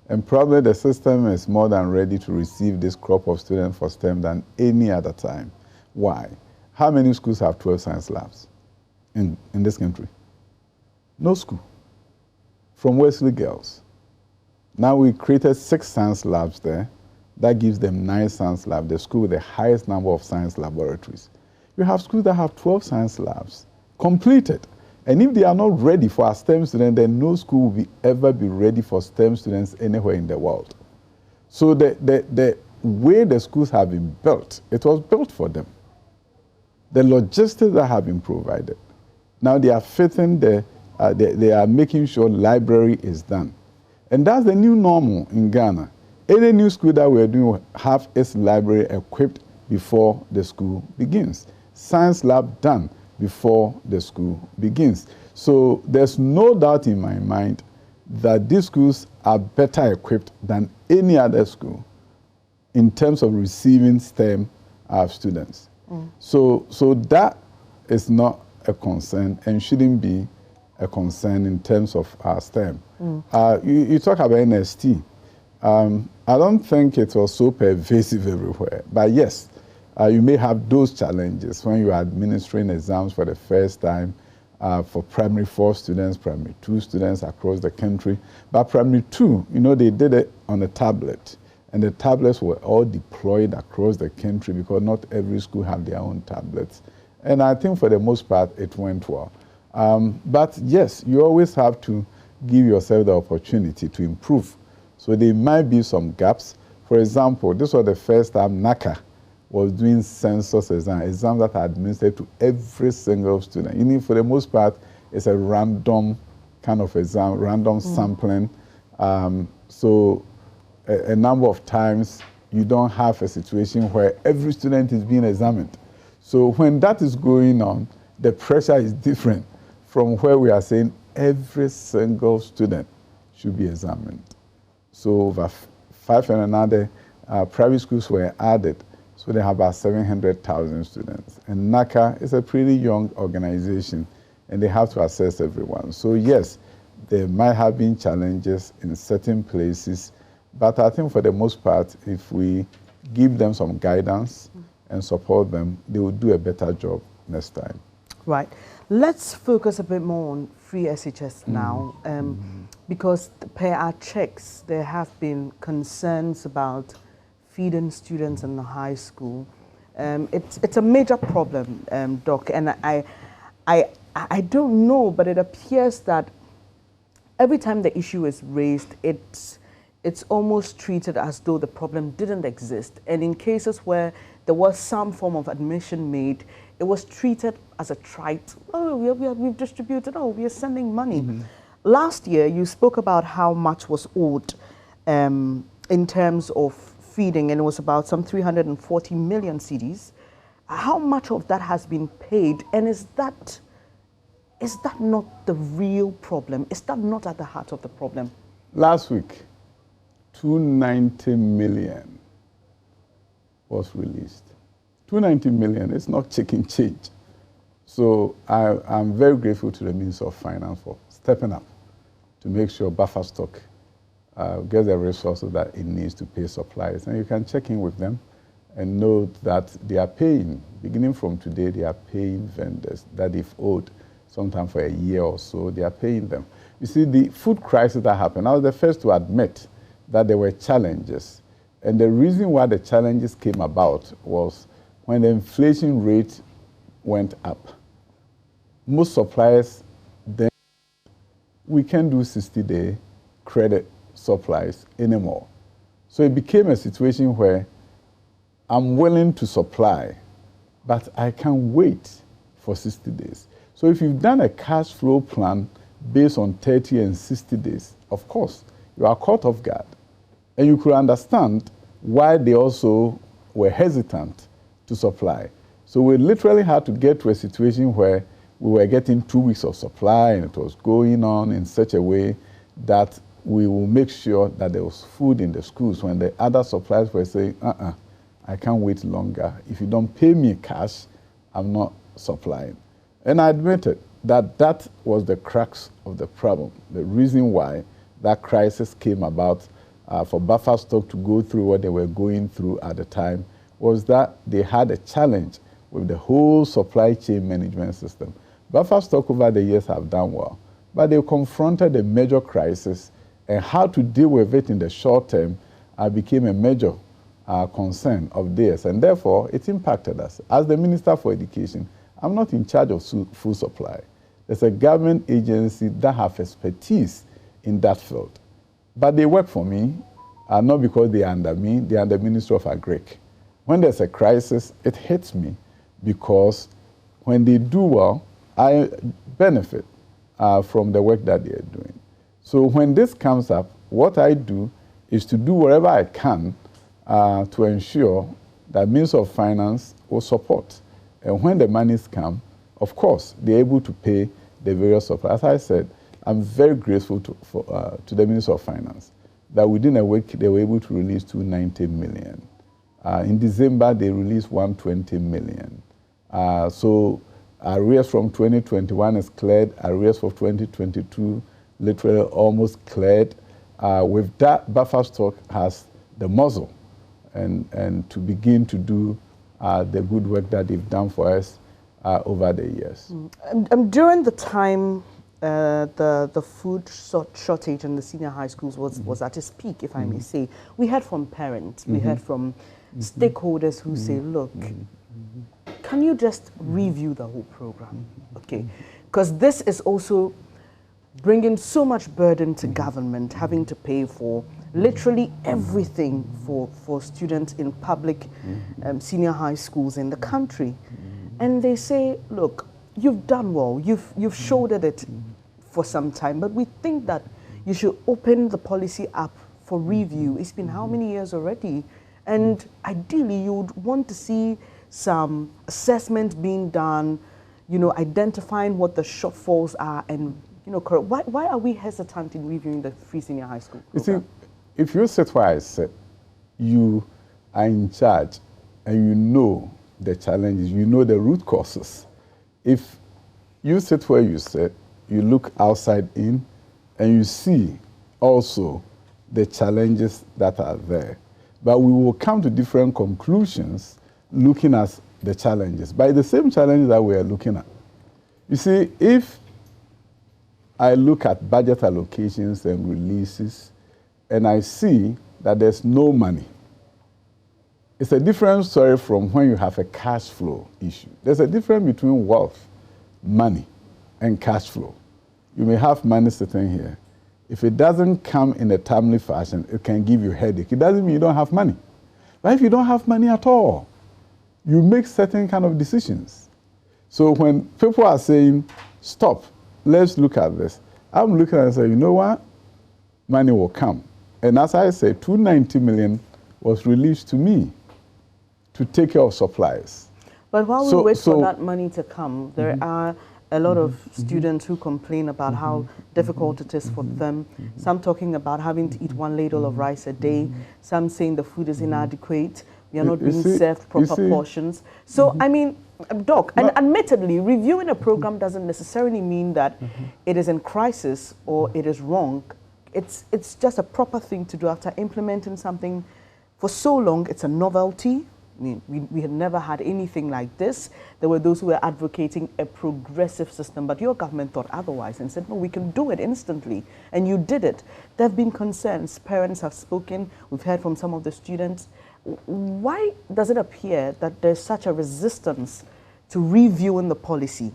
and probably the system is more than ready to receive this crop of students for STEM than any other time. Why? How many schools have 12 science labs in this country? No school. From Wesley Girls. Now we created 6 science labs there. That gives them 9 science labs, the school with the highest number of science laboratories. You have schools that have 12 science labs completed. And if they are not ready for our STEM students, then no school will ever be ready for STEM students anywhere in the world. So the way the schools have been built, it was built for them. The logistics that have been provided. Now they are fitting they are making sure library is done. And that's the new normal in Ghana. Any new school that we're doing will have its library equipped before the school begins. Science lab done before the school begins. So there's no doubt in my mind that these schools are better equipped than any other school in terms of receiving STEM students. So that is not a concern and shouldn't be a concern in terms of STEM. You talk about NST. I don't think it was so pervasive everywhere, but yes, you may have those challenges when you are administering exams for the first time for primary 4 students, primary 2 students across the country. But primary 2, they did it on a tablet, and the tablets were all deployed across the country because not every school had their own tablets. And I think for the most part, it went well. But yes, you always have to give yourself the opportunity to improve. So there might be some gaps. For example, this was the first time NACA was doing census exams that are administered to every single student. For the most part, it's a random kind of exam, random sampling. So a number of times, you don't have a situation where every student is being examined. So when that is going on, the pressure is different from where we are saying every single student should be examined. So over 5 and another private schools were added, so they have about 700,000 students. And NACA is a pretty young organization, and they have to assess everyone. So yes, there might have been challenges in certain places, but I think for the most part, if we give them some guidance and support them, they will do a better job next time. Right. Let's focus a bit more on free SHS now, because per our checks, there have been concerns about feeding students in the high school. It's a major problem, Doc, and I don't know, but it appears that every time the issue is raised, it's almost treated as though the problem didn't exist. And in cases where there was some form of admission made, it was treated as a trite. Oh, we've distributed. Oh, we are sending money. Last year, you spoke about how much was owed in terms of feeding, and it was about some 340 million cedis. How much of that has been paid, and is that not the real problem? Is that not at the heart of the problem? Last week, 290 million was released. 290 million is not chicken change. So I'm very grateful to the Minister of Finance for stepping up to make sure buffer stock gets the resources that it needs to pay suppliers. And you can check in with them and know that they are paying. Beginning from today, they are paying vendors that they've owed sometime for a year or so. They are paying them. You see, the food crisis that happened, I was the first to admit that there were challenges. And the reason why the challenges came about was when the inflation rate went up. Most suppliers then, we can't do 60-day credit supplies anymore. So it became a situation where I'm willing to supply, but I can't wait for 60 days. So if you've done a cash flow plan based on 30 and 60 days, of course, you are caught off guard. And you could understand why they also were hesitant to supply. So we literally had to get to a situation where we were getting 2 weeks of supply, and it was going on in such a way that we will make sure that there was food in the schools when the other suppliers were saying, I can't wait longer. If you don't pay me cash, I'm not supplying. And I admitted that that was the crux of the problem. The reason why that crisis came about for buffer stock to go through what they were going through at the time was that they had a challenge with the whole supply chain management system. Buffer stock over the years have done well, but they confronted a major crisis, and how to deal with it in the short term became a major concern of theirs, and therefore it impacted us. As the Minister for Education, I'm not in charge of food supply. There's a government agency that have expertise in that field. But they work for me, not because they are under me, they are the Ministry of Agric. When there's a crisis, it hits me because when they do well, I benefit from the work that they are doing. So when this comes up, what I do is to do whatever I can to ensure that means of finance will support. And when the monies come, of course, they're able to pay the various suppliers. As I said, I'm very grateful to the Minister of Finance that within a week they were able to release 290 million. In December, they released 120 million. So arrears from 2021 is cleared. Arrears for 2022 literally almost cleared. With that, buffer stock has the muzzle and to begin to do the good work that they've done for us over the years. During the time the food shortage in the senior high schools was at its peak, if I may say, we heard from parents, we heard from stakeholders who say, look, can you just review the whole program? Okay, because this is also bringing so much burden to government, having to pay for literally everything for students in public senior high schools in the country. And they say, look, you've done well, you've shouldered it for some time, but we think that you should open the policy up for review. It's been how many years already? And ideally, you would want to see some assessment being done, identifying what the shortfalls are, and why are we hesitant in reviewing the free senior high school program? You see, if you sit where I sit, you are in charge and you know the challenges, you know the root causes. If you sit where you sit, you look outside in, and you see also the challenges that are there. But we will come to different conclusions looking at the challenges, by the same challenges that we are looking at. You see, if I look at budget allocations and releases, and I see that there's no money, it's a different story from when you have a cash flow issue. There's a difference between wealth, money, and cash flow. You may have money sitting here. If it doesn't come in a timely fashion, it can give you a headache. It doesn't mean you don't have money. But if you don't have money at all, you make certain kind of decisions. So when people are saying, stop, let's look at this, I'm looking at it and saying, you know what? Money will come. And as I said, 290 million was released to me to take care of supplies. But while we wait for that money to come, there are a lot of students who complain about how difficult it is for them. Some talking about having to eat 1 ladle of rice a day. Some saying the food is inadequate. We are not being served proper portions. So, I mean, Doc, and admittedly, reviewing a program doesn't necessarily mean that it is in crisis or it is wrong. It's just a proper thing to do after implementing something for so long. It's a novelty. I mean, we had never had anything like this. There were those who were advocating a progressive system, but your government thought otherwise and said, no, we can do it instantly. And you did it. There have been concerns. Parents have spoken. We've heard from some of the students. Why does it appear that there's such a resistance to reviewing the policy?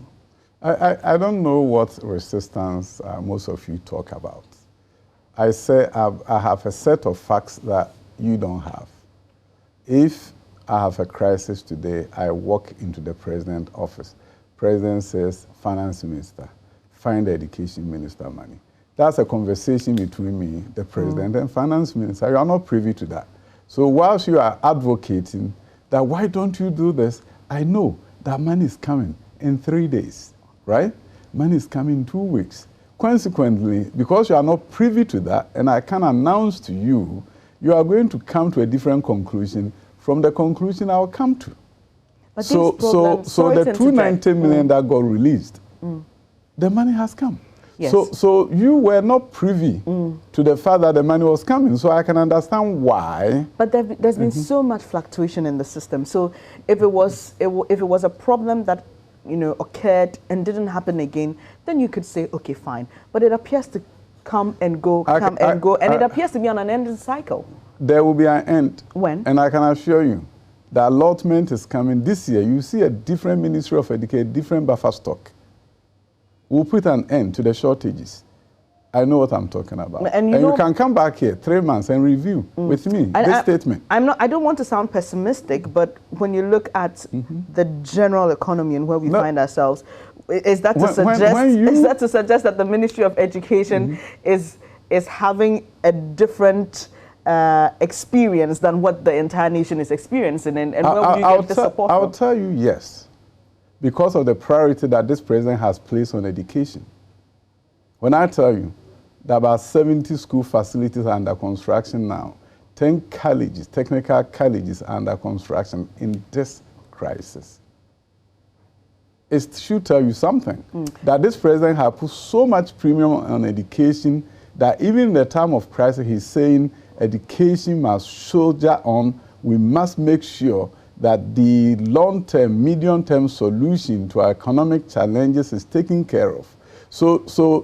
I don't know what resistance most of you talk about. I say I have a set of facts that you don't have. If I have a crisis today, I walk into the president's office. President says, Finance Minister, find the Education Minister money. That's a conversation between me, the president, and Finance Minister. You are not privy to that. So whilst you are advocating that why don't you do this, I know that money is coming in 3 days, right? Money is coming in 2 weeks. Consequently, because you are not privy to that, and I can announce to you, you are going to come to a different conclusion from the conclusion I will come to. But so the 290 million that got released, the money has come. Yes. So you were not privy to the fact that the money was coming. So I can understand why. But there's been so much fluctuation in the system. So if it was a problem that occurred and didn't happen again, then you could say, okay, fine. But it appears to come and go, and it appears to be on an ending cycle. There will be an end. When? And I can assure you, the allotment is coming this year. You see a different Ministry of Education, different buffer stock. We'll put an end to the shortages. I know what I'm talking about. And you can come back here 3 months and review with me this statement. I don't want to sound pessimistic, but when you look at the general economy and where we find ourselves, is that to suggest that the Ministry of Education is having a different experience than what the entire nation is experiencing, and where would you get the support from? I'll tell you yes, because of the priority that this president has placed on education. When I tell you that about 70 school facilities are under construction now, 10 colleges, technical colleges are under construction in this crisis, it should tell you something, that this president has put so much premium on education that even in the time of crisis, he's saying education must soldier on. We must make sure that the long-term, medium-term solution to our economic challenges is taken care of. So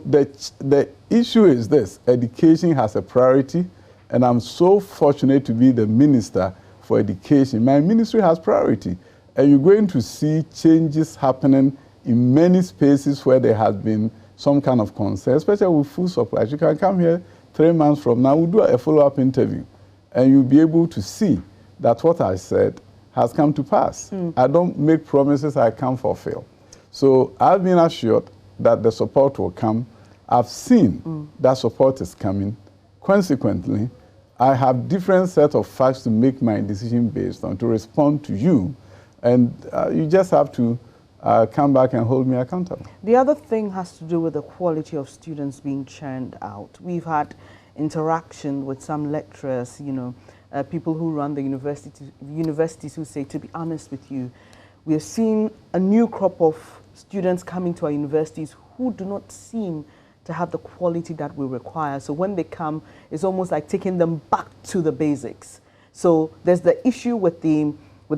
the issue is this: education has a priority, and I'm so fortunate to be the Minister for Education. My ministry has priority, and you're going to see changes happening in many spaces where there has been some kind of concern, especially with food supply. You can come here 3 months from now, we'll do a follow-up interview, and you'll be able to see that what I said has come to pass. I don't make promises I can't fulfill. So I've been assured that the support will come. I've seen that support is coming. Consequently, I have different set of facts to make my decision based on, to respond to you, and you just have to come back and hold me accountable. The other thing has to do with the quality of students being churned out. We've had interaction with some lecturers, people who run the universities who say, to be honest with you, we are seeing a new crop of students coming to our universities who do not seem to have the quality that we require. So when they come, it's almost like taking them back to the basics. So there's the issue with the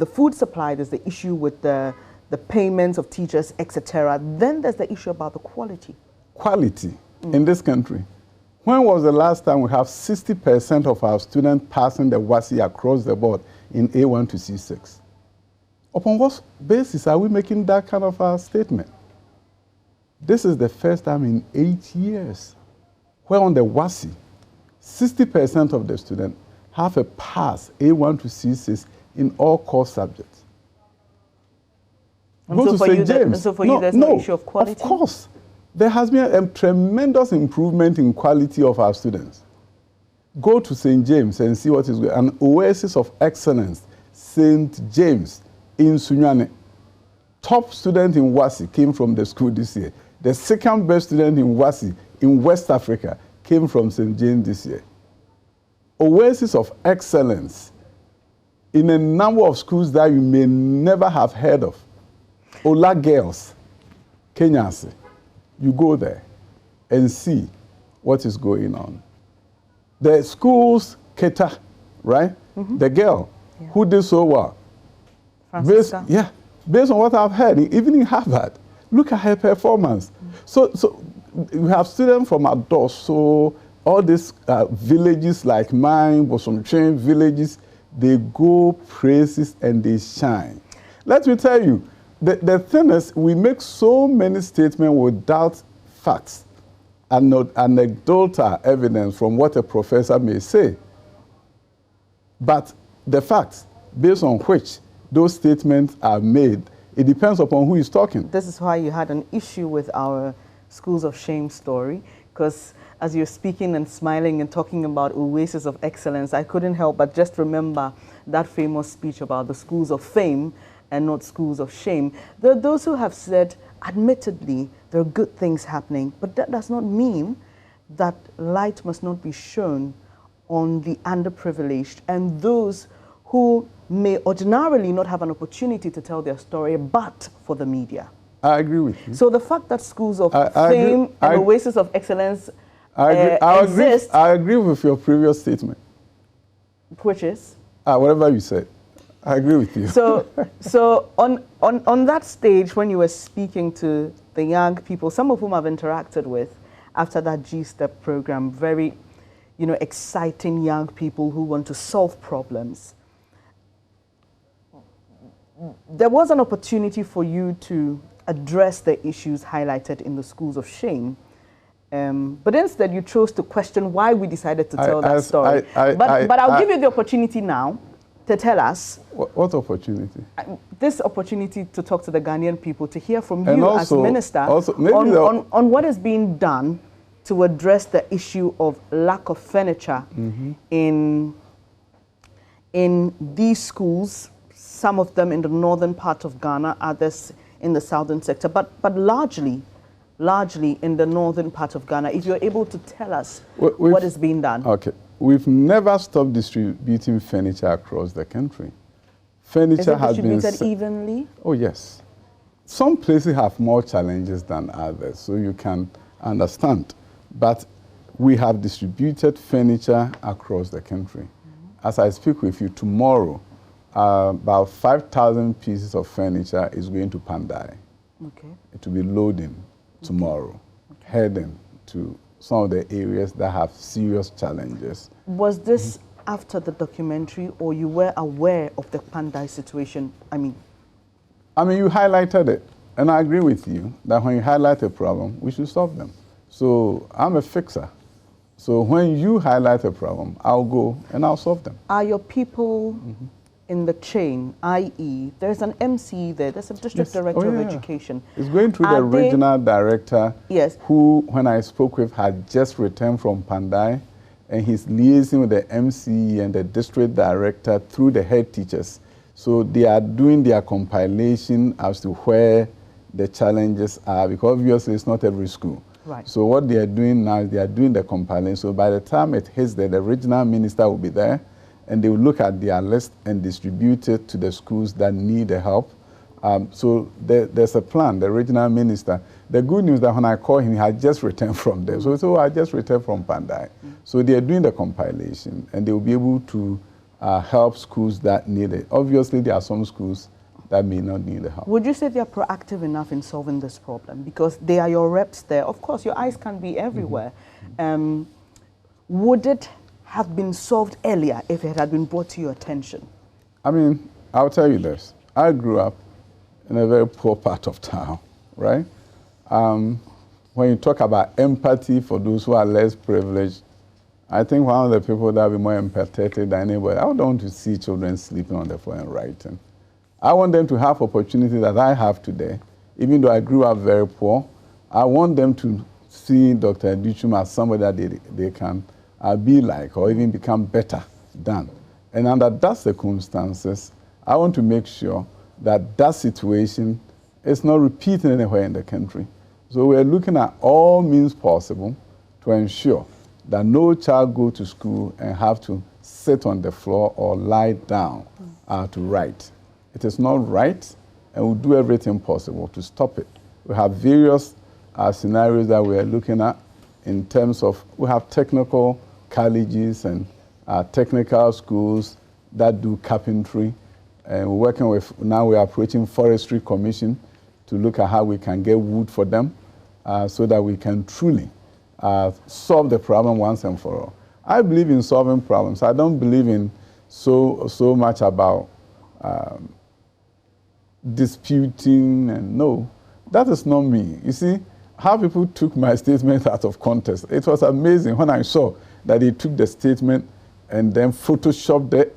food supply, there's the issue with the payments of teachers, etc. Then there's the issue about the quality. Quality in this country. When was the last time we have 60% of our students passing the WASI across the board in A1 to C6? Upon what basis are we making that kind of a statement? This is the first time in 8 years where on the WASI, 60% of the students have a pass A1 to C6 in all core subjects. Go to St. James. So for you, there's no issue of quality? Of course. There has been a tremendous improvement in quality of our students. Go to St. James and see what is going on. An oasis of excellence, St. James in Sunyane. Top student in WASI came from the school this year. The second best student in WASI in West Africa came from St. James this year. Oasis of excellence in a number of schools that you may never have heard of. Ola Girls, Kenyasi. You go there and see what is going on. The schools, Keta, right? The girl who did so well. Based on what I've heard, even in Harvard, look at her performance. So we have students from Adoso, all these villages like mine, Bosomtrain villages, they go places and they shine. Let me tell you, the thing is, we make so many statements without facts and not anecdotal evidence from what a professor may say. But the facts based on which those statements are made, it depends upon who is talking. This is why you had an issue with our schools of shame story, because as you're speaking and smiling and talking about oasis of excellence, I couldn't help but just remember that famous speech about the schools of fame and not schools of shame. There are those who have said, admittedly, there are good things happening, but that does not mean that light must not be shown on the underprivileged and those who may ordinarily not have an opportunity to tell their story, but for the media. I agree with you. So the fact that schools of fame and oasis of excellence exist... I agree with your previous statement. Which is? Whatever you said. I agree with you. So on that stage, when you were speaking to the young people, some of whom I've interacted with after that G-Step program, very, exciting young people who want to solve problems, there was an opportunity for you to address the issues highlighted in the schools of shame. But instead, you chose to question why we decided to tell that story. But I'll give you the opportunity now to tell us. What opportunity? This opportunity to talk to the Ghanaian people, to hear from you as minister on what is being done to address the issue of lack of furniture in these schools, some of them in the northern part of Ghana, others in the southern sector, but largely in the northern part of Ghana. If you're able to tell us what is being done. Okay. We've never stopped distributing furniture across the country. Furniture has been distributed evenly? Oh, yes. Some places have more challenges than others, so you can understand. But we have distributed furniture across the country. As I speak with you tomorrow, about 5,000 pieces of furniture is going to Pandai. Okay. It will be loading tomorrow, heading to some of the areas that have serious challenges. Was this after the documentary, or you were aware of the Pandai situation? I mean, you highlighted it, and I agree with you that when you highlight a problem, we should solve them. So I'm a fixer. So when you highlight a problem, I'll go and I'll solve them. Are your people in the chain, i.e., there's an MC there, there's a district director of education. It's going through the regional director, who, when I spoke with, had just returned from Pandai, and he's liaising with the MC and the district director through the head teachers. So they are doing their compilation as to where the challenges are, because obviously it's not every school. Right. So what they are doing now is they are doing the compilation. So by the time it hits there, the regional minister will be there, and they will look at their list and distribute it to the schools that need the help. So there's a plan, the regional minister. The good news that when I called him, he had just returned from there. So I just returned from Pandai. So they are doing the compilation, and they will be able to help schools that need it. Obviously, there are some schools that may not need the help. Would you say they are proactive enough in solving this problem? Because they are your reps there. Of course, your eyes can be everywhere. Would it have been solved earlier if it had been brought to your attention? I'll tell you this. I grew up in a very poor part of town, right? When you talk about empathy for those who are less privileged, I think one of the people that will be more empathetic than anybody, I don't want to see children sleeping on the floor and writing. I want them to have opportunities that I have today. Even though I grew up very poor, I want them to see Dr. Adichum as somebody that they can be like, or even become better than. And under that circumstances, I want to make sure that that situation is not repeated anywhere in the country. So we're looking at all means possible to ensure that no child go to school and have to sit on the floor or lie down to write. It is not right, and we'll do everything possible to stop it. We have various scenarios that we're looking at in terms of, we have technical colleges and technical schools that do carpentry. And we're working with, now we're approaching Forestry Commission to look at how we can get wood for them so that we can truly solve the problem once and for all. I believe in solving problems. I don't believe in so much about disputing, and no, that is not me. You see, how people took my statement out of context. It was amazing when I saw that they took the statement and then photoshopped it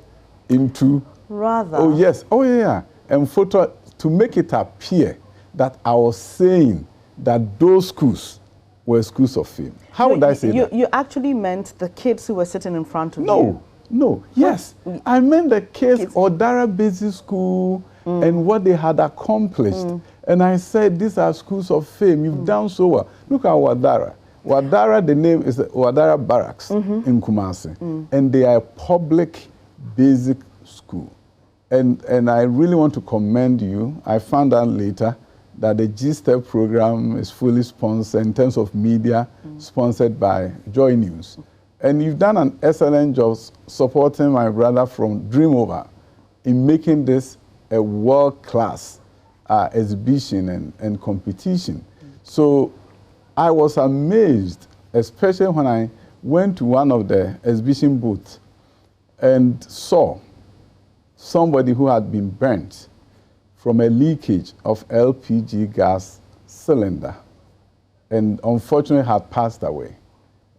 into... Rather... Oh, yes. Oh, yeah. And photo to make it appear that I was saying that those schools were schools of fame. How would I say that? You actually meant the kids who were sitting in front of you? No, no, yes. I meant the kids, Odara Basic School, and what they had accomplished. And I said, these are schools of fame. You've done so well. Look at Wadara. Wadara, the name is Wadara Barracks in Kumasi. And they are a public basic school. And I really want to commend you. I found out later that the G-Step program is fully sponsored in terms of media, sponsored by JoyNews. And you've done an excellent job supporting my brother from Dream Over in making this a world-class exhibition and competition. So I was amazed, especially when I went to one of the exhibition booths and saw somebody who had been burnt from a leakage of LPG gas cylinder and unfortunately had passed away.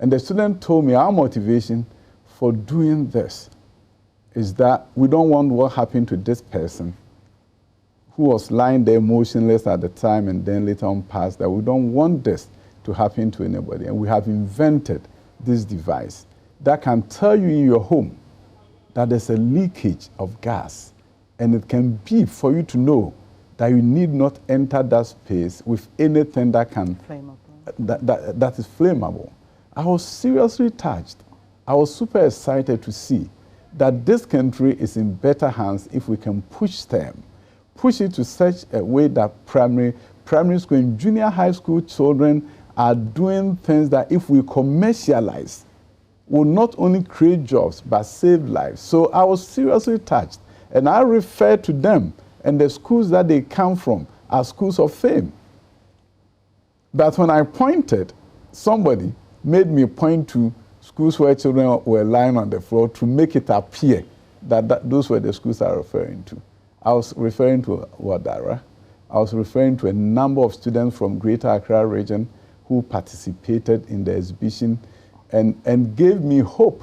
And the student told me our motivation for doing this is that we don't want what happened to this person who was lying there motionless at the time and then later on passed, that we don't want this to happen to anybody. And we have invented this device that can tell you in your home that there's a leakage of gas, and it can be for you to know that you need not enter that space with anything that can that is flammable. I was seriously touched. I was super excited to see that this country is in better hands if we can push STEM, push it to such a way that primary school and junior high school children are doing things that if we commercialize, will not only create jobs, but save lives. So I was seriously touched. And I refer to them and the schools that they come from as schools of fame. But when I pointed, somebody made me point to schools where children were lying on the floor to make it appear that those were the schools I was referring to. I was referring to Wadara. I was referring to a number of students from Greater Accra region who participated in the exhibition and gave me hope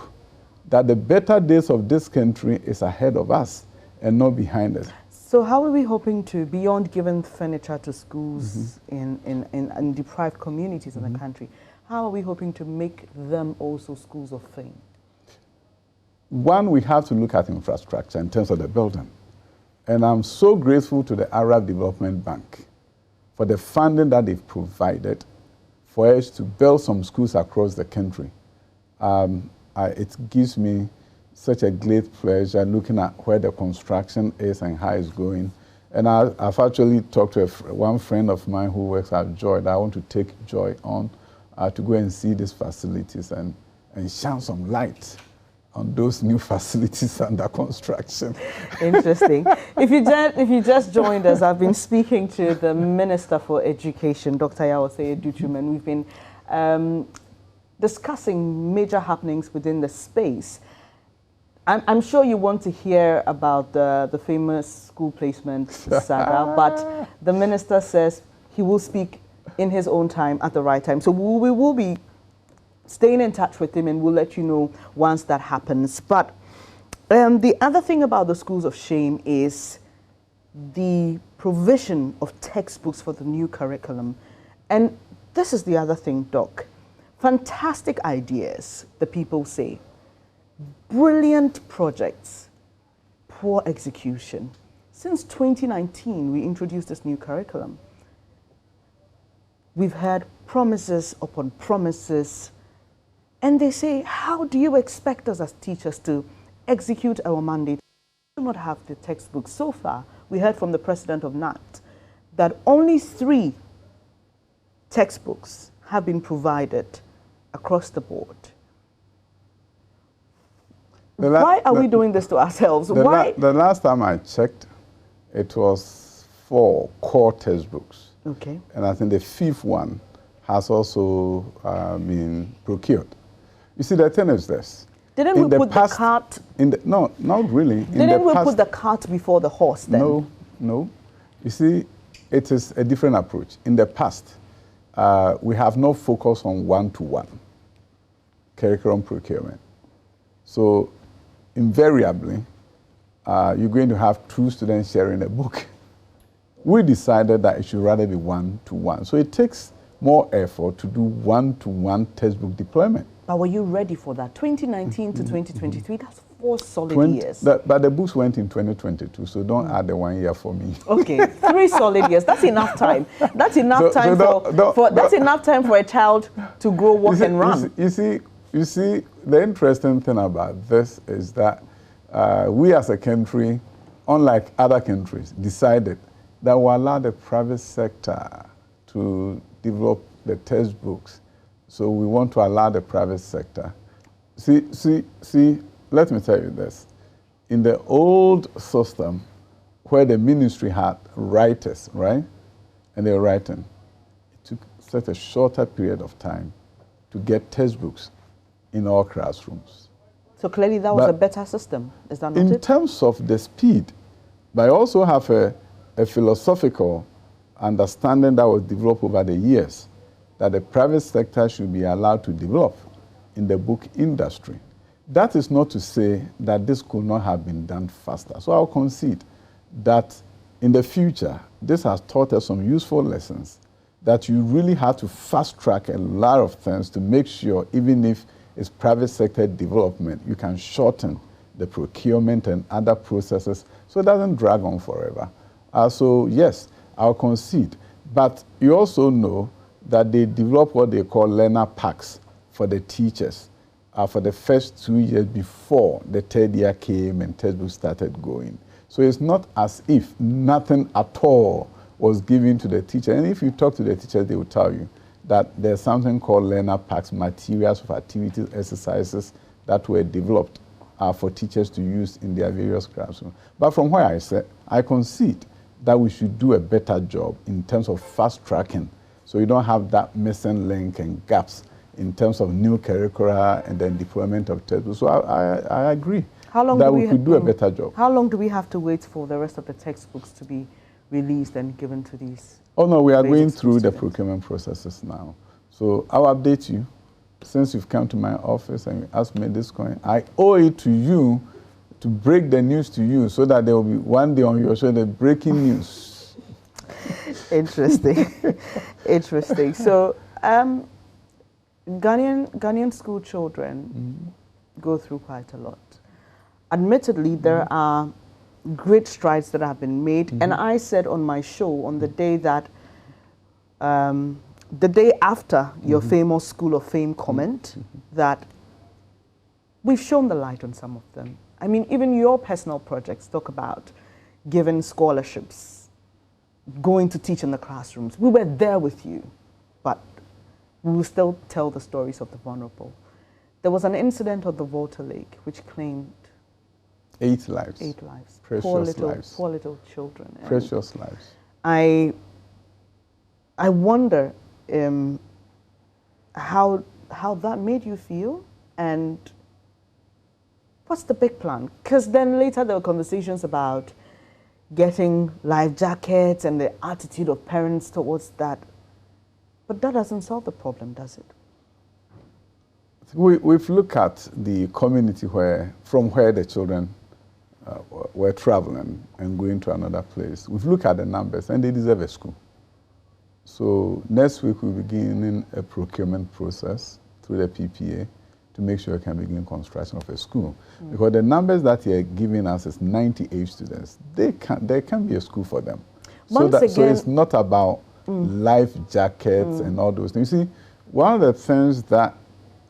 that the better days of this country is ahead of us and not behind us. So how are we hoping to, beyond giving furniture to schools in deprived communities in the country, how are we hoping to make them also schools of fame? One, we have to look at infrastructure in terms of the building. And I'm so grateful to the Arab Development Bank for the funding that they've provided for us to build some schools across the country. It gives me such a great pleasure looking at where the construction is and how it's going. And I've actually talked to one friend of mine who works at Joy that I want to take Joy on to go and see these facilities and shine some light on those new facilities under construction. Interesting. If you just joined us, I've been speaking to the Minister for Education, Dr. Yawase Duchuman. We've been discussing major happenings within the space. I'm sure you want to hear about the famous school placement saga, but the minister says he will speak in his own time at the right time. So we will be staying in touch with him and we'll let you know once that happens. But the other thing about the schools of shame is the provision of textbooks for the new curriculum. And this is the other thing, Doc. Fantastic ideas, the people say. Brilliant projects, poor execution. Since 2019, we introduced this new curriculum. We've had promises upon promises, and they say, how do you expect us as teachers to execute our mandate? We do not have the textbooks. So far, we heard from the president of NAT that only 3 textbooks have been provided across the board. Why are we doing this to ourselves? Why? The last time I checked, it was 4 core textbooks. Okay. And I think the 5th one has also been procured. You see, the thing is this. Didn't we put the cart? No, not really. Didn't we put the cart before the horse then? No. You see, it is a different approach. In the past, we have no focus on one-to-one curriculum procurement. So invariably, you're going to have 2 students sharing a book. We decided that it should rather be one-to-one. So it takes more effort to do one-to-one textbook deployment. But were you ready for that? 2019 to 2023, that's 4 solid years. But the books went in 2022, so don't add the 1 year for me. Okay, 3 solid years. That's enough time. That's enough time that's enough time for a child to grow, walk, and run. You see, the interesting thing about this is that we as a country, unlike other countries, decided that we allow the private sector to develop the textbooks. So we want to allow the private sector. See, let me tell you this. In the old system, where the ministry had writers, right? And they were writing, it took such a shorter period of time to get textbooks in all classrooms. So clearly that was a better system, is that not it? In terms of the speed, but I also have a philosophical understanding that was developed over the years that the private sector should be allowed to develop in the book industry. That is not to say that this could not have been done faster. So I'll concede that in the future, this has taught us some useful lessons that you really have to fast track a lot of things to make sure, even if it's private sector development, you can shorten the procurement and other processes so it doesn't drag on forever. So yes, I'll concede. But you also know that they develop what they call learner packs for the teachers for the first 2 years before the 3rd year came and textbooks started going. So it's not as if nothing at all was given to the teacher. And if you talk to the teachers, they will tell you that there's something called learner packs, materials of activities, exercises that were developed for teachers to use in their various classrooms. But from where I said, I concede that we should do a better job in terms of fast tracking, so you don't have that missing link and gaps in terms of new curricula and then deployment of textbooks. So I agree that we could do a better job. How long do we have to wait for the rest of the textbooks to be released and given to these? Oh no, we are going through the procurement processes now. So I'll update you. Since you've come to my office and you asked me this coin, I owe it to you to break the news to you so that there will be one day on your show the breaking news. Interesting. Interesting. So Ghanaian school children go through quite a lot. Admittedly, there are great strides that have been made. And I said on my show on the day that, the day after your famous School of Fame comment, that we've shown the light on some of them. I mean, even your personal projects talk about giving scholarships, going to teach in the classrooms. We were there with you, but we will still tell the stories of the vulnerable. There was an incident at the Volta Lake which claimed 8 lives. 8 lives. Precious lives. Poor little children. Precious lives. I wonder how that made you feel, and what's the big plan? Because then later there were conversations about getting life jackets and the attitude of parents towards that. But that doesn't solve the problem, does it? We've looked at the community from where the children were traveling and going to another place. We've looked at the numbers and they deserve a school. So next week we'll begin a procurement process through the PPA to make sure we can begin construction of a school. Because the numbers that you're giving us is 98 students. There can be a school for them. So it's not about life jackets and all those things. You see, one of the things that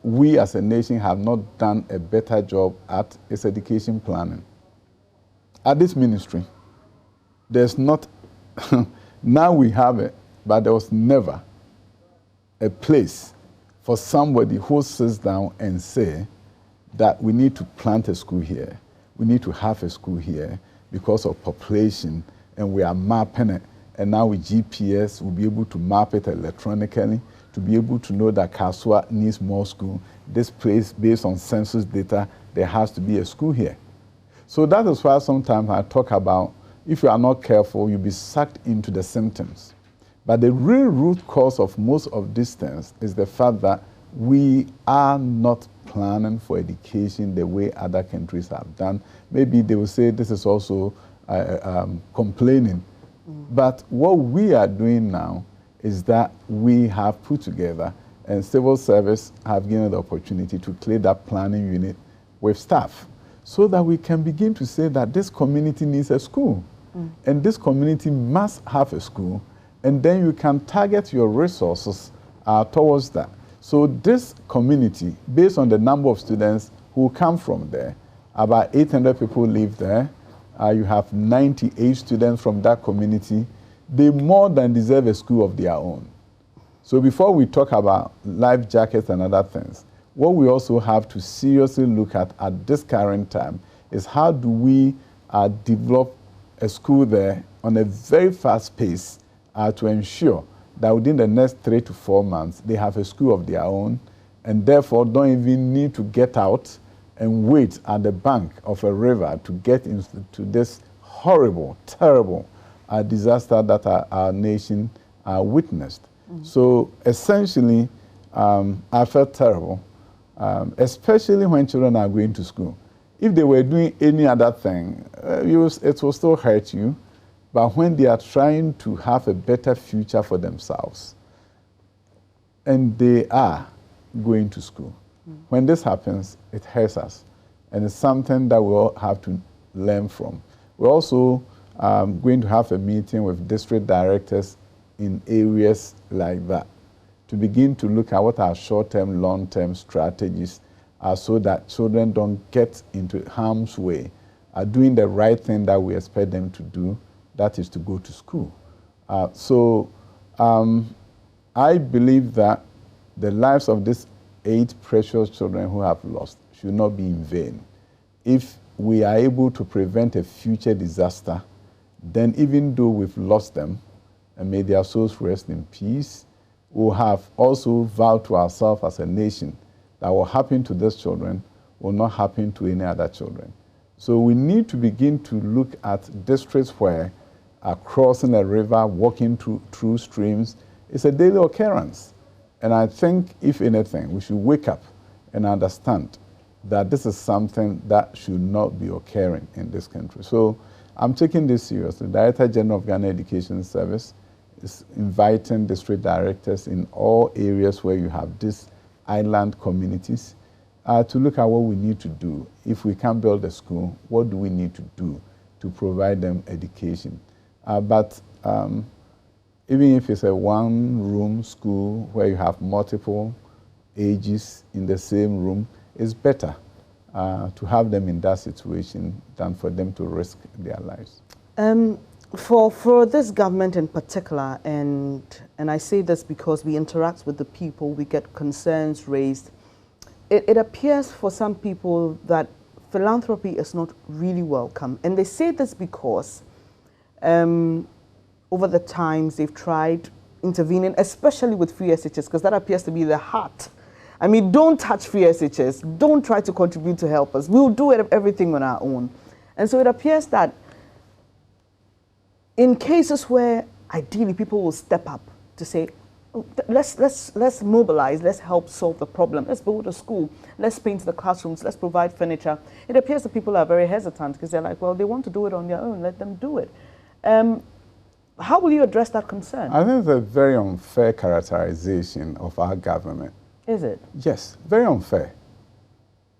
we as a nation have not done a better job at is education planning. At this ministry, there's not, now we have it, but there was never a place for somebody who sits down and say that we need to plant a school here, we need to have a school here because of population, and we are mapping it. And now with GPS, we'll be able to map it electronically to be able to know that Kasua needs more school. This place, based on census data, there has to be a school here. So that is why sometimes I talk about if you are not careful, you'll be sucked into the symptoms. But the real root cause of most of these things is the fact that we are not planning for education the way other countries have done. Maybe they will say this is also complaining. But what we are doing now is that we have put together, and civil service have given the opportunity to create that planning unit with staff, so that we can begin to say that this community needs a school, and this community must have a school, and then you can target your resources towards that. So this community, based on the number of students who come from there, about 800 people live there. You have 98 students from that community. They more than deserve a school of their own. So before we talk about life jackets and other things, what we also have to seriously look at this current time is how do we develop a school there on a very fast pace to ensure that within the next 3 to 4 months, they have a school of their own, and therefore don't even need to get out and wait at the bank of a river to get into this horrible, terrible disaster that our nation witnessed. So essentially, I felt terrible, especially when children are going to school. If they were doing any other thing, it will still hurt you. But when they are trying to have a better future for themselves, and they are going to school, when this happens, it hurts us. And it's something that we all have to learn from. We're also going to have a meeting with district directors in areas like that to begin to look at what our short-term, long-term strategies are so that children don't get into harm's way, are doing the right thing that we expect them to do, that is to go to school. I believe that the lives of these 8 precious children who have lost should not be in vain. If we are able to prevent a future disaster, then even though we've lost them, and may their souls rest in peace, we'll have also vowed to ourselves as a nation that what happened to these children will not happen to any other children. So we need to begin to look at districts where crossing a river, walking through streams is a daily occurrence. And I think, if anything, we should wake up and understand that this is something that should not be occurring in this country. So I'm taking this seriously. The Director General of Ghana Education Service is inviting district directors in all areas where you have these island communities to look at what we need to do. If we can't build a school, what do we need to do to provide them education? Even if it's a one-room school where you have multiple ages in the same room, it's better to have them in that situation than for them to risk their lives. For this government in particular, and I say this because we interact with the people, we get concerns raised, it appears for some people that philanthropy is not really welcome. And they say this because over the times they've tried intervening, especially with free SHS, because that appears to be the heart. I mean, don't touch free SHS. Don't try to contribute to help us. We'll do everything on our own. And so it appears that in cases where ideally people will step up to say, oh, let's mobilize, let's help solve the problem, let's build a school, let's paint the classrooms, let's provide furniture. It appears that people are very hesitant because they're like, well, they want to do it on their own, let them do it. How will you address that concern? I think it's a very unfair characterization of our government. Is it? Yes, very unfair.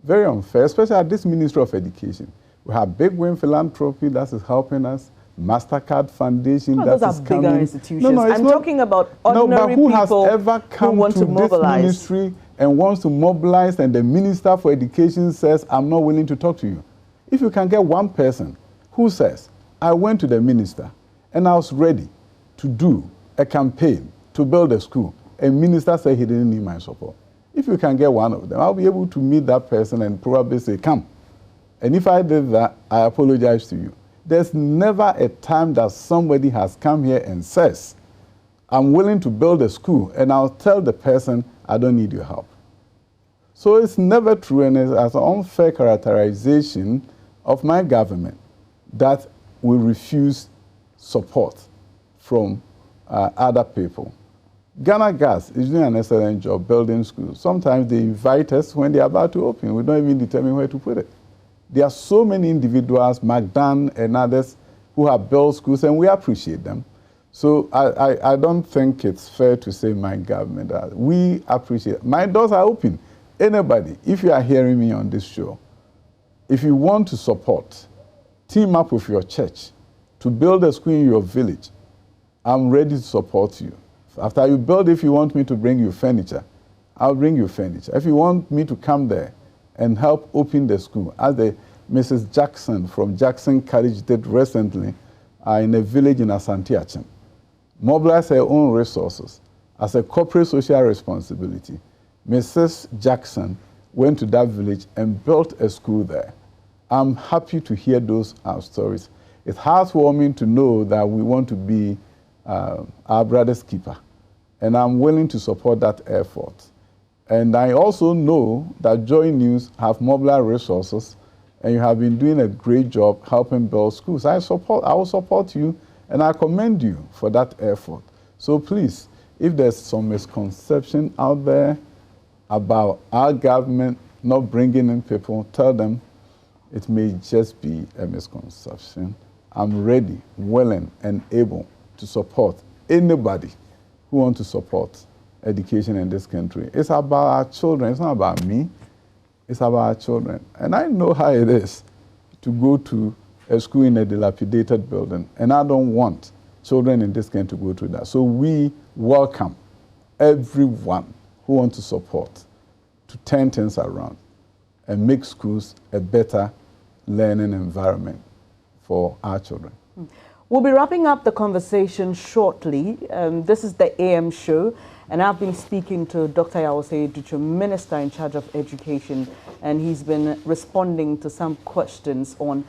Very unfair, especially at this Ministry of Education. We have Big Win Philanthropy that is helping us, MasterCard Foundation that is coming. Bigger institutions. No, I'm talking about ordinary people has ever come who want to mobilize. This ministry and wants to mobilize, and the Minister for Education says, I'm not willing to talk to you. If you can get one person who says, I went to the minister and I was ready to do a campaign to build a school, and minister said he didn't need my support. If you can get one of them, I'll be able to meet that person and probably say, come. And if I did that, I apologize to you. There's never a time that somebody has come here and says, I'm willing to build a school, and I'll tell the person, I don't need your help. So it's never true, and it's an unfair characterization of my government that we refuse support from other people. Ghana Gas is doing an excellent job building schools. Sometimes they invite us when they're about to open. We don't even determine where to put it. There are so many individuals, McDan and others, who have built schools, and we appreciate them. So I don't think it's fair to say my government. We appreciate. My doors are open. Anybody, if you are hearing me on this show, if you want to support, team up with your church to build a school in your village, I'm ready to support you. After you build, if you want me to bring you furniture, I'll bring you furniture. If you want me to come there and help open the school, as the Mrs. Jackson from Jackson College did recently in a village in Asante-Achem, mobilize her own resources as a corporate social responsibility. Mrs. Jackson went to that village and built a school there. I'm happy to hear those stories. It's heartwarming to know that we want to be our brother's keeper. And I'm willing to support that effort. And I also know that JoyNews have mobilized resources, and you have been doing a great job helping build schools. I will support you, and I commend you for that effort. So please, if there's some misconception out there about our government not bringing in people, tell them it may just be a misconception. I'm ready, willing, and able to support anybody who wants to support education in this country. It's about our children. It's not about me. It's about our children. And I know how it is to go to a school in a dilapidated building, and I don't want children in this country to go through that. So we welcome everyone who wants to support to turn things around and make schools a better learning environment for our children. We'll be wrapping up the conversation shortly. This is the AM show, and I've been speaking to Dr. Yawose Ducho, Minister in charge of Education, and he's been responding to some questions on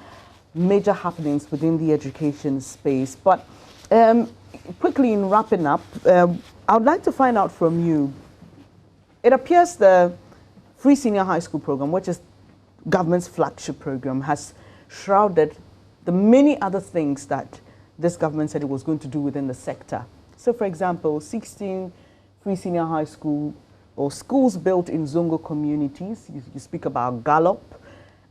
major happenings within the education space. But quickly in wrapping up, I'd like to find out from you, it appears the Free Senior High School program, which is government's flagship program, has shrouded the many other things that this government said it was going to do within the sector. So, for example, 16 free senior high school or schools built in Zongo communities. You speak about Gallop.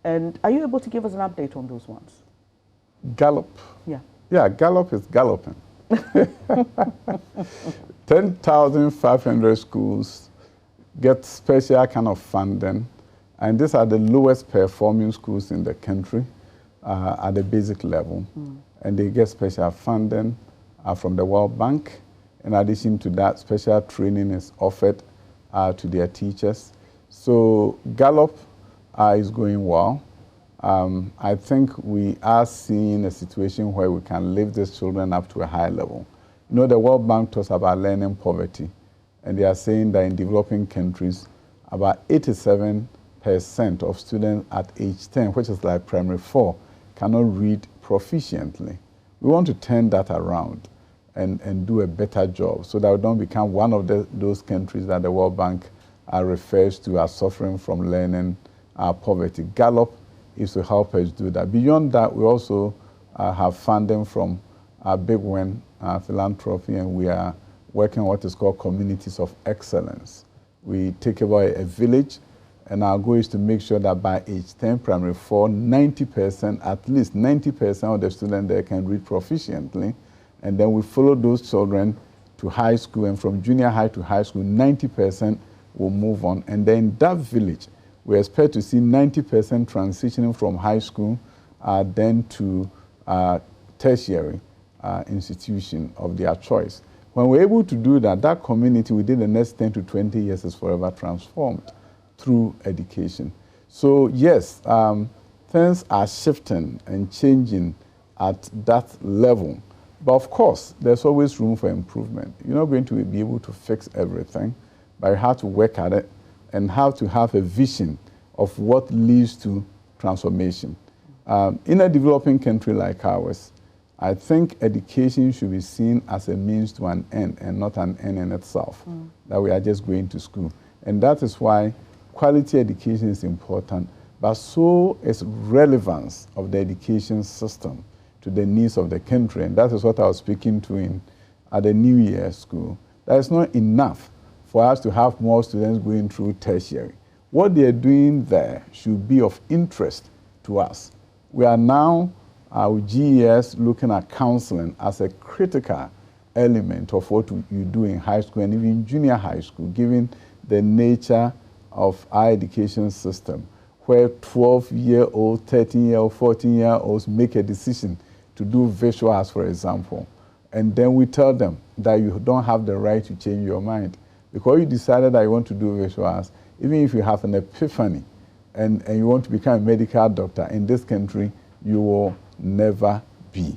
And are you able to give us an update on those ones? Gallop? Yeah. Yeah, Gallop is galloping. 10,500 schools get special kind of funding. And these are the lowest performing schools in the country at the basic level. And they get special funding from the World Bank. In addition to that, special training is offered to their teachers. So Gallop is going well. I think we are seeing a situation where we can lift these children up to a high level. You know, the World Bank talks about learning poverty, and they are saying that in developing countries, about 87% of students at age 10, which is like primary 4, cannot read proficiently. We want to turn that around and do a better job so that we don't become one of those countries that the World Bank refers to as suffering from learning poverty. Gallop is to help us do that. Beyond that, we also have funding from Big Win Philanthropy, and we are working on what is called communities of excellence. We take over a village, and our goal is to make sure that by age 10, primary 4, 90%, at least 90% of the students there can read proficiently. And then we follow those children to high school, and from junior high to high school, 90% will move on. And then in that village, we expect to see 90% transitioning from high school then to tertiary institution of their choice. When we're able to do that, that community within the next 10 to 20 years is forever transformed through education. So yes, things are shifting and changing at that level. But of course, there's always room for improvement. You're not going to be able to fix everything, but you have to work at it and have to have a vision of what leads to transformation. In a developing country like ours, I think education should be seen as a means to an end and not an end in itself, that we are just going to school. And that is why quality education is important, but so is relevance of the education system to the needs of the country. And that is what I was speaking to at the New Year school. That is not enough for us to have more students going through tertiary. What they are doing there should be of interest to us. We are now, our GES, looking at counseling as a critical element of what you do in high school and even junior high school, given the nature of our education system, where 12-year-old, 13-year-old, 14-year-olds make a decision to do visual arts, for example. And then we tell them that you don't have the right to change your mind. Because you decided that you want to do visual arts, even if you have an epiphany and you want to become a medical doctor in this country, you will never be.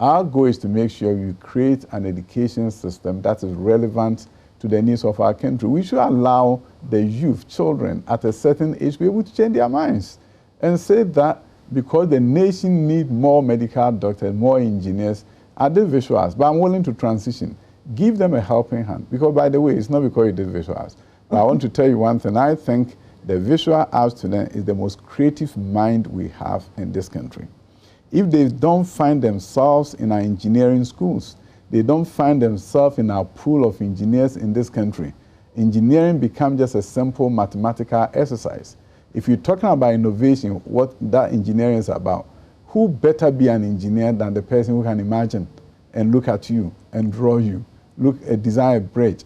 Our goal is to make sure you create an education system that is relevant to the needs of our country. We should allow the youth, children, at a certain age, to be able to change their minds and say that because the nation needs more medical doctors, more engineers, I did visual arts, but I'm willing to transition. Give them a helping hand. Because, by the way, it's not because you did visual arts. But I want to tell you one thing. I think the visual arts student is the most creative mind we have in this country. If they don't find themselves in our engineering schools, they don't find themselves in our pool of engineers in this country, engineering becomes just a simple mathematical exercise. If you're talking about innovation, what that engineering is about, who better be an engineer than the person who can imagine and look at you and draw you, design a bridge,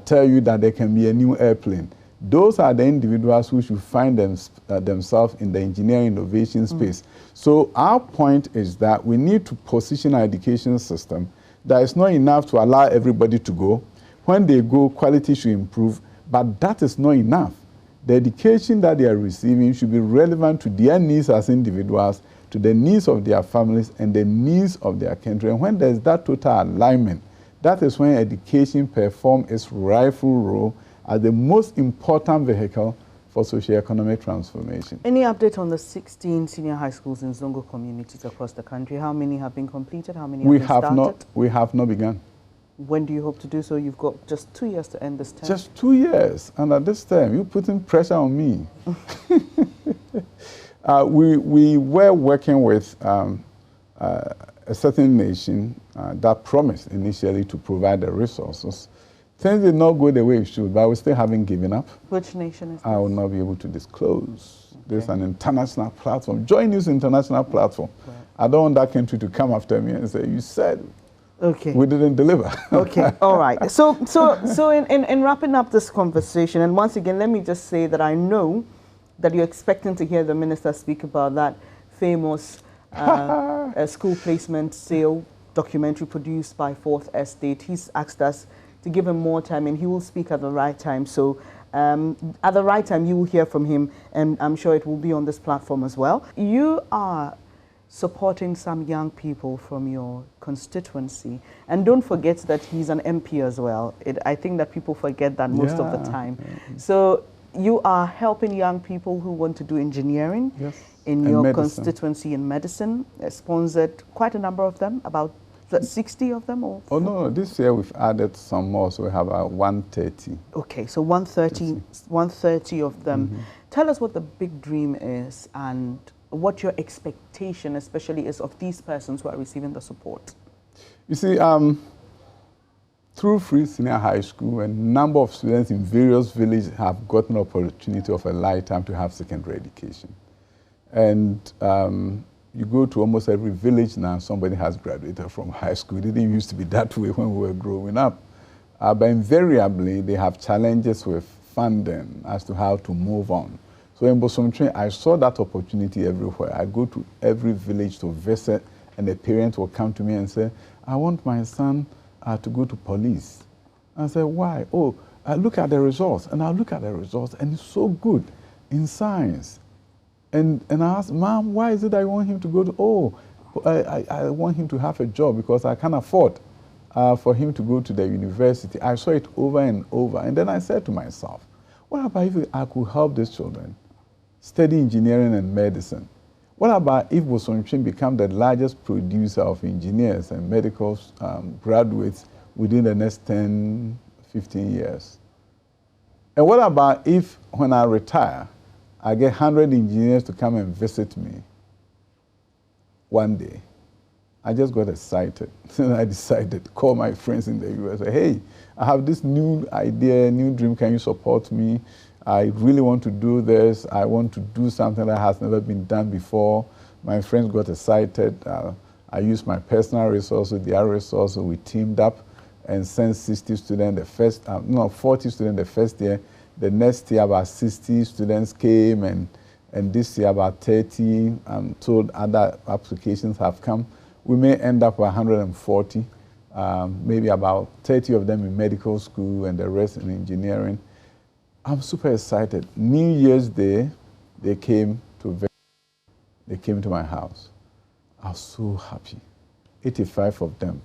tell you that there can be a new airplane. Those are the individuals who should find themselves in the engineering innovation space. So our point is that we need to position our education system that it's not enough to allow everybody to go. When they go, quality should improve, but that is not enough. The education that they are receiving should be relevant to their needs as individuals, to the needs of their families, and the needs of their country. And when there's that total alignment, that is when education performs its rightful role as the most important vehicle for socio-economic transformation. Any update on the 16 senior high schools in Zongo communities across the country? How many have been completed? How many have been started? We have not begun. When do you hope to do so? You've got just 2 years to end this term. Just 2 years. And at this time, you're putting pressure on me. We were working with a certain nation that promised initially to provide the resources. Things did not go the way it should, but we still haven't given up. Which nation is this? I will not be able to disclose. Okay. There's an international platform, JoyNews international platform. Right. I don't want that country to come after me and say, you said we didn't deliver. Okay, all right. So in wrapping up this conversation, and once again, let me just say that I know that you're expecting to hear the minister speak about that famous school placement sale documentary produced by Fourth Estate. He's asked us to give him more time, and he will speak at the right time. So at the right time, you will hear from him, and I'm sure it will be on this platform as well. You are supporting some young people from your constituency, and don't forget that he's an MP as well. I think that people forget that most of the time. Yeah. So you are helping young people who want to do engineering in your constituency in medicine, sponsored quite a number of them, about 60 of them? Or oh, no, this year we've added some more, so we have 130. Okay, so 130 of them. Mm-hmm. Tell us what the big dream is and what your expectation especially is of these persons who are receiving the support. You see, through Free Senior High School, a number of students in various villages have gotten an opportunity of a lifetime to have secondary education. And you go to almost every village now, somebody has graduated from high school. It didn't used to be that way when we were growing up. But invariably, they have challenges with funding as to how to move on. So in Bosomtwe, I saw that opportunity everywhere. I go to every village to visit, and the parents will come to me and say, I want my son to go to police. I said, why? Oh, look at the results. And I look at the results, and it's so good in science. And I asked, Mom, why is it that I want him to go to, I want him to have a job because I can't afford for him to go to the university. I saw it over and over. And then I said to myself, what about if I could help these children study engineering and medicine? What about if Bosomtwe become the largest producer of engineers and medical graduates within the next 10, 15 years? And what about if, when I retire, I get 100 engineers to come and visit me one day, I just got excited. I decided to call my friends in the US. Say, hey, I have this new idea, new dream. Can you support me? I really want to do this. I want to do something that has never been done before. My friends got excited. I used my personal resources, their resources. We teamed up and sent 60 students the first, 40 students the first year. The next year, about 60 students came, and this year, about 30. I'm told other applications have come. We may end up with 140, maybe about 30 of them in medical school and the rest in engineering. I'm super excited. New Year's Day, they came to my house. I was so happy. 85 of them.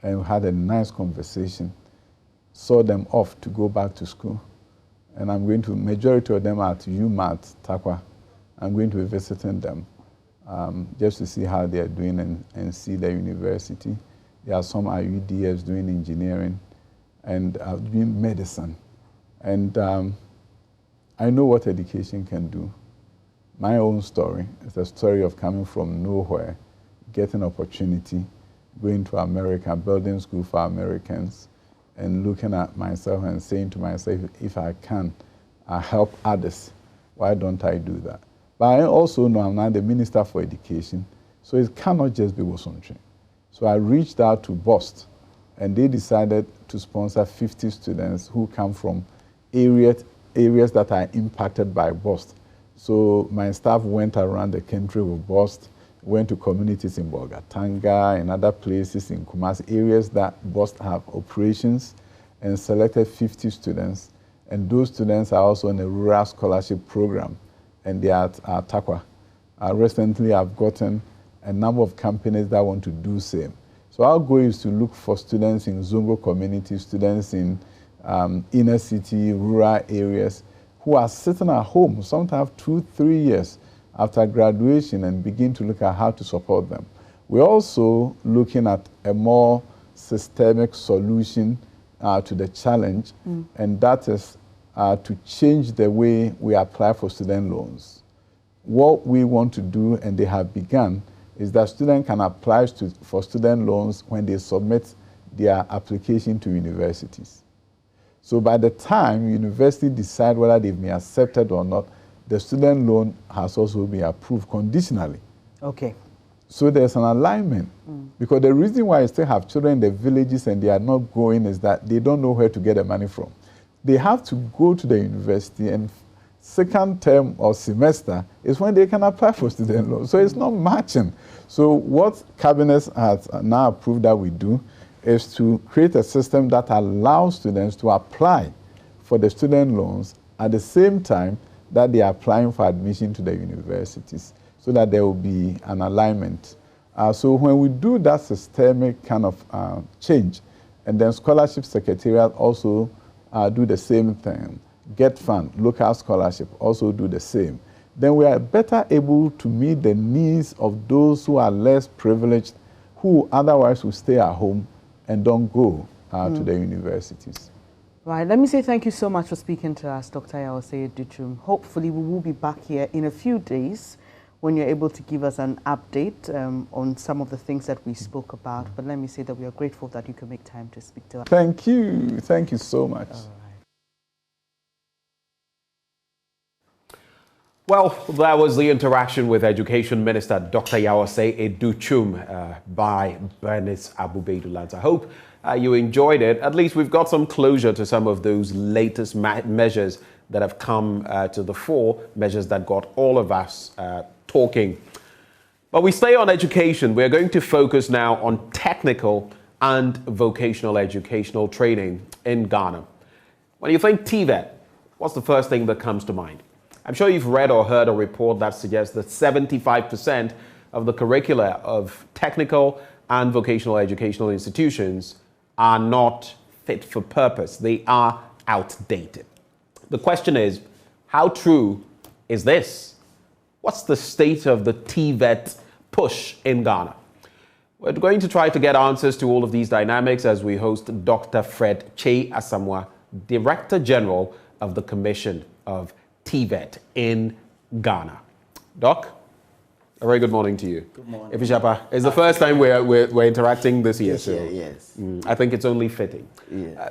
And we had a nice conversation. Saw them off to go back to school. And I'm going to, majority of them are at UMatt, Takwa. I'm going to be visiting them just to see how they're doing and see the university. There are some IUDs doing engineering and doing medicine. And I know what education can do. My own story is a story of coming from nowhere, getting opportunity, going to America, building school for Americans, and looking at myself and saying to myself, if I can help others, why don't I do that? But I also know I'm now the Minister for Education, so it cannot just be Wosontwe. So I reached out to BOST, and they decided to sponsor 50 students who come from areas that are impacted by BOST. So my staff went around the country with BOST, went to communities in Bolgatanga and other places in Kumasi, areas that BOST have operations, and selected 50 students. And those students are also in a rural scholarship program, and they are at Takwa. Recently, I've gotten a number of companies that want to do the same. So our goal is to look for students in Zongo community, students in inner city, rural areas, who are sitting at home, sometimes 2-3 years after graduation, and begin to look at how to support them. We're also looking at a more systemic solution to the challenge, and that is to change the way we apply for student loans. What we want to do, and they have begun, is that students can apply for student loans when they submit their application to universities. So by the time university decide whether they've been accepted or not, the student loan has also been approved conditionally. Okay. So there's an alignment. Because the reason why I still have children in the villages and they are not going is that they don't know where to get the money from. They have to go to the university, and second term or semester is when they can apply for student loans. So it's not matching. So what Cabinet has now approved that we do is to create a system that allows students to apply for the student loans at the same time that they are applying for admission to the universities, so that there will be an alignment. So when we do that systemic kind of change, and then Scholarship Secretariat also do the same thing, Get Fund, local scholarship also do the same, then we are better able to meet the needs of those who are less privileged, who otherwise will stay at home and don't go to the universities. Right, let me say thank you so much for speaking to us, Dr. Yawase Duchum. Hopefully we will be back here in a few days when you're able to give us an update on some of the things that we spoke about. But let me say that we are grateful that you can make time to speak to us. Thank you so much. Well, that was the interaction with Education Minister Dr. Yawase Duchum by Bernice Abubeidulant. I hope you enjoyed it. At least we've got some closure to some of those latest measures that have come to the fore, measures that got all of us talking. But we stay on education. We're going to focus now on technical and vocational educational training in Ghana. When you think TVET, what's the first thing that comes to mind? I'm sure you've read or heard a report that suggests that 75% of the curricula of technical and vocational educational institutions are not fit for purpose. They are outdated. The question is, how true is this? What's the state of the TVET push in Ghana? We're going to try to get answers to all of these dynamics as we host Dr. Fred Che Asamoah, Director General of the Commission of TVET in Ghana. Doc? A very good morning to you. Good morning. Ifishapa, it's the first time we're interacting this year. Yes. I think it's only fitting. Yeah.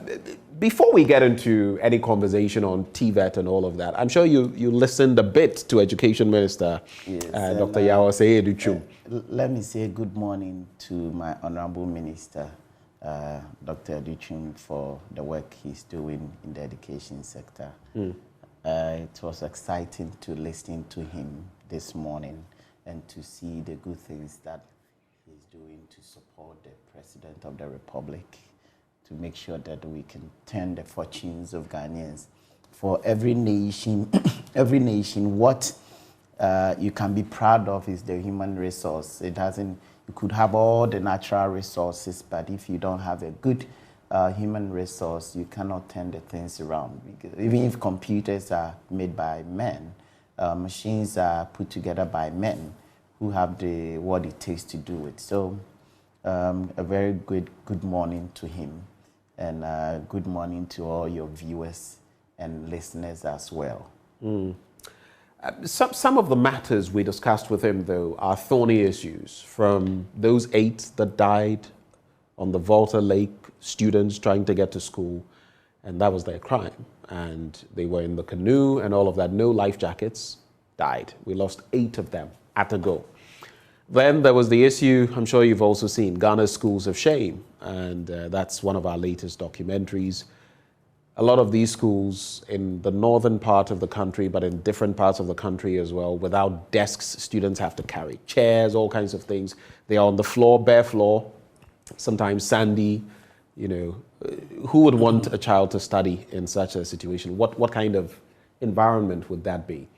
Before we get into any conversation on TVET and all of that, I'm sure you listened a bit to Education Minister Dr. Yawase Educhum. Let me say good morning to my Honorable Minister, Dr. Educhum, for the work he's doing in the education sector. It was exciting to listen to him this morning and to see the good things that he's doing to support the President of the Republic, to make sure that we can turn the fortunes of Ghanaians. For every nation, what you can be proud of is the human resource. You could have all the natural resources, but if you don't have a good human resource, you cannot turn the things around. Because even if computers are made by men, machines are put together by men who have what it takes to do it. So a very good morning to him, and good morning to all your viewers and listeners as well. Some of the matters we discussed with him, though, are thorny issues, from those 8 that died on the Volta Lake, students trying to get to school, and that was their crime. And they were in the canoe and all of that, no life jackets, died. We lost 8 of them at a go. Then there was the issue, I'm sure you've also seen, Ghana's Schools of Shame, and that's one of our latest documentaries. A lot of these schools in the northern part of the country, but in different parts of the country as well, without desks, students have to carry chairs, all kinds of things. They are on the floor, bare floor, sometimes sandy. You know, who would want a child to study in such a situation? What kind of environment would that be?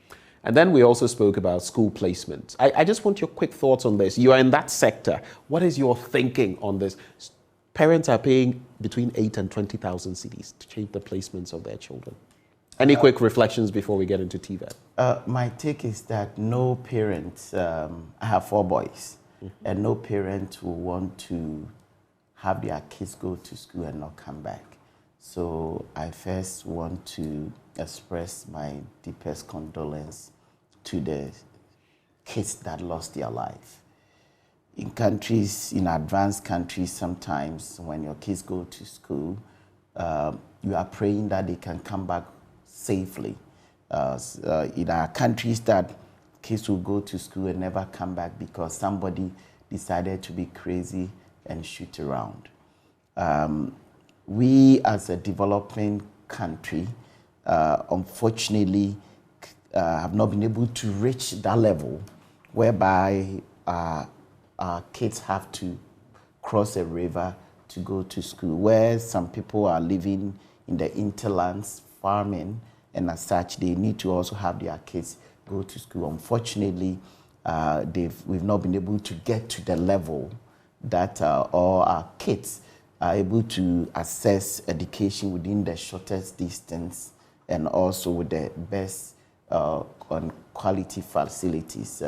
And then we also spoke about school placement. I just want your quick thoughts on this. You are in that sector. What is your thinking on this? Parents are paying between 8 and 20,000 cedis to change the placements of their children. Any quick reflections before we get into TVET? My take is that no parent, I have 4 boys, and no parent will want to have their kids go to school and not come back. So I first want to express my deepest condolence to the kids that lost their life. In countries, in advanced countries, sometimes when your kids go to school, you are praying that they can come back safely. In our countries that kids will go to school and never come back because somebody decided to be crazy and shoot around. We as a developing country, unfortunately, have not been able to reach that level whereby our kids have to cross a river to go to school, where some people are living in the interlands, farming, and as such, they need to also have their kids go to school. Unfortunately, we've not been able to get to the level that all our kids are able to access education within the shortest distance and also with the best quality facilities.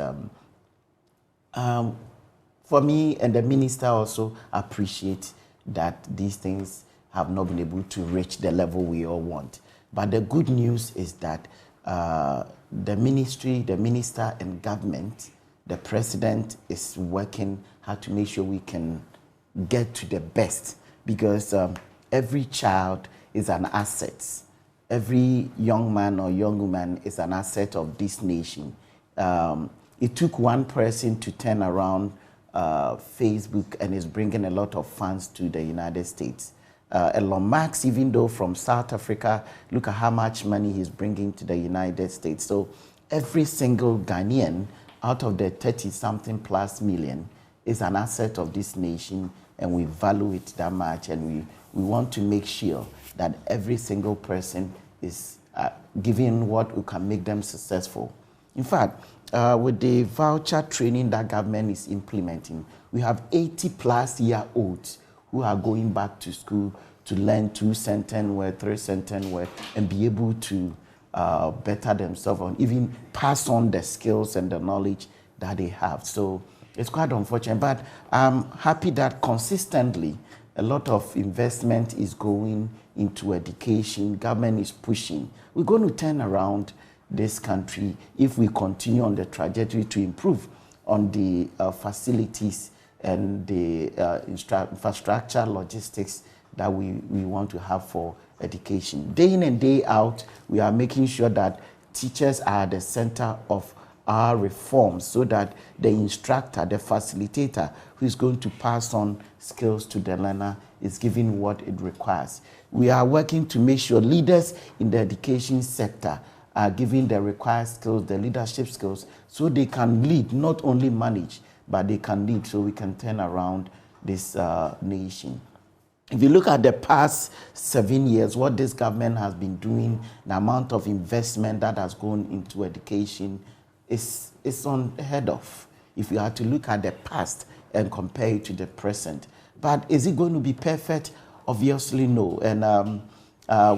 For me and the minister also appreciate that these things have not been able to reach the level we all want. But the good news is that the ministry, the minister and government, the president is working hard to make sure we can get to the best, because every child is an asset. Every young man or young woman is an asset of this nation. It took one person to turn around Facebook and is bringing a lot of funds to the United States. Elon Musk, even though from South Africa, look at how much money he's bringing to the United States. So every single Ghanaian out of the 30-something plus million is an asset of this nation, and we value it that much, and we want to make sure that every single person is given what will can make them successful. In fact, with the voucher training that government is implementing, we have 80-plus-year-olds who are going back to school to learn 2-sentence word, 3-sentence word, and be able to better themselves and even pass on the skills and the knowledge that they have. So it's quite unfortunate, but I'm happy that consistently a lot of investment is going into education. Government is pushing. We're going to turn around this country if we continue on the trajectory to improve on the facilities and the infrastructure logistics that we want to have for education. Day in and day out, we are making sure that teachers are at the center of our reforms so that the instructor, the facilitator who is going to pass on skills to the learner is given what it requires. We are working to make sure leaders in the education sector are given the required skills, the leadership skills, so they can lead, not only manage, but they can lead so we can turn around this nation. If you look at the past 7 years, what this government has been doing, the amount of investment that has gone into education is unheard of. If you had to look at the past and compare it to the present. But is it going to be perfect? Obviously, no. And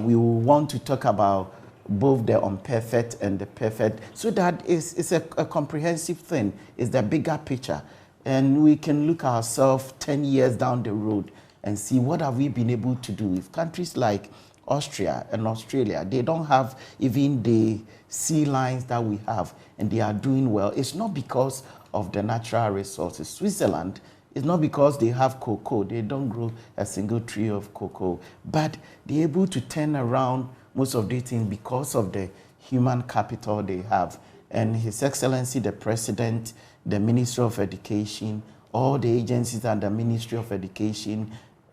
we will want to talk about both the imperfect and the perfect, so that it's a comprehensive thing. It's the bigger picture. And we can look ourselves 10 years down the road and see what have we been able to do. If countries like Austria and Australia, they don't have even the sea lines that we have, and they are doing well, it's not because of the natural resources. Switzerland, it's not because they have cocoa. They don't grow a single tree of cocoa, but they're able to turn around most of these things because of the human capital they have. And His Excellency, the President, the Ministry of Education, all the agencies and the Ministry of Education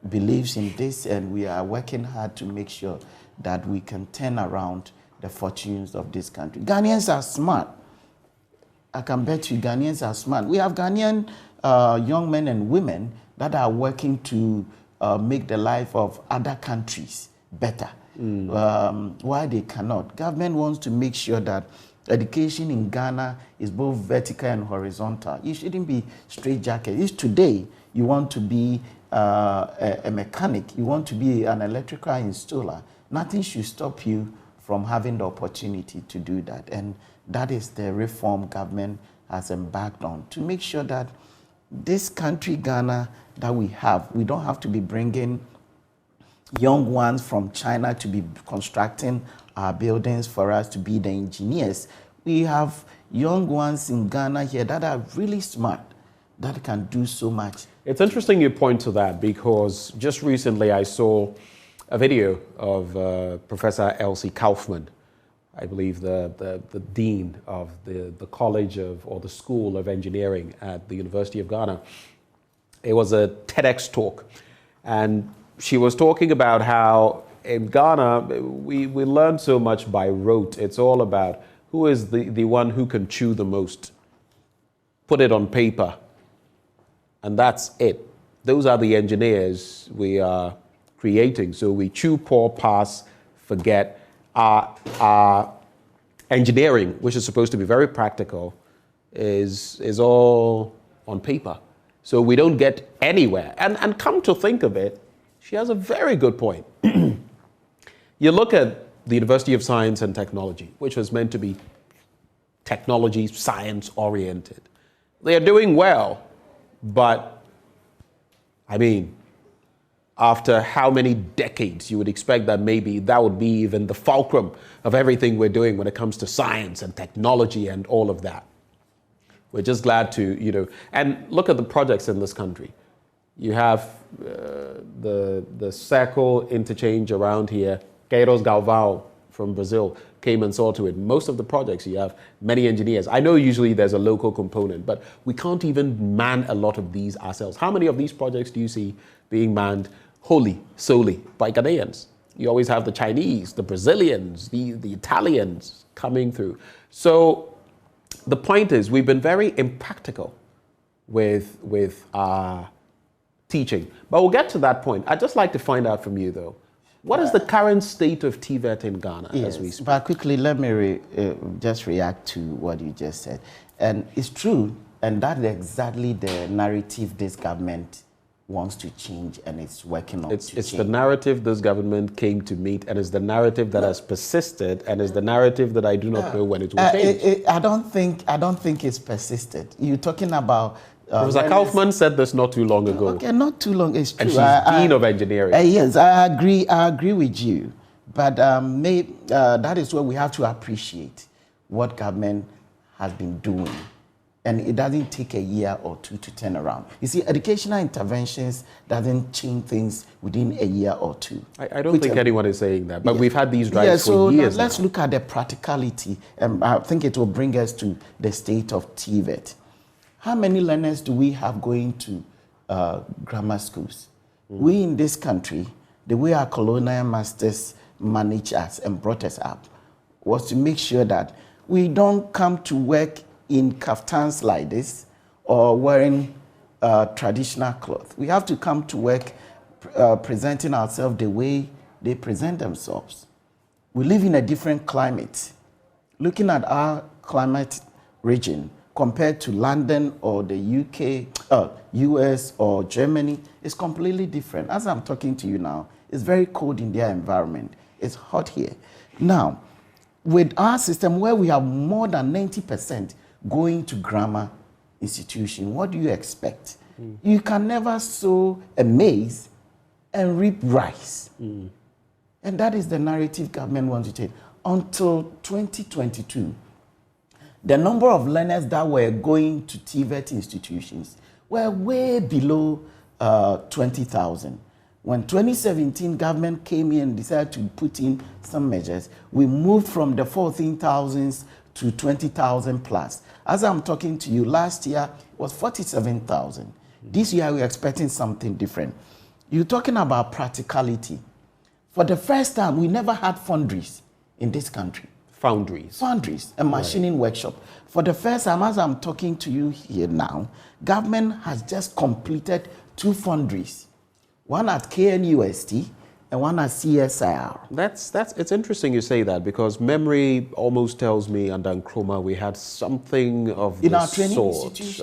believes in this, and we are working hard to make sure that we can turn around the fortunes of this country. Ghanaians are smart. I can bet you Ghanaians are smart. We have Ghanaian young men and women that are working to make the life of other countries better. Why they cannot? Government wants to make sure that education in Ghana is both vertical and horizontal. It shouldn't be straitjacket. If today you want to be a mechanic, you want to be an electrical installer, nothing should stop you from having the opportunity to do that. And that is the reform government has embarked on, to make sure that this country, Ghana, that we have, we don't have to be bringing young ones from China to be constructing our buildings for us to be the engineers. We have young ones in Ghana here that are really smart, that can do so much. It's interesting you point to that, because just recently I saw a video of Professor Elsie Kaufman, I believe the dean of the College of, or the School of Engineering at the University of Ghana. It was a TEDx talk, and she was talking about how in Ghana we learn so much by rote. It's all about who is the one who can chew the most, put it on paper, and that's it. Those are the engineers we are creating. So we chew, pour, pass, forget. Our engineering, which is supposed to be very practical, is all on paper. So we don't get anywhere. And come to think of it, she has a very good point. You look at the University of Science and Technology, which was meant to be technology, science oriented. They are doing well, but I mean, after how many decades you would expect that maybe that would be even the fulcrum of everything we're doing when it comes to science and technology and all of that. We're just glad to, and look at the projects in this country. You have the circle interchange around here. Queiroz Galvão from Brazil came and saw to it. Most of the projects, you have many engineers. I know usually there's a local component, but we can't even man a lot of these ourselves. How many of these projects do you see being manned wholly, solely by Ghanaians? You always have the Chinese, the Brazilians, the Italians coming through. So the point is, we've been very impractical with our teaching. But we'll get to that point. I'd just like to find out from you, though, what is the current state of TVET in Ghana as we speak? But quickly, let me just react to what you just said. And it's true, and that's exactly the narrative this government wants to change, and it's working on It's the narrative this government came to meet, and it's the narrative that has persisted, and it's the narrative that I do not know when it will change. I don't think it's persisted. You're talking about Professor Kaufman said this not too long ago. Okay, not too long. It's true. And she's Dean of Engineering. Yes, I agree with you. But that is where we have to appreciate what government has been doing and it doesn't take a year or two to turn around. You see, educational interventions doesn't change things within a year or two. I don't think anyone is saying that, but we've had these drives for years. Let's look at the practicality, and I think it will bring us to the state of TVET. How many learners do we have going to grammar schools? We in this country, the way our colonial masters managed us and brought us up was to make sure that we don't come to work in kaftans like this or wearing traditional clothes. We have to come to work presenting ourselves the way they present themselves. We live in a different climate. Looking at our climate region compared to London or the UK, US or Germany, is completely different. As I'm talking to you now, it's very cold in their environment. It's hot here. Now, with our system where we have more than 90% going to grammar institution, what do you expect? You can never sow a maize and reap rice. And that is the narrative government wants to take. Until 2022, the number of learners that were going to TVET institutions were way below 20,000. When 2017 government came in and decided to put in some measures, we moved from the 14,000s to 20,000 plus. As I'm talking to you, last year was 47,000. This year we're expecting something different. You're talking about practicality. For the first time, we never had foundries in this country. Foundries? Foundries, a machining workshop. For the first time, as I'm talking to you here now, government has just completed 2 foundries. One at KNUST and one at CSIR. It's interesting you say that, because memory almost tells me under Nkrumah we had something of in the our training sort. institutions.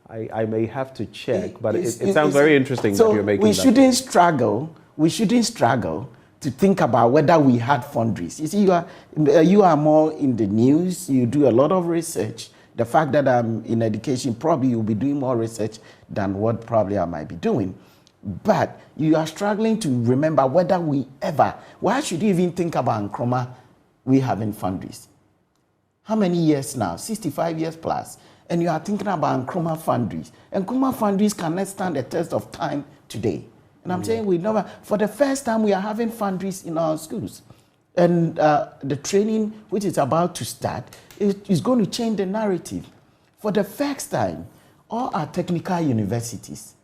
I may have to check, but it sounds very interesting that you're making we that shouldn't struggle. We shouldn't struggle to think about whether we had foundries. You see, you are more in the news. You do a lot of research. The fact that I'm in education, probably you'll be doing more research than what probably I might be doing. But you are struggling to remember whether we ever, why should you even think about Nkrumah, we having foundries? How many years now? 65 years plus. And you are thinking about Nkrumah foundries. And Nkrumah foundries cannot stand the test of time today. And I'm saying we never, for the first time, we are having foundries in our schools. And the training, which is about to start, is going to change the narrative. For the first time, all our technical universities,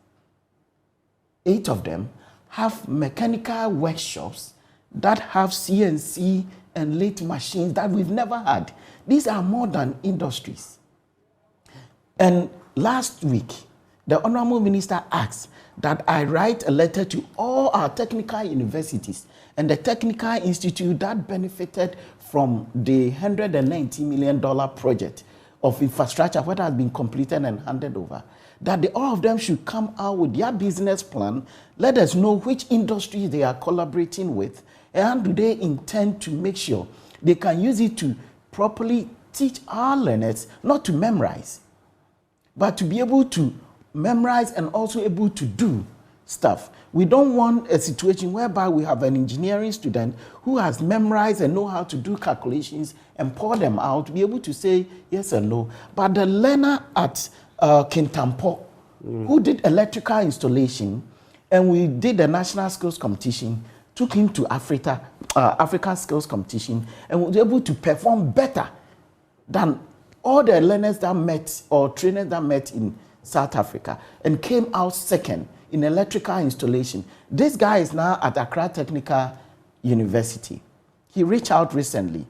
8 of them, have mechanical workshops that have CNC and lathe machines that we've never had. These are modern industries. And last week, the Honorable Minister asked that I write a letter to all our technical universities and the technical institute that benefited from the $190 million project of infrastructure that has been completed and handed over, that all of them should come out with their business plan, let us know which industries they are collaborating with, and do they intend to make sure they can use it to properly teach our learners not to memorize, but to be able to memorize and also able to do stuff. We don't want a situation whereby we have an engineering student who has memorized and know how to do calculations and pour them out, to be able to say yes or no. But the learner at Kintampo, who did electrical installation, and we did the national skills competition, took him to African skills competition, and was able to perform better than all the learners that met or trainers that met in South Africa, and came out second in electrical installation. This guy is now at Accra Technical University. He reached out recently.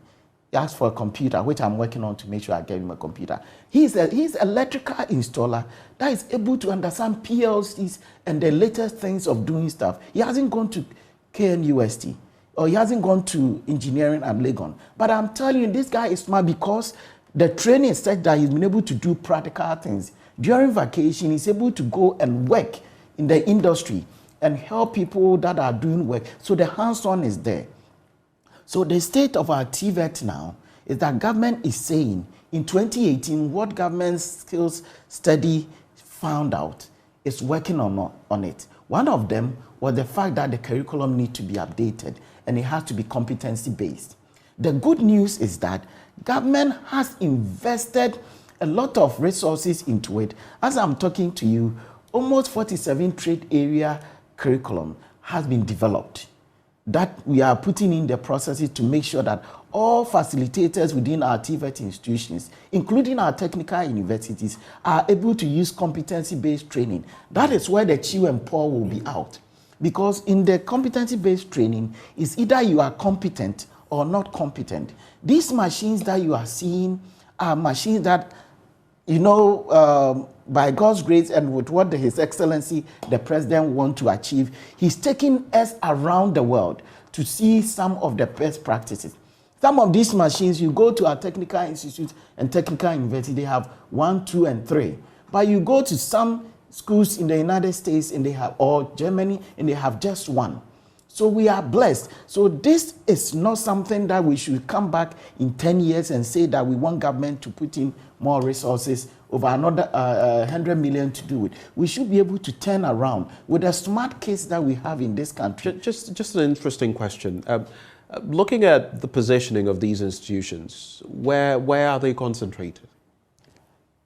He asked for a computer, which I'm working on to make sure I get him a computer. He's an electrical installer that is able to understand PLCs and the latest things of doing stuff. He hasn't gone to KNUST, or he hasn't gone to engineering at Legon. But I'm telling you, this guy is smart because the training is such that he's been able to do practical things. During vacation, he's able to go and work in the industry and help people that are doing work. So the hands-on is there. So the state of our TVET now is that government is saying in 2018, what government skills study found out is working on it. One of them was the fact that the curriculum needs to be updated and it has to be competency-based. The good news is that government has invested a lot of resources into it. As I'm talking to you, almost 47 trade area curriculum has been developed that we are putting in the processes to make sure that all facilitators within our TVET institutions, including our technical universities, are able to use competency-based training. That is where the chew and pour will be out. Because in the competency-based training, it's either you are competent or not competent. These machines that you are seeing are machines that, you know, by God's grace and with what His Excellency, the President, wants to achieve, he's taking us around the world to see some of the best practices. Some of these machines, you go to our technical institutes and technical university, they have 1, 2, and 3. But you go to some schools in the United States and they have, or Germany, and they have just 1. So we are blessed. So this is not something that we should come back in 10 years and say that we want government to put in more resources, over another 100 million to do it. We should be able to turn around with the smart case that we have in this country. Just an interesting question. Looking at the positioning of these institutions, where are they concentrated?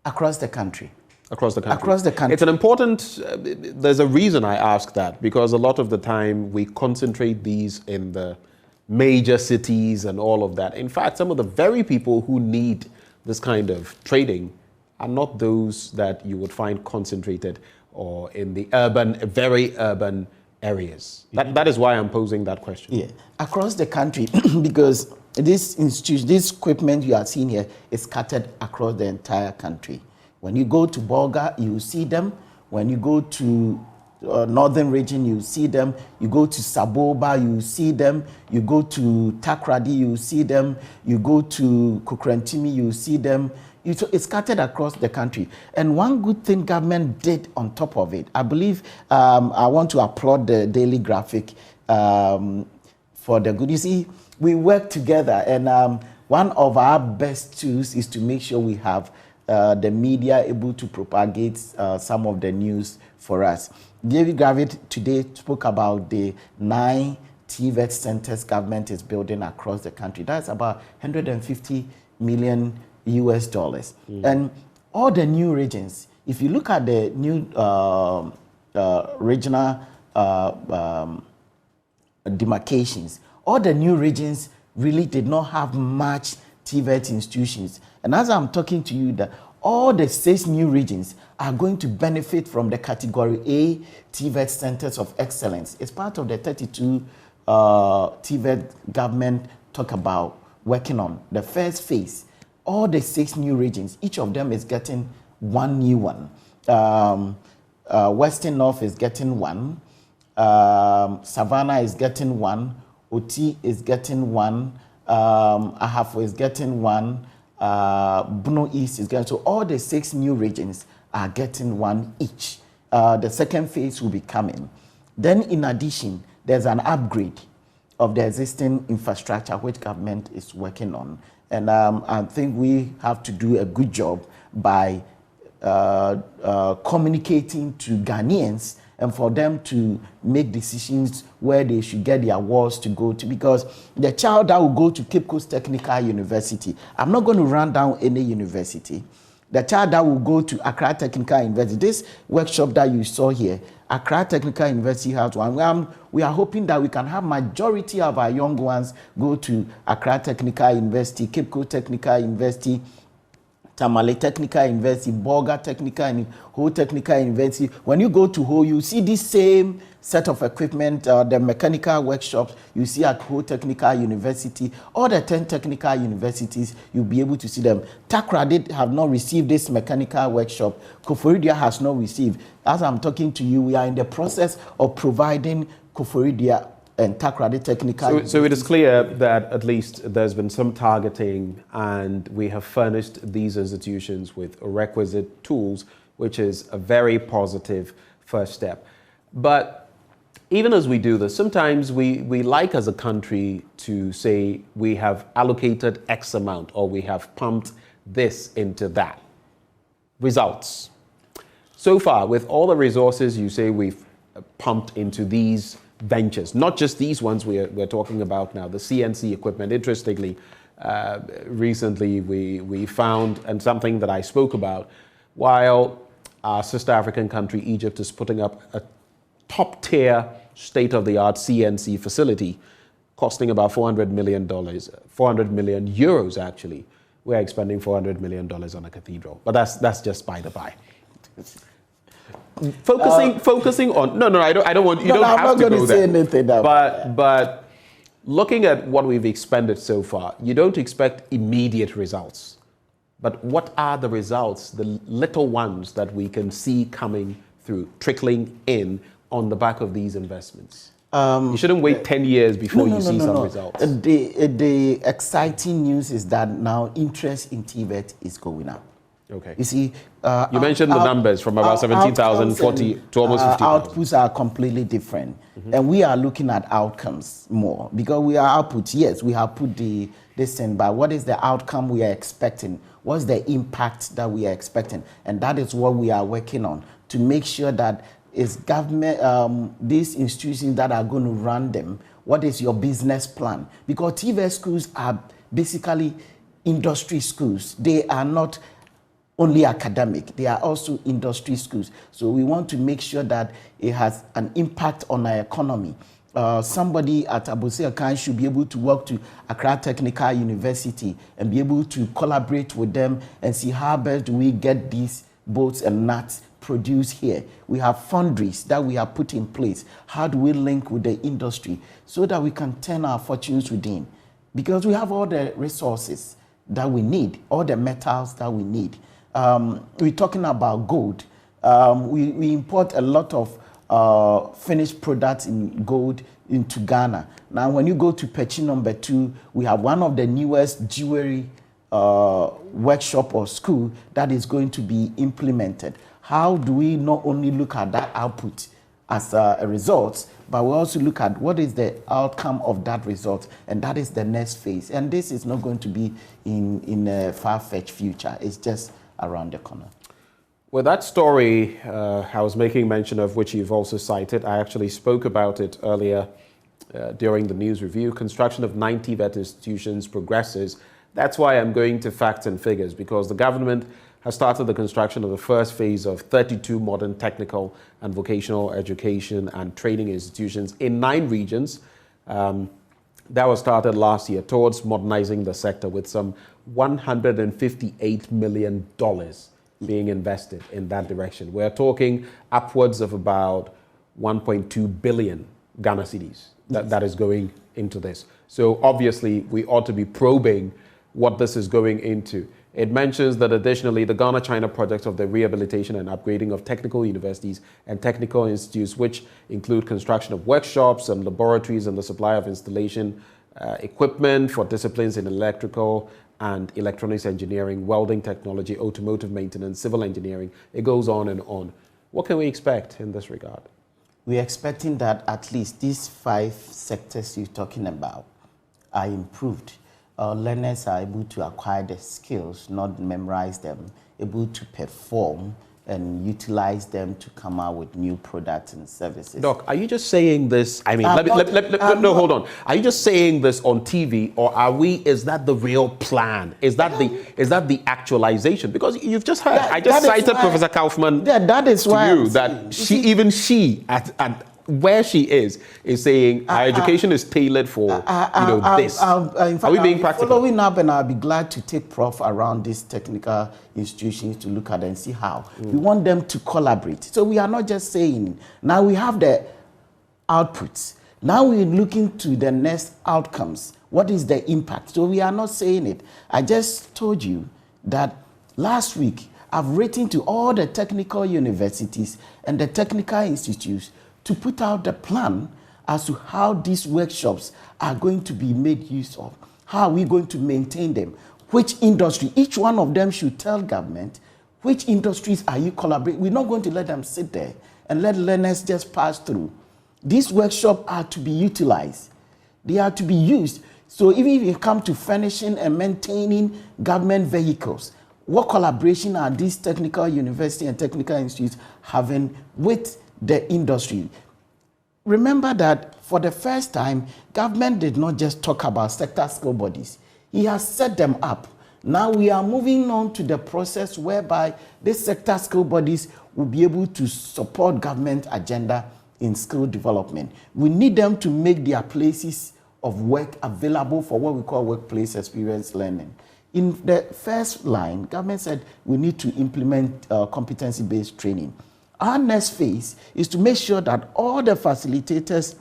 Across the country. Across the country. Across the country. It's an important, there's a reason I ask that, because a lot of the time we concentrate these in the major cities and all of that. In fact, some of the very people who need this kind of training are not those that you would find concentrated or in the urban, very urban areas. That is why I'm posing that question. Yeah, across the country, because this institution, this equipment you are seeing here is scattered across the entire country. When you go to Bolga, you see them. When you go to northern region, you see them. You go to Saboba, you see them. You go to Takrady, you see them. You go to Kukrantimi, you see them. It's scattered across the country. And one good thing government did on top of it, I believe, I want to applaud the Daily Graphic for the good. You see, we work together, and one of our best tools is to make sure we have the media able to propagate some of the news for us. Daily Graphic today spoke about the 9 TVET centers government is building across the country. That's about 150 million US dollars. And all the new regions, if you look at the new regional demarcations, all the new regions really did not have much TVET institutions. And as I'm talking to you, that all the 6 new regions are going to benefit from the Category A TVET Centers of Excellence. It's part of the 32 TVET government talk about working on. The first phase, all the 6 new regions, each of them is getting 1 new one. Western North is getting 1. Savannah is getting 1. Oti is getting 1. Ahafo is getting 1. Bono East is getting, so all the 6 new regions are getting 1 each. The second phase will be coming. Then in addition, there's an upgrade of the existing infrastructure which government is working on. And I think we have to do a good job by communicating to Ghanaians and for them to make decisions where they should get their wards to go to. Because the child that will go to Cape Coast Technical University, I'm not going to run down any university. The child that will go to Accra Technical University, this workshop that you saw here, Accra Technical University has one. We are hoping that we can have majority of our young ones go to Accra Technical University, Cape Coast Technical University, Tamale Technical University, Bolga Technical, and Ho Technical University. When you go to Ho, you see this same set of equipment, the mechanical workshops you see at Ho Technical University. All the 10 technical universities, you'll be able to see them. Takrady have not received this mechanical workshop. Koforidia has not received. As I'm talking to you, we are in the process of providing Koforidia and Takrady Technical. So it is clear that at least there's been some targeting, and we have furnished these institutions with requisite tools, which is a very positive first step. But even as we do this, sometimes we like as a country to say we have allocated X amount or we have pumped this into that. Results. So far, with all the resources you say we've pumped into these ventures, not just these ones we're talking about now, the CNC equipment. Interestingly, recently we found, and something that I spoke about, while our sister African country, Egypt, is putting up a top-tier, state-of-the-art CNC facility costing about $400 million, 400 million euros actually. We're expending $400 million on a cathedral. But that's just by the by. Focusing on, no, I don't want, you don't have to go there. Anything but looking at what we've expended so far, you don't expect immediate results. But what are the results, the little ones that we can see coming through, trickling in on the back of these investments? You shouldn't wait 10 years before you see some results. The exciting news is that now interest in TVET is going up. Okay. You see, you mentioned the numbers from about 17,000, 40 to almost 50,000. Outputs are completely different. And we are looking at outcomes more because we are output. Yes, we have put this in, but what is the outcome we are expecting? What's the impact that we are expecting? And that is what we are working on to make sure that is government, these institutions that are going to run them, what is your business plan? Because TVET schools are basically industry schools. They are not only academic, they are also industry schools. So we want to make sure that it has an impact on our economy. Somebody at Abose Akan should be able to work to Accra Technical University and be able to collaborate with them and see how best do we get these bolts and nuts produced here. We have foundries that we have put in place. How do we link with the industry so that we can turn our fortunes within? Because we have all the resources that we need, all the metals that we need. We're talking about gold. We import a lot of finished products in gold into Ghana. Now, when you go to Pechi number 2, we have one of the newest jewelry workshop or school that is going to be implemented. How do we not only look at that output as a result, but we also look at what is the outcome of that result, and that is the next phase. And this is not going to be in a far-fetched future. It's just around the corner. Well, that story I was making mention of, which you've also cited, I actually spoke about it earlier during the news review. Construction of 90 TVET institutions progresses. That's why I'm going to facts and figures, because the government has started the construction of the first phase of 32 modern technical and vocational education and training institutions in 9 regions. That was started last year towards modernizing the sector, with some $158 million being invested in that direction. We're talking upwards of about 1.2 billion Ghana cedis that is going into this. So obviously we ought to be probing what this is going into. It mentions that additionally, the Ghana-China project of the rehabilitation and upgrading of technical universities and technical institutes, which include construction of workshops and laboratories and the supply of installation equipment for disciplines in electrical and electronics engineering, welding technology, automotive maintenance, civil engineering. It goes on and on. What can we expect in this regard? We're expecting that at least these 5 sectors you're talking about are improved. Learners are able to acquire the skills, not memorize them, able to perform and utilize them to come out with new products and services. Doc, are you just saying this? I mean, no, hold on. Are you just saying this on TV, or is that the real plan? Is that the actualization? Because you've just heard, I just cited Professor Kaufman that is why to you, that she at where she is saying our education is tailored for this. Are we being practical? Following up, and I'll be glad to take Prof around these technical institutions to look at and see how. We want them to collaborate. So we are not just saying, now we have the outputs. Now we're looking to the next outcomes. What is the impact? So we are not saying it. I just told you that last week I've written to all the technical universities and the technical institutes to put out the plan as to how these workshops are going to be made use of. How are we going to maintain them? Which industry? Each one of them should tell government which industries are you collaborating. We're not going to let them sit there and let learners just pass through. These workshops are to be utilized. They are to be used. So even if you come to furnishing and maintaining government vehicles, what collaboration are these technical university and technical institutes having with the industry? Remember that for the first time, government did not just talk about sector skill bodies. He has set them up. Now we are moving on to the process whereby these sector skill bodies will be able to support government agenda in skill development. We need them to make their places of work available for what we call workplace experience learning. In the first line, government said we need to implement competency-based training. Our next phase is to make sure that all the facilitators,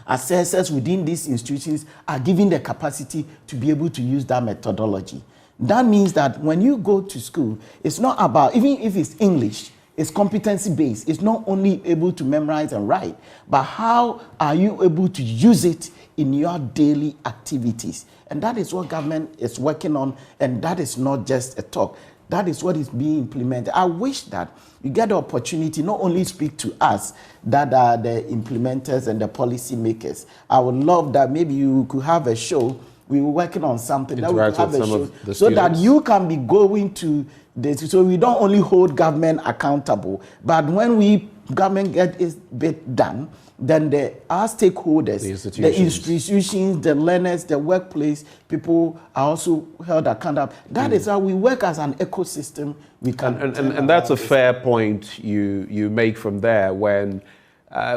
assessors within these institutions are given the capacity to be able to use that methodology. That means that when you go to school, it's not about, even if it's English, it's competency-based. It's not only able to memorize and write, but how are you able to use it in your daily activities? And that is what government is working on, and that is not just a talk. That is what is being implemented. I wish that you get the opportunity not only speak to us, that are the implementers and the policy makers. I would love that maybe you could have a show. We were working on something that we could have a show so that you can be going to this. So we don't only hold government accountable, but when we government get its bit done, then our stakeholders, the institutions, the learners, the workplace, people are also held accountable. That is how we work as an ecosystem. We can, and that's a fair point you make from there. When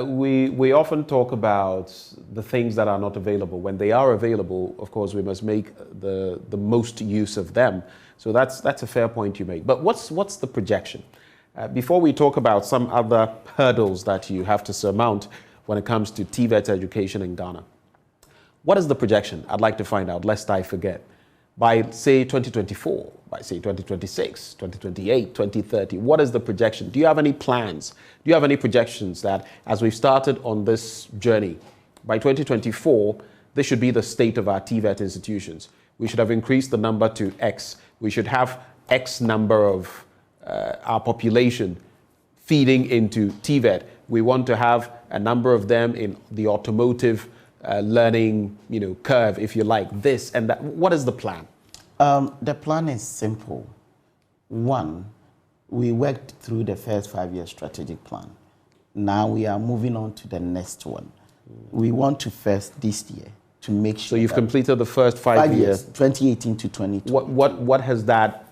we often talk about the things that are not available. When they are available, of course, we must make the most use of them. So that's a fair point you make. But what's the projection? Before we talk about some other hurdles that you have to surmount when it comes to TVET education in Ghana, what is the projection? I'd like to find out, lest I forget. By, say, 2024, by, say, 2026, 2028, 2030, what is the projection? Do you have any plans? Do you have any projections that as we've started on this journey, by 2024, this should be the state of our TVET institutions? We should have increased the number to X. We should have X number of our population feeding into TVET. We want to have a number of them in the automotive learning, curve, if you like, this and that. What is the plan? The plan is simple. One, we worked through the first 5-year strategic plan. Now we are moving on to the next one. We want to first this year to make sure. So you've completed the first 5 years, 2018 to 2020. What has that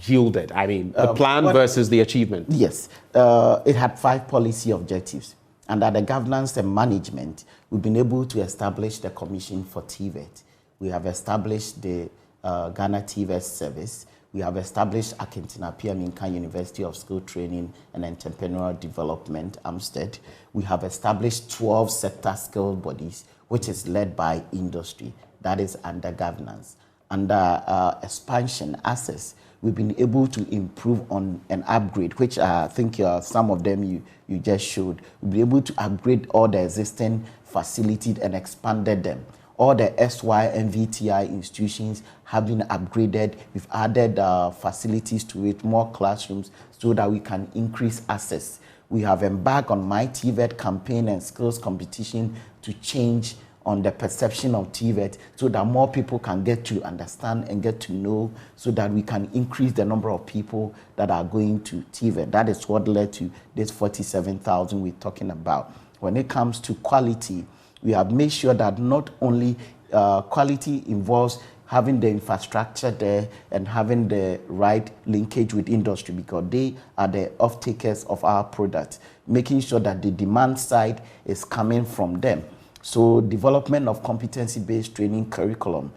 yielded? I mean, the plan versus the achievement. Yes, it had 5 policy objectives. Under the governance and management, we've been able to establish the Commission for TVET. We have established the Ghana TVET Service. We have established Akintina Piaminka University of Skill Training and Entrepreneurial Development, Amstead. We have established 12 sector skill bodies, which is led by industry. That is under governance. Under expansion, access, we've been able to improve on and upgrade, which I think some of them you just showed. We'll be able to upgrade all the existing facilities and expanded them. All the SY and VTI institutions have been upgraded. We've added facilities to it, more classrooms, so that we can increase access. We have embarked on My TVET campaign and skills competition to change on the perception of TVET so that more people can get to understand and get to know, so that we can increase the number of people that are going to TVET. That is what led to this 47,000 we're talking about. When it comes to quality, we have made sure that not only quality involves having the infrastructure there and having the right linkage with industry, because they are the off-takers of our products, making sure that the demand side is coming from them. So development of competency-based training curriculum,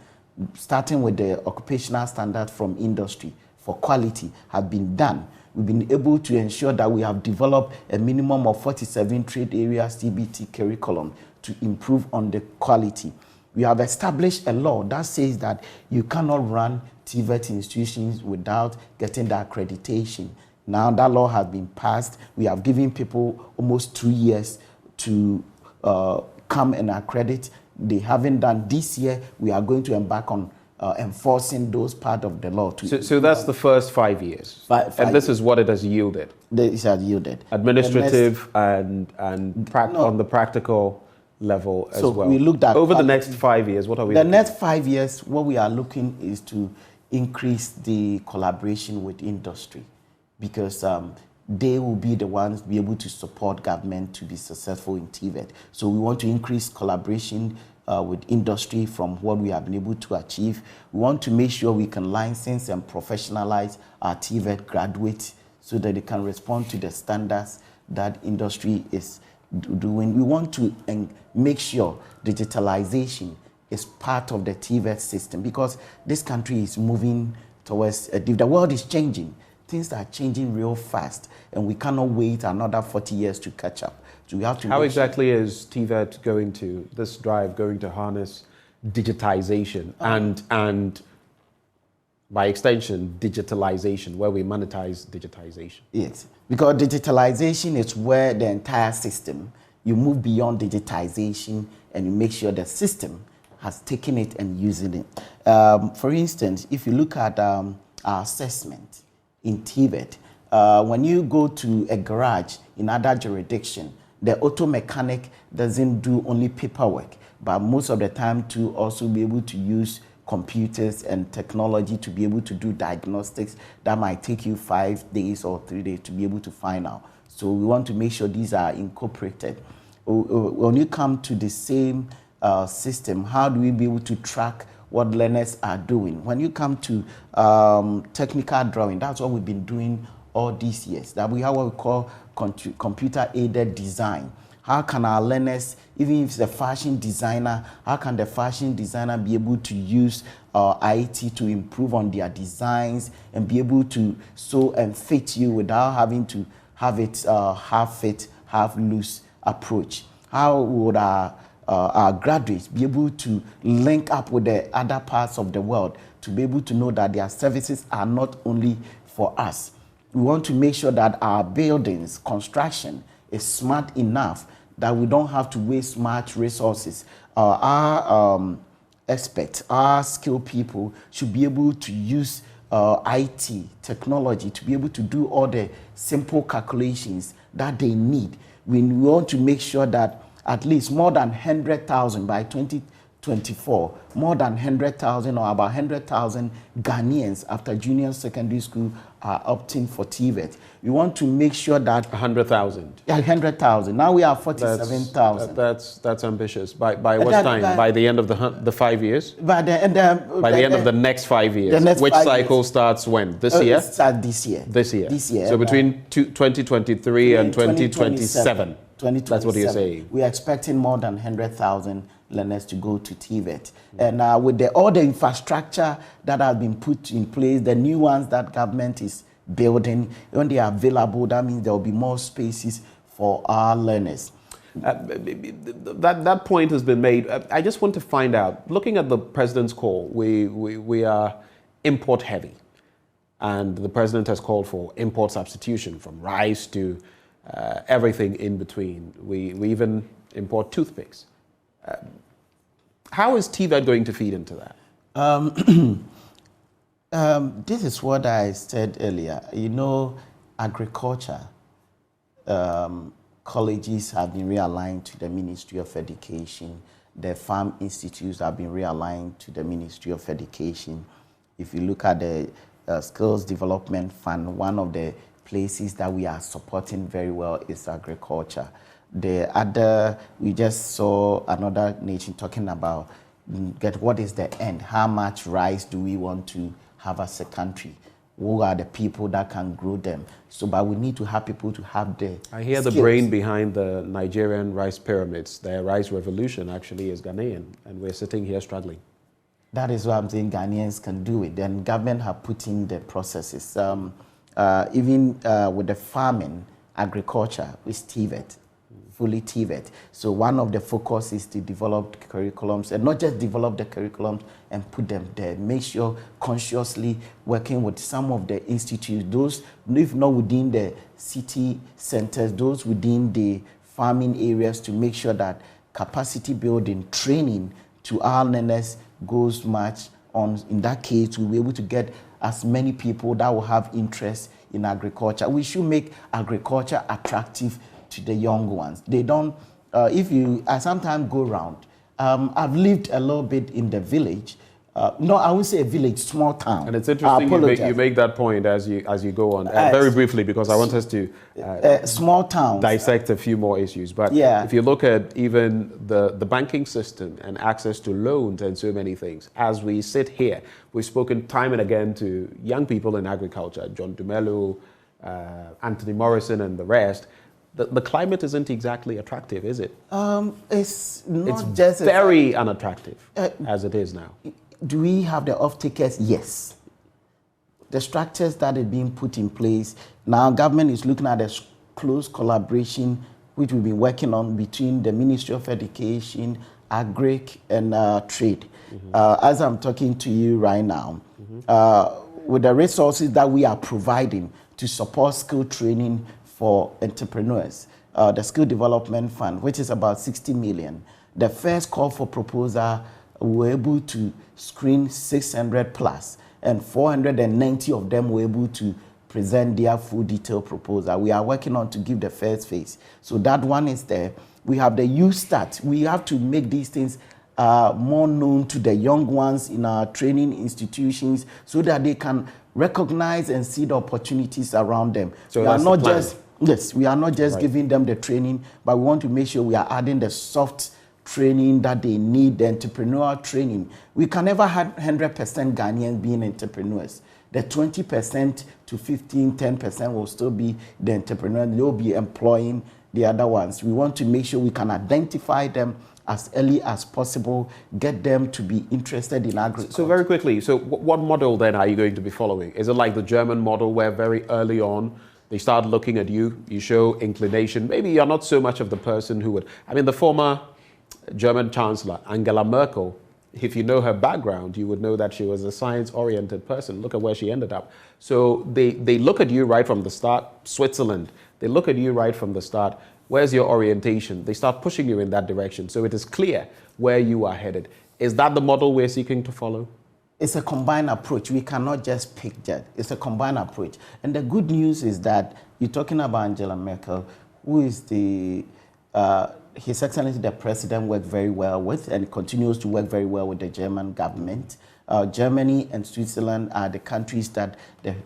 starting with the occupational standards from industry for quality, have been done. We've been able to ensure that we have developed a minimum of 47 trade areas CBT curriculum to improve on the quality. We have established a law that says that you cannot run TVET institutions without getting the accreditation. Now that law has been passed. We have given people almost 2 years to come and accredit. They haven't done. This year, we are going to embark on enforcing those part of the law. So that's the first 5 years. And this is what it has yielded. This has yielded. Administrative and on the practical level as well. We looked at over the next 5 years. What are we? The next 5 years, what we are looking is to increase the collaboration with industry, because they will be the ones to be able to support government to be successful in TVET. So we want to increase collaboration with industry from what we have been able to achieve. We want to make sure we can license and professionalize our TVET graduates so that they can respond to the standards that industry is doing. We want to make sure digitalization is part of the TVET system, because this country is moving towards, the world is changing. Things are changing real fast, and we cannot wait another 40 years to catch up. So we have to. How exactly is TVET going to, this drive going to harness digitization and by extension, digitalization, where we monetize digitization? Yes, because digitalization is where the entire system, you move beyond digitization and you make sure the system has taken it and using it. For instance, if you look at our assessment in TVET, when you go to a garage in other jurisdiction, the auto mechanic doesn't do only paperwork, but most of the time to also be able to use computers and technology to be able to do diagnostics that might take you 5 days or 3 days to be able to find out. So we want to make sure these are incorporated. When you come to the same system, how do we be able to track what learners are doing? When you come to technical drawing, that's what we've been doing all these years. That we have what we call computer-aided design. How can our learners, even if it's a fashion designer, how can the fashion designer be able to use IT to improve on their designs and be able to sew and fit you without having to have it half fit, half loose approach? How would our graduates be able to link up with the other parts of the world to be able to know that their services are not only for us? We want to make sure that our buildings, construction is smart enough that we don't have to waste much resources. Our experts, our skilled people should be able to use IT, technology, to be able to do all the simple calculations that they need. We want to make sure that at least more than 100,000 by 2024, more than 100,000 or about 100,000 Ghanaians after junior secondary school are opting for TVET. We want to make sure that 100,000. Yeah, 100,000. Now we are 47,000. That's ambitious. By what time? By the end of the 5 years? By the end of the next 5 years. Which cycle starts when? This year? Start this year. This year. This year. So between 2023 and 2027. That's what you're saying. We're expecting more than 100,000 learners to go to TVET. And with all the infrastructure that has been put in place, the new ones that government is building, when they are available, that means there will be more spaces for our learners. That point has been made. I just want to find out, looking at the president's call, we are import heavy. And the president has called for import substitution from rice to everything in between. We even import toothpicks. How is TVET going to feed into that? This is what I said earlier. You know, agriculture colleges have been realigned to the Ministry of Education. The farm institutes have been realigned to the Ministry of Education. If you look at the Skills Development Fund, one of the places that we are supporting very well is agriculture. The other, we just saw another nation talking about what is the end? How much rice do we want to have as a country? Who are the people that can grow them? So, but we need to have people to have the I hear skills. The brain behind the Nigerian rice pyramids, the rice revolution actually is Ghanaian, and we're sitting here struggling. That is why I'm saying Ghanaians can do it. Then government have put in the processes. Even with the farming, agriculture is TVET, fully TVET. So one of the focus is to develop curriculums, and not just develop the curriculums and put them there. Make sure consciously working with some of the institutes, those if not within the city centers, those within the farming areas, to make sure that capacity building training to our learners goes much on. In that case, we'll be able to get as many people that will have interest in agriculture. We should make agriculture attractive to the young ones. They don't, I sometimes go around. I've lived a little bit in the village. no, I would say a village, small town. And it's interesting you make that point as you go on. Very briefly, because I want us to small towns dissect a few more issues. But if you look at even the banking system and access to loans and so many things, as we sit here, we've spoken time and again to young people in agriculture, John Dumelo, Anthony Morrison and the rest. The climate isn't exactly attractive, is it? It's very unattractive as it is now. Do we have the off-takers? Yes. The structures that are being put in place, now government is looking at a close collaboration, which we've been working on between the Ministry of Education, Agric, and Trade. As I'm talking to you right now, with the resources that we are providing to support skill training for entrepreneurs, the Skill Development Fund, which is about 60 million, the first call for proposal, we were able to screen 600 plus, and 490 of them were able to present their full detailed proposal. We are working on to give the first phase. So that one is there. We have the youth start. We have to make these things more known to the young ones in our training institutions so that they can recognize and see the opportunities around them. So we are not just, we are not just giving them the training, but we want to make sure we are adding the soft training that they need, the entrepreneurial training. We can never have 100% Ghanaians being entrepreneurs. The 20% to 10% will still be the entrepreneur. They'll be employing the other ones. We want to make sure we can identify them as early as possible, get them to be interested in agriculture. So very quickly, so what model then are you going to be following? Is it like the German model where very early on they start looking at you, you show inclination? Maybe you're not so much of the person who would, I mean, the former German Chancellor, Angela Merkel, if you know her background, you would know that she was a science-oriented person. Look at where she ended up. So they look at you right from the start. Switzerland, they look at you right from the start. Where's your orientation? They start pushing you in that direction. So it is clear where you are headed. Is that the model we're seeking to follow? It's a combined approach. We cannot just pick that. It's a combined approach. And the good news is that you're talking about Angela Merkel, who is the His Excellency the President worked very well with and continues to work very well with the German government. Germany and Switzerland are the countries that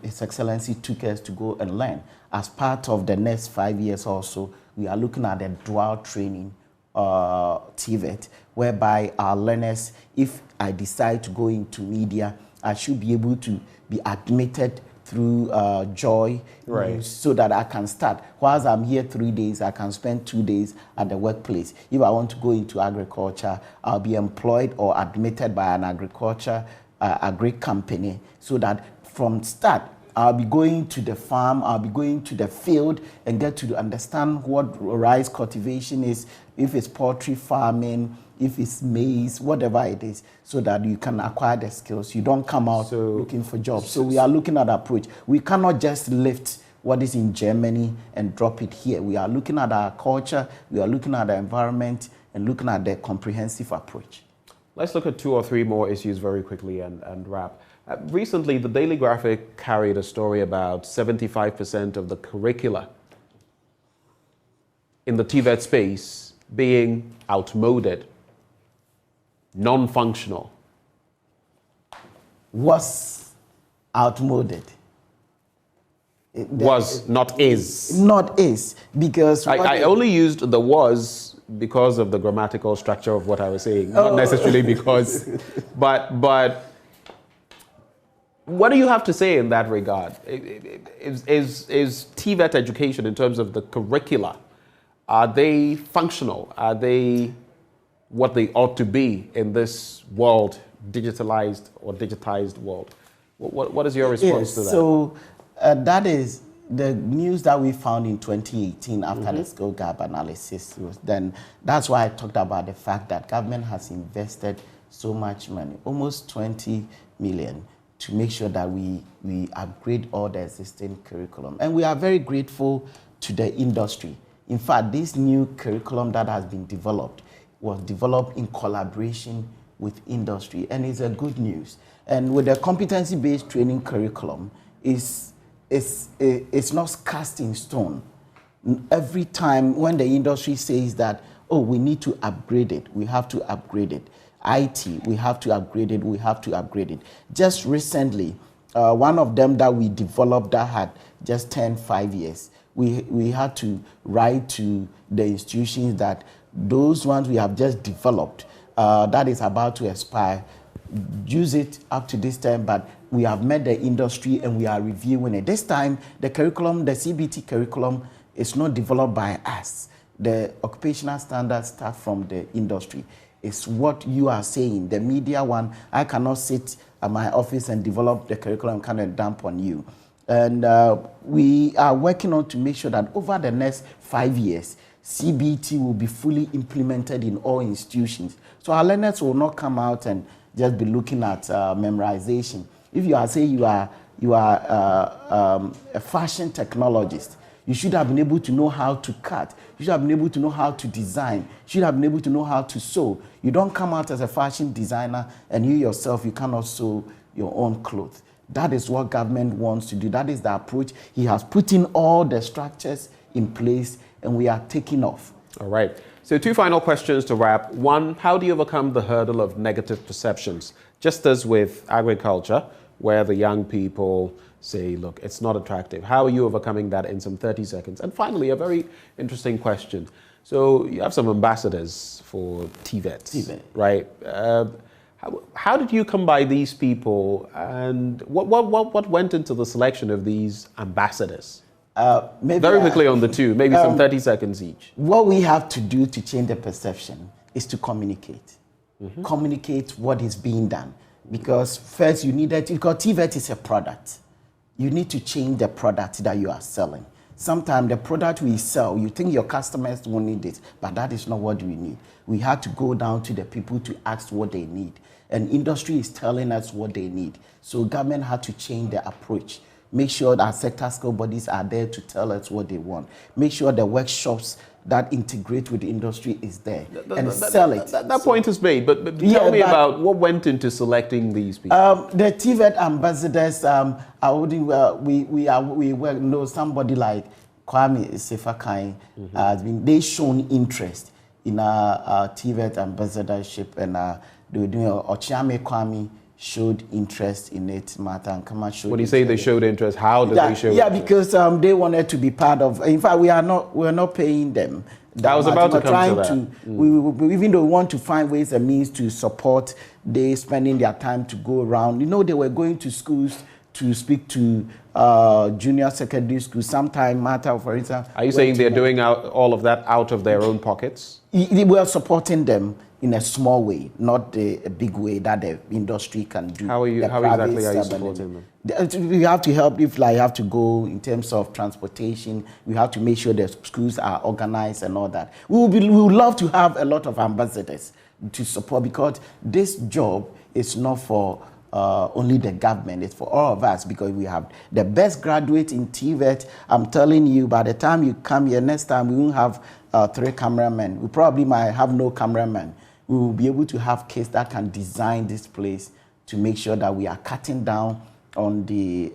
His Excellency took us to go and learn. As part of the next 5 years or so, we are looking at a dual training TVET, whereby our learners, if I decide to go into media, I should be able to be admitted through JoyNews so that I can start. Whilst I'm here 3 days, I can spend 2 days at the workplace. If I want to go into agriculture, I'll be employed or admitted by an agri company, so that from start, I'll be going to the farm, I'll be going to the field and get to understand what rice cultivation is, if it's poultry farming, if it's maize, whatever it is, so that you can acquire the skills. You don't come out looking for jobs. So we are looking at approach. We cannot just lift what is in Germany and drop it here. We are looking at our culture, we are looking at the environment, and looking at the comprehensive approach. Let's look at 2 or 3 more issues very quickly and wrap. Recently, the Daily Graphic carried a story about 75% of the curricula in the TVET space being outmoded, non-functional. Was outmoded. Not is. Not is, because... I only used the was because of the grammatical structure of what I was saying, not necessarily because... But what do you have to say in that regard? Is TVET education, in terms of the curricula, are they functional? Are they what they ought to be in this world, digitized world? What is your response to that? So that is the news that we found in 2018 after the skill gap analysis. That's why I talked about the fact that government has invested so much money, almost 20 million, to make sure that we upgrade all the existing curriculum. And we are very grateful to the industry. In fact, this new curriculum that has been developed was developed in collaboration with industry, and it's a good news. And with the competency-based training curriculum, it's not cast in stone. Every time when the industry says that, oh, we need to upgrade it, we have to upgrade it. IT, we have to upgrade it, we have to upgrade it. Just recently, one of them that we developed that had just 5 years, we had to write to the institutions that those ones we have just developed, that is about to expire, use it up to this time, but we have met the industry and we are reviewing it. This time, the curriculum, the CBT curriculum, is not developed by us. The occupational standards start from the industry. It's what you are saying, the media one. I cannot sit at my office and develop the curriculum kind of dump on you. And we are working on to make sure that over the next 5 years, CBT will be fully implemented in all institutions. So our learners will not come out and just be looking at memorization. If you are saying you are a fashion technologist, you should have been able to know how to cut. You should have been able to know how to design. You should have been able to know how to sew. You don't come out as a fashion designer and you yourself, you cannot sew your own clothes. That is what government wants to do. That is the approach. He has put in all the structures in place and we are taking off. All right. So 2 final questions to wrap. One, how do you overcome the hurdle of negative perceptions? Just as with agriculture, where the young people say, look, it's not attractive. How are you overcoming that in some 30 seconds? And finally, a very interesting question. So you have some ambassadors for TVET, right? How did you come by these people, and what went into the selection of these ambassadors? Very quickly on the 2, maybe some 30 seconds each. What we have to do to change the perception is to communicate. Communicate what is being done. Because first you need that, because TVET is a product. You need to change the product that you are selling. Sometimes the product we sell, you think your customers won't need it, but that is not what we need. We have to go down to the people to ask what they need. And industry is telling us what they need. So government had to change their approach. Make sure that sector skill bodies are there to tell us what they want. Make sure the workshops that integrate with the industry is there and sell it. That point is made, but tell me about what went into selecting these people. The TVET ambassadors, we know somebody like Kwame Sefakai has been, they shown interest in our TVET ambassadorship, and they were doing Ochiame Kwame showed interest in it. Martha and Kama showed. When you say they showed interest, how did they show interest? Yeah, because they wanted to be part of. In fact, we're not paying them. I was about to come to that. We even though we want to find ways and means to support, they spending their time to go around. You know, they were going to schools to speak to junior secondary schools. Sometime, Martha, for instance. Are you saying they're doing all of that out of their own pockets? We are supporting them in a small way, not a big way that the industry can do. How exactly are you supporting them? We have to help if like have to go in terms of transportation. We have to make sure the schools are organized and all that. We would love to have a lot of ambassadors to support, because this job is not for only the government, it's for all of us, because we have the best graduates in TVET. I'm telling you, by the time you come here next time, we won't have 3 cameramen. We probably might have no cameraman. We will be able to have kids that can design this place to make sure that we are cutting down on the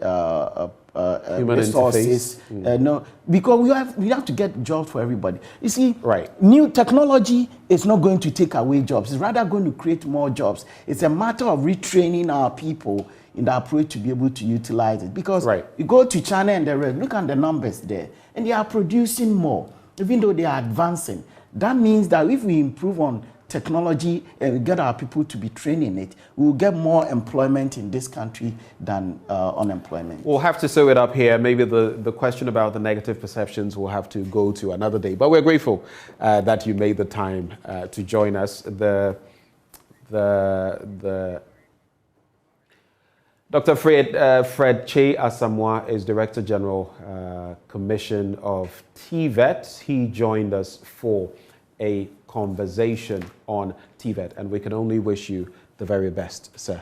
resources. No, because we have to get jobs for everybody. You see, new technology is not going to take away jobs. It's rather going to create more jobs. It's a matter of retraining our people in the approach to be able to utilize it. Because you go to China and the rest, look at the numbers there, and they are producing more, even though they are advancing. That means that if we improve on technology and we get our people to be training it, we will get more employment in this country than unemployment. We'll have to sew it up here. Maybe the question about the negative perceptions will have to go to another day. But we're grateful that you made the time to join us. Dr. Fred Che Asamoah is Director General Commission of TVET. He joined us for a conversation on TVET, and we can only wish you the very best, sir.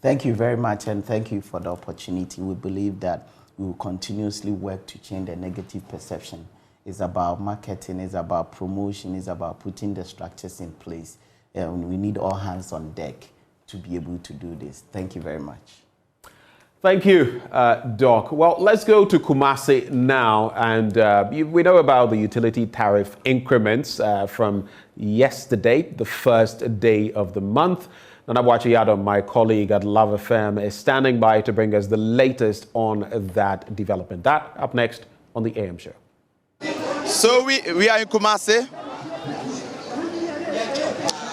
Thank you very much, and thank you for the opportunity. We believe that we will continuously work to change the negative perception. It's about marketing, it's about promotion, it's about putting the structures in place. And we need all hands on deck to be able to do this. Thank you very much. Thank you, Doc. Well, let's go to Kumasi now. And we know about the utility tariff increments from yesterday, the first day of the month. Nana Bwachiyado, my colleague at Love FM, is standing by to bring us the latest on that development. That up next on the AM show. So we are in Kumasi.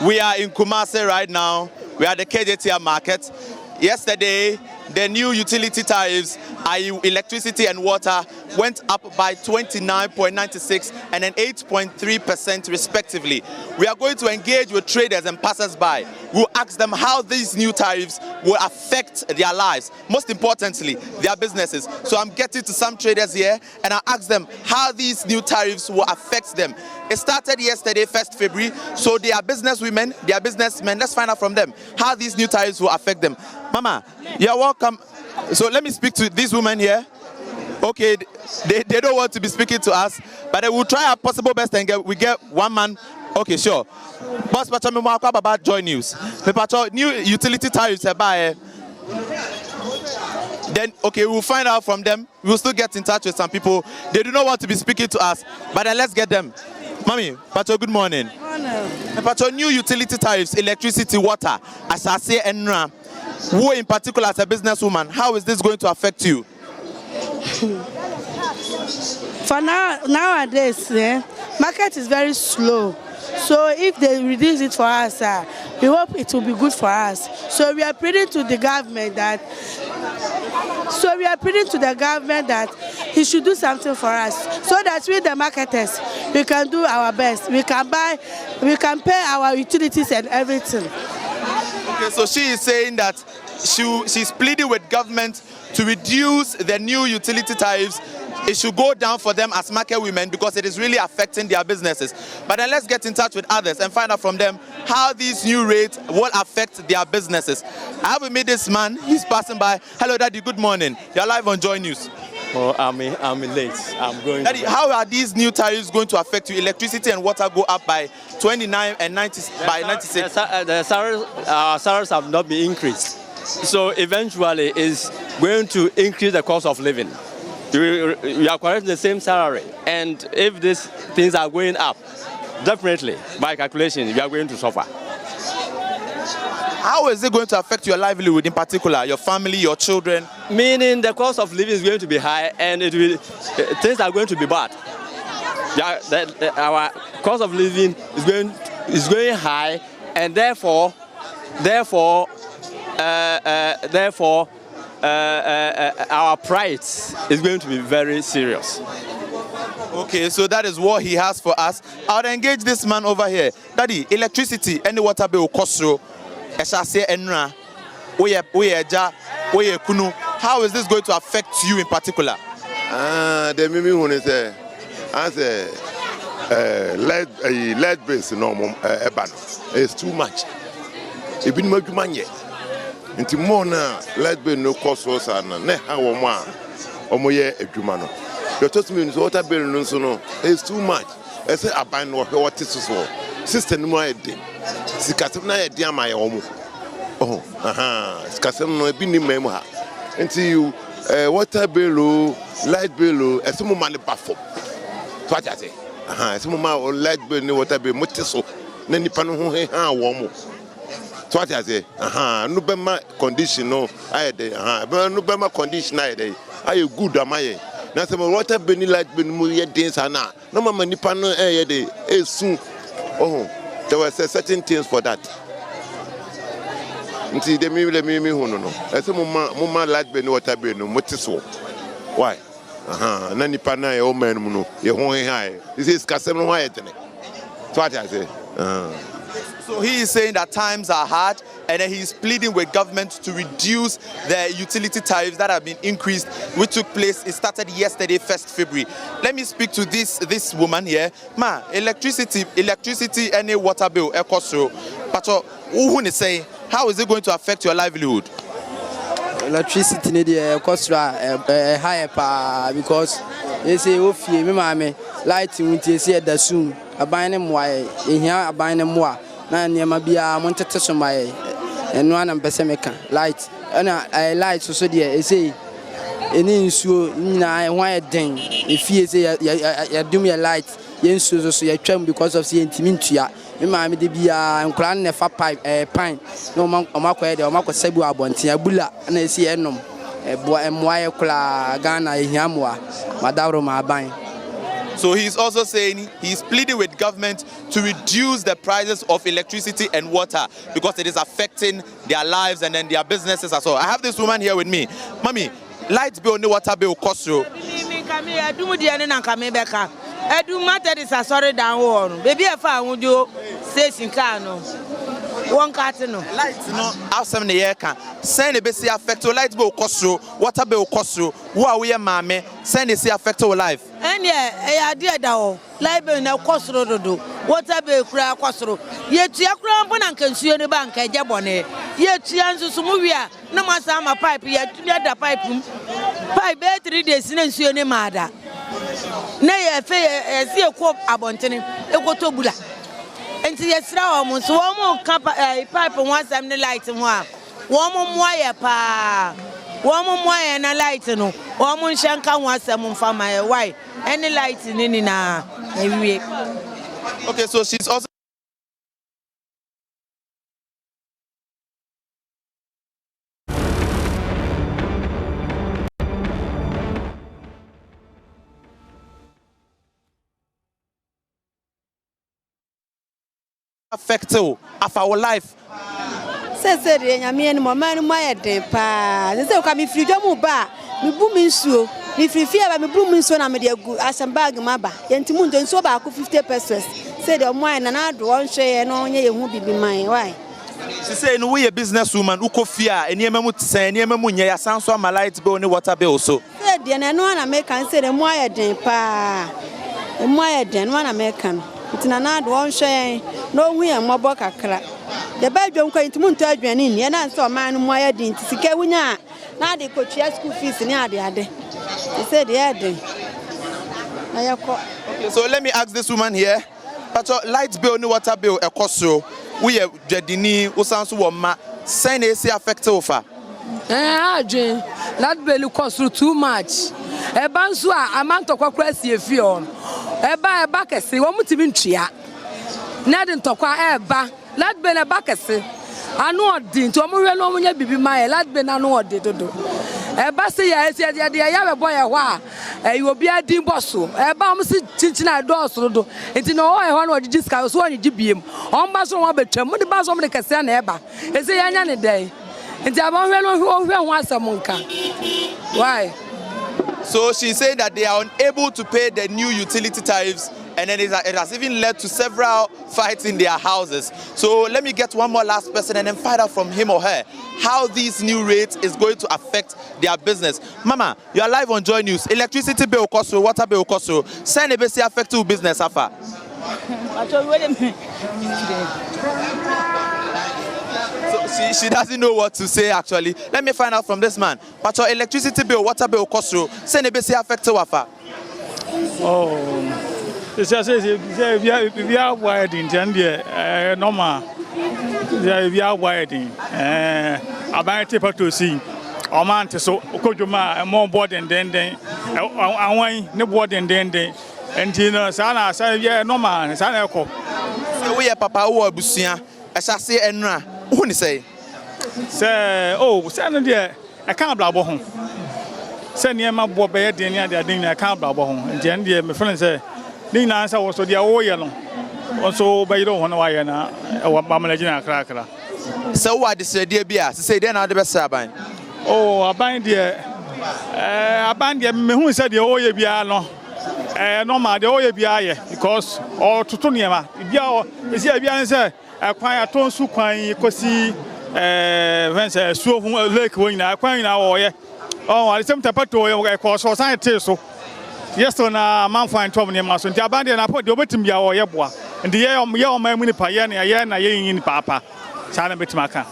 We are in Kumasi right now. We are at the KJTR market. Yesterday, the new utility tariffs, i.e. electricity and water, went up by 29.96 and then 8.3% respectively. We are going to engage with traders and passers-by. We'll ask them how these new tariffs will affect their lives, most importantly, their businesses. So I'm getting to some traders here and I'll ask them how these new tariffs will affect them. It started yesterday, 1st February, so they are businesswomen, they are businessmen. Let's find out from them how these new tariffs will affect them. Mama, you're welcome. So let me speak to this woman here. Okay, they don't want to be speaking to us, but they will try our possible best and we get one man. Okay, sure. Boss, but I'm about JoyNews. New utility tariffs then, okay, we'll find out from them. We'll still get in touch with some people. They do not want to be speaking to us, but then let's get them. Mommy, Pacho, good morning. Pacho, new utility tariffs, electricity, water, as I say, and who in particular as a businesswoman, how is this going to affect you? For nowadays, market is very slow. So if they reduce it for us, we hope it will be good for us. So we are pleading to the government that. He should do something for us, so that we, the marketers, we can do our best. We can pay our utilities and everything. Okay, so she is saying that she's pleading with government to reduce the new utility tariffs. It should go down for them as market women because it is really affecting their businesses. But then let's get in touch with others and find out from them how these new rates will affect their businesses. I have with me this man. He's passing by. Hello, Daddy. Good morning. You're live on JoyNews. Oh, I'm late. I'm going. Daddy, how are these new tariffs going to affect you? Electricity and water go up by 29 and 96. Our salaries have not been increased. So eventually it's going to increase the cost of living. We are collecting the same salary, and if these things are going up, definitely, by calculation, we are going to suffer. How is it going to affect your livelihood in particular, your family, your children? Meaning the cost of living is going to be high, and things are going to be bad. Our cost of living is going high, and therefore, our price is going to be very serious. Okay, so that is what he has for us. I'll engage this man over here. Daddy, electricity and the water bill cost you. How is this going to affect you in particular? The mimi when say as lead base no it's too much. It been much money. Nti mo na let be no cost us na ha wo mo a omo ye adwuma no your toast me so water bill no so no it's too much I say aban no what is so sister no e dey sikasem na e dey amaye wo mo sikasem no bi ni mem ha nti you water bill light bill e so mo ma ne bafo to aja say e so mo ma light bill ni water bill mo tiso na nipa no ho ha wo mo. So what I say, no bema condition no, no bema condition I good am I. Now some water beni light beni mu ye dance ana. No mama nipa no ye dey soon. There were certain things for that. Nti de me hu no. I say mama light beni water beni no motiso. Why? Na nipa na ye o man mu no ye ho high. This is kasem no why etene. So what I say, So he is saying that times are hard, and then he's pleading with government to reduce the utility tariffs that have been increased, which took place. It started yesterday, 1st February. Let me speak to this woman here. Ma, electricity, any water bill, cost. But who is saying, how is it going to affect your livelihood? Electricity need cost higher because they say if you me light you see the soon a buying more in here a buying more. Na nyama bia montete so mai eno ana mpese meka light and light so dear say any issue na why den if you say you do me a light yen so you twam because of say intimintua me ma me de bia nkura ne fa pipe pine no omakwa de omakwa sabu abonten abula na say enom moaye kula Ghana ehiamwa madawro ma aban. So he's also saying he's pleading with government to reduce the prices of electricity and water because it is affecting their lives and then their businesses as well. I have this woman here with me. Mommy, light bill and water bill cost you. Baby, if I would do station car no. One carton no. Lights no outside the year can send a basic affect to light bill cost you, water bill cost you. Who are we, mammy? Send a affect to life. And yeah, dear down. Light bill no cost do. Water bill cry cost you. Yet your crown and can see the bank at Jabone. Yet you answer some movie. No matter my pipe yet the pipe. Pipe 3 days in see any mother. Nay, I see a quop abontene, a cotobula. And see a straw almost one more pipe and once I'm the light and one more wire pa. One more wire and a light no. One more shanka once some from my wife. Any light in any na. Okay, so she's also affected of our life. Say nyame ni mama ni moye den pa. Say ka mi firi dwom ba, mi bu mi nsuo. Mi firi fie ba mi bu mi nsuo na me de agu asam bag maba. Yentimu ndo nsuo ba ko 50 pesos. Say the moye na na do on hwe no nye ye hu bibi man. Why? She say no we a businesswoman who kofia eniyema mu tsen eniyema mu nya ya sanso ama light bill ni water bill so. Say de na no na make kan say the moye den pa. The moye den no na make kan. Itina na do on hwe no hu ya mobo kakra. The bedroom going to Muntajan in, and I saw man who I didn't see Kawina. Now they could share school fees in the other. He said, yeah, okay, so let me ask this woman here. But light bill, no water bill, a cost so we are Jedini, Usansu Woma, send a see affect over. Jane, that bill cost you too much. A bansua, a man to crazy if you on. A buy a bucket, see one mutimintria. Nadin to qua eba. Lad ben a bakase. I know didn't to a bibi my lad ben I know did to do. A bassy, I said, yeah, boy, a while. You will be a dim bosso. A bouncy chinchina doors to do. It's no I want to discuss one you beam. On Basso Robertram, what the Basso of the Cassan Eba. It's a young day. It's about who wants a monka. Why? So she said that they are unable to pay the new utility tariffs. And then it has even led to several fights in their houses. So let me get one more last person and then find out from him or her how these new rates is going to affect their business. Mama, you are live on Joy News. Electricity bill cost you, water bill cost you. Send a basic affect to business, Afa. So she doesn't know what to say actually. Let me find out from this man. But your electricity bill, water bill cost you. Send a basic affect to Afa. Oh. It's just we are wired in Jandia, normal. We are wired in. I buy a paper to see. Or man to so Kojuma more board and then I want no board and then. And you know, Sana, yeah, no man, Sana. So we are Papa or Busia, as I say, and who say? Say, oh, Sana, dear, I can't blabber home. Send your my boy bed, and I didn't I can't blabber home. And Jandia, my friend say. Nina answer was to the oil. Also, by you don't want to wire now. Bamajina cracker. So, what is the dear beer? Say, then I'll the best sabine. Oh, a band dear. A band dear, who said the oil biano. No matter the oil beer, because or to Tonyama. Is here, Bianca, a quiet tone suquine, Cosi, Vance, so lake wing, a quine our. Oh, I some tapato, of course, was I tell so. Yes, on a man find trouble in Mason. Jabandi and I put the bottom yaw yabwa. And the year my mini payana, a year in Papa. Sana Bitmaka.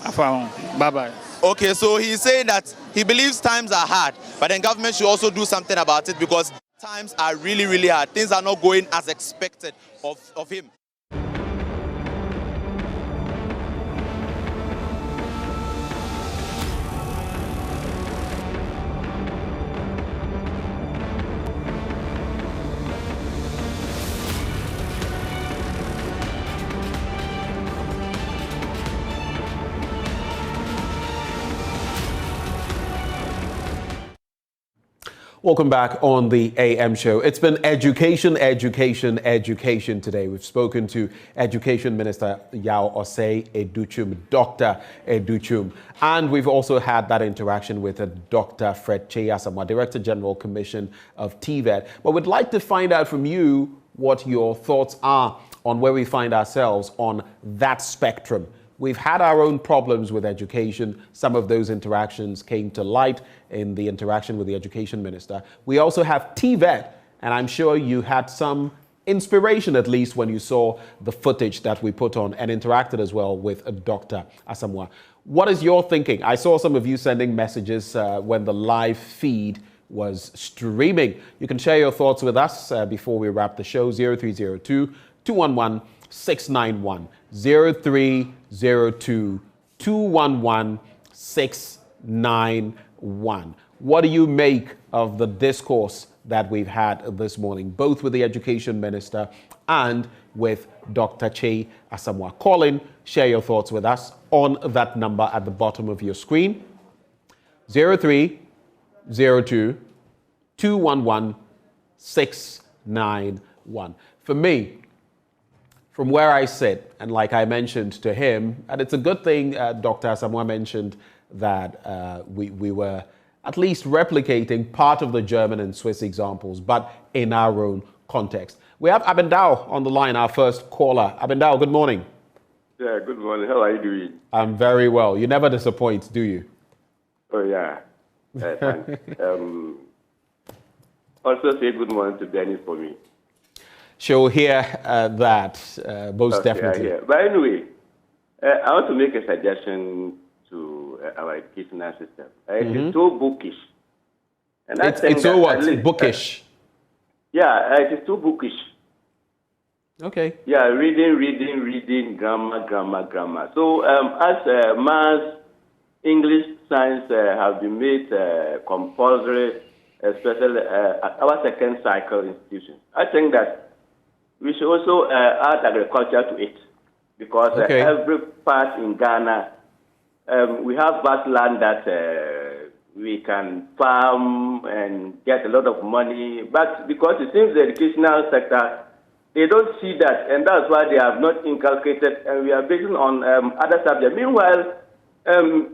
Bye bye. Okay, so he's saying that he believes times are hard, but then government should also do something about it because times are really, really hard. Things are not going as expected of him. Welcome back on the AM show. It's been education, education, education today. We've spoken to Education Minister Yao Osei Educhum, Dr. Educhum. And we've also had that interaction with Dr. Fred Chey-Asamoah, Director General Commission of TVET. But we'd like to find out from you what your thoughts are on where we find ourselves on that spectrum. We've had our own problems with education. Some of those interactions came to light in the interaction with the Education Minister. We also have TVET, and I'm sure you had some inspiration, at least, when you saw the footage that we put on and interacted as well with Dr. Asamoah. What is your thinking? I saw some of you sending messages when the live feed was streaming. You can share your thoughts with us before we wrap the show. 0302-211-691. 0302-211-691. What do you make of the discourse that we've had this morning, both with the Education Minister and with Dr. Chey-Asamoah? Call in, share your thoughts with us on that number at the bottom of your screen. 0302-211-691. For me, from where I sit, and like I mentioned to him, and it's a good thing Dr. Asamoah mentioned that we were at least replicating part of the German and Swiss examples, but in our own context. We have Abendao on the line, our first caller. Abendao, good morning. Yeah, good morning. How are you doing? I'm very well. You never disappoint, do you? Oh, yeah. Thanks. Also say good morning to Dennis for me. She'll hear that, most definitely. But anyway, I want to make a suggestion to our educational system. It is so bookish. And it's so what? Bookish? Yeah, it is too bookish. Okay. Yeah, reading, grammar. So as maths, English, science have been made compulsory, especially our second cycle institutions, I think that we should also add agriculture to it, because every part in Ghana, we have vast land that we can farm and get a lot of money, but because it seems the educational sector, they don't see that, and that's why they have not inculcated, and we are basing on other subjects. Meanwhile,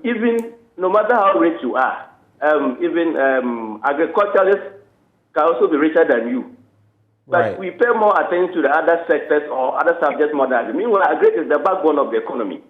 even no matter how rich you are, even agriculturalists can also be richer than you. But we pay more attention to the other sectors or other subjects more than. Meanwhile, agri is the backbone of the economy.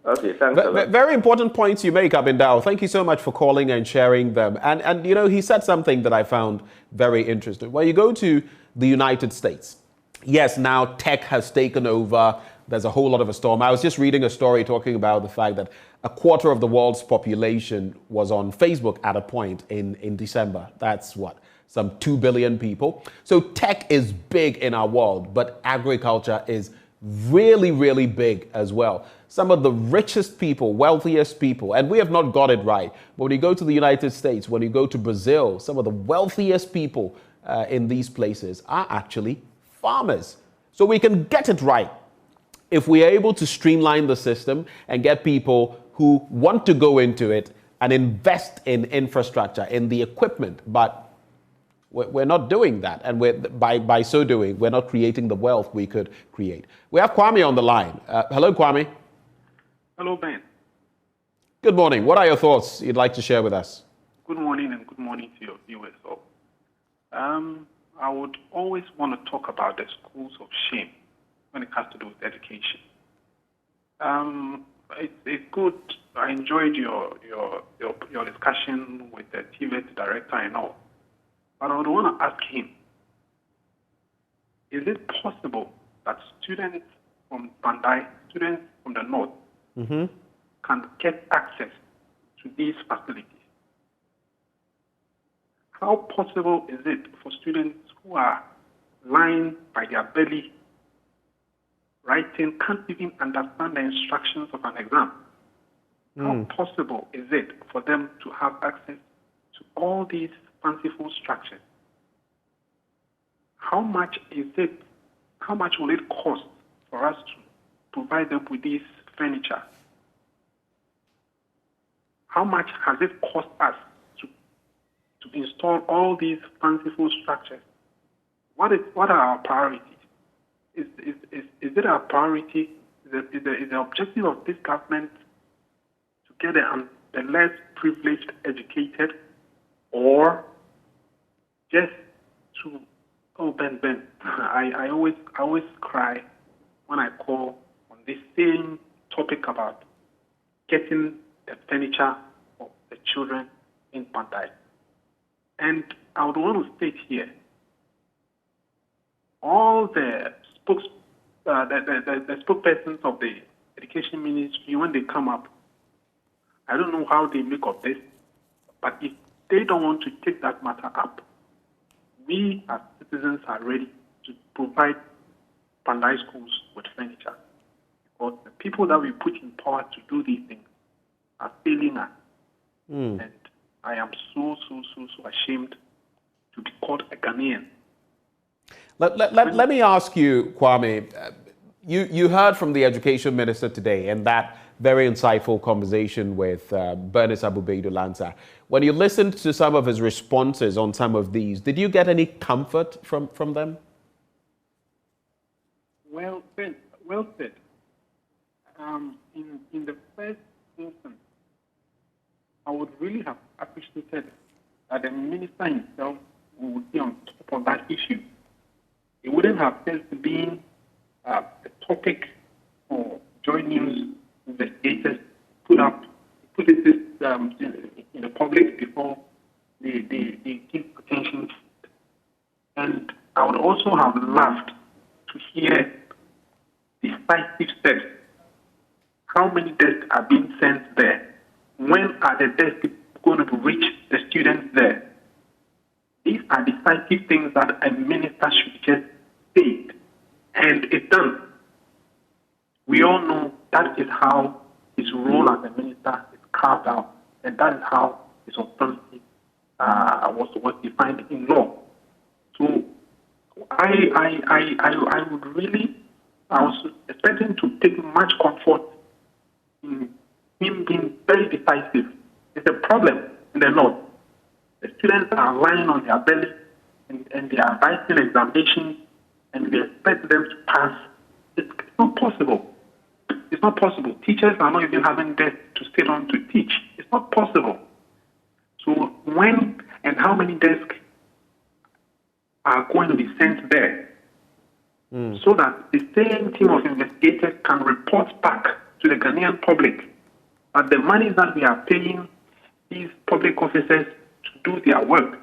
Okay, thanks. Very important points you make, Abendao. Thank you so much for calling and sharing them. And you know, he said something that I found very interesting. When you go to the United States, yes, now tech has taken over. There's a whole lot of a storm. I was just reading a story talking about the fact that a quarter of the world's population was on Facebook at a point in December. That's what? Some 2 billion people. So tech is big in our world, but agriculture is really, really big as well. Some of the richest people, wealthiest people, and we have not got it right. But when you go to the United States, when you go to Brazil, some of the wealthiest people in these places are actually farmers. So we can get it right if we are able to streamline the system and get people who want to go into it and invest in infrastructure, in the equipment. But we're not doing that, and by so doing, we're not creating the wealth we could create. We have Kwame on the line. Hello, Kwame. Hello, Ben. Good morning. What are your thoughts you'd like to share with us? Good morning, and good morning to your viewers. I would always want to talk about the schools of shame when it has to do with education. It's good. I enjoyed your discussion with the TVET director and all. But I would want to ask him, is it possible that students from Bandai, students from the north, can get access to these facilities? How possible is it for students who are lying by their belly, writing, can't even understand the instructions of an exam? How possible is it for them to have access to all these fanciful structures? How much will it cost for us to provide them with this furniture? How much has it cost us to install all these fanciful structures, what are our priorities? Is it our priority? Is the objective of this government to get the less privileged educated, or just to Ben? I always cry when I call on this same topic about getting the furniture of the children in Pandai. And I would want to state here, all the spokespersons of the Education Ministry, when they come up, I don't know how they make of this, but if they don't want to take that matter up, we as citizens are ready to provide Pandai schools with furniture. Because the people that we put in power to do these things are failing us. And I am so ashamed to be called a Ghanaian. Let me ask you, Kwame, you heard from the Education Minister today in that very insightful conversation with Bernice Abubeidu Lanza. When you listened to some of his responses on some of these, did you get any comfort from them? Well said. In the first instance, I would really have appreciated that the minister himself would be on top of that issue. It wouldn't have just been a topic for JoyNews investigators put it in the public before they give attention. And I would also have loved to hear decisive steps. How many desks are being sent there? When are the desks going to reach the students there? These are decisive things that a minister should just say, and it's done. We all know that is how his role as a minister is carved out, and that is how his authority was defined in law. So I was expecting to take much comfort in him being very decisive. It's a problem in the north. The students are lying on their belly and they are writing examinations and we expect them to pass. It's not possible. It's not possible. Teachers are not even having desks to sit on to teach. It's not possible. So when and how many desks are going to be sent there so that the same team of investigators can report back to the Ghanaian public that the money that we are paying these public officers to do their work,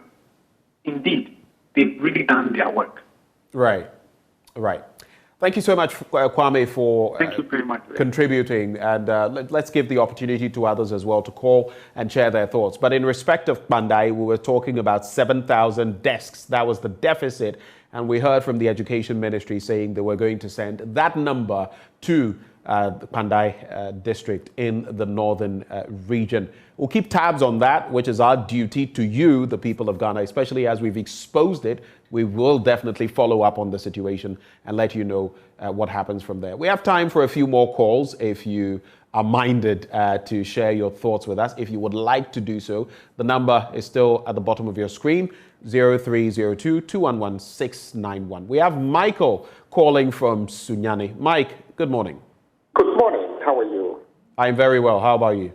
indeed, they've really done their work. Right. Thank you so much, Kwame, for Thank you very much, contributing. And let's give the opportunity to others as well to call and share their thoughts. But in respect of Pandai, we were talking about 7,000 desks. That was the deficit. And we heard from the Education Ministry saying they were going to send that number to the Pandai district in the northern region. We'll keep tabs on that, which is our duty to you, the people of Ghana, especially as we've exposed it. We will definitely follow up on the situation and let you know what happens from there. We have time for a few more calls if you are minded to share your thoughts with us. If you would like to do so, the number is still at the bottom of your screen, 0302-211-691. We have Michael calling from Sunyani. Mike, good morning. Good morning. How are you? I'm very well. How about you?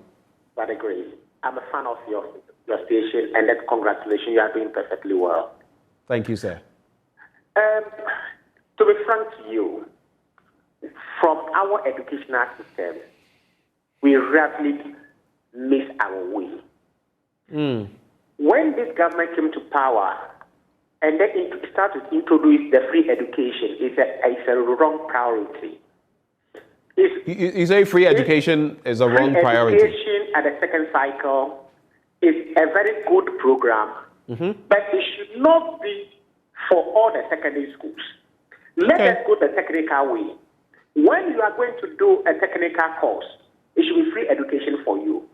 Very great. I'm a fan of your station, and that's congratulations. You are doing perfectly well. Thank you, sir. To be frank to you, from our educational system, we rapidly miss our way. When this government came to power and then started to introduce the free education, it's a wrong priority. You say free education is a wrong priority? Education at the second cycle is a very good program, but it should not be for all the secondary schools. Let us go the technical way. When you are going to do a technical course, it should be free education for you,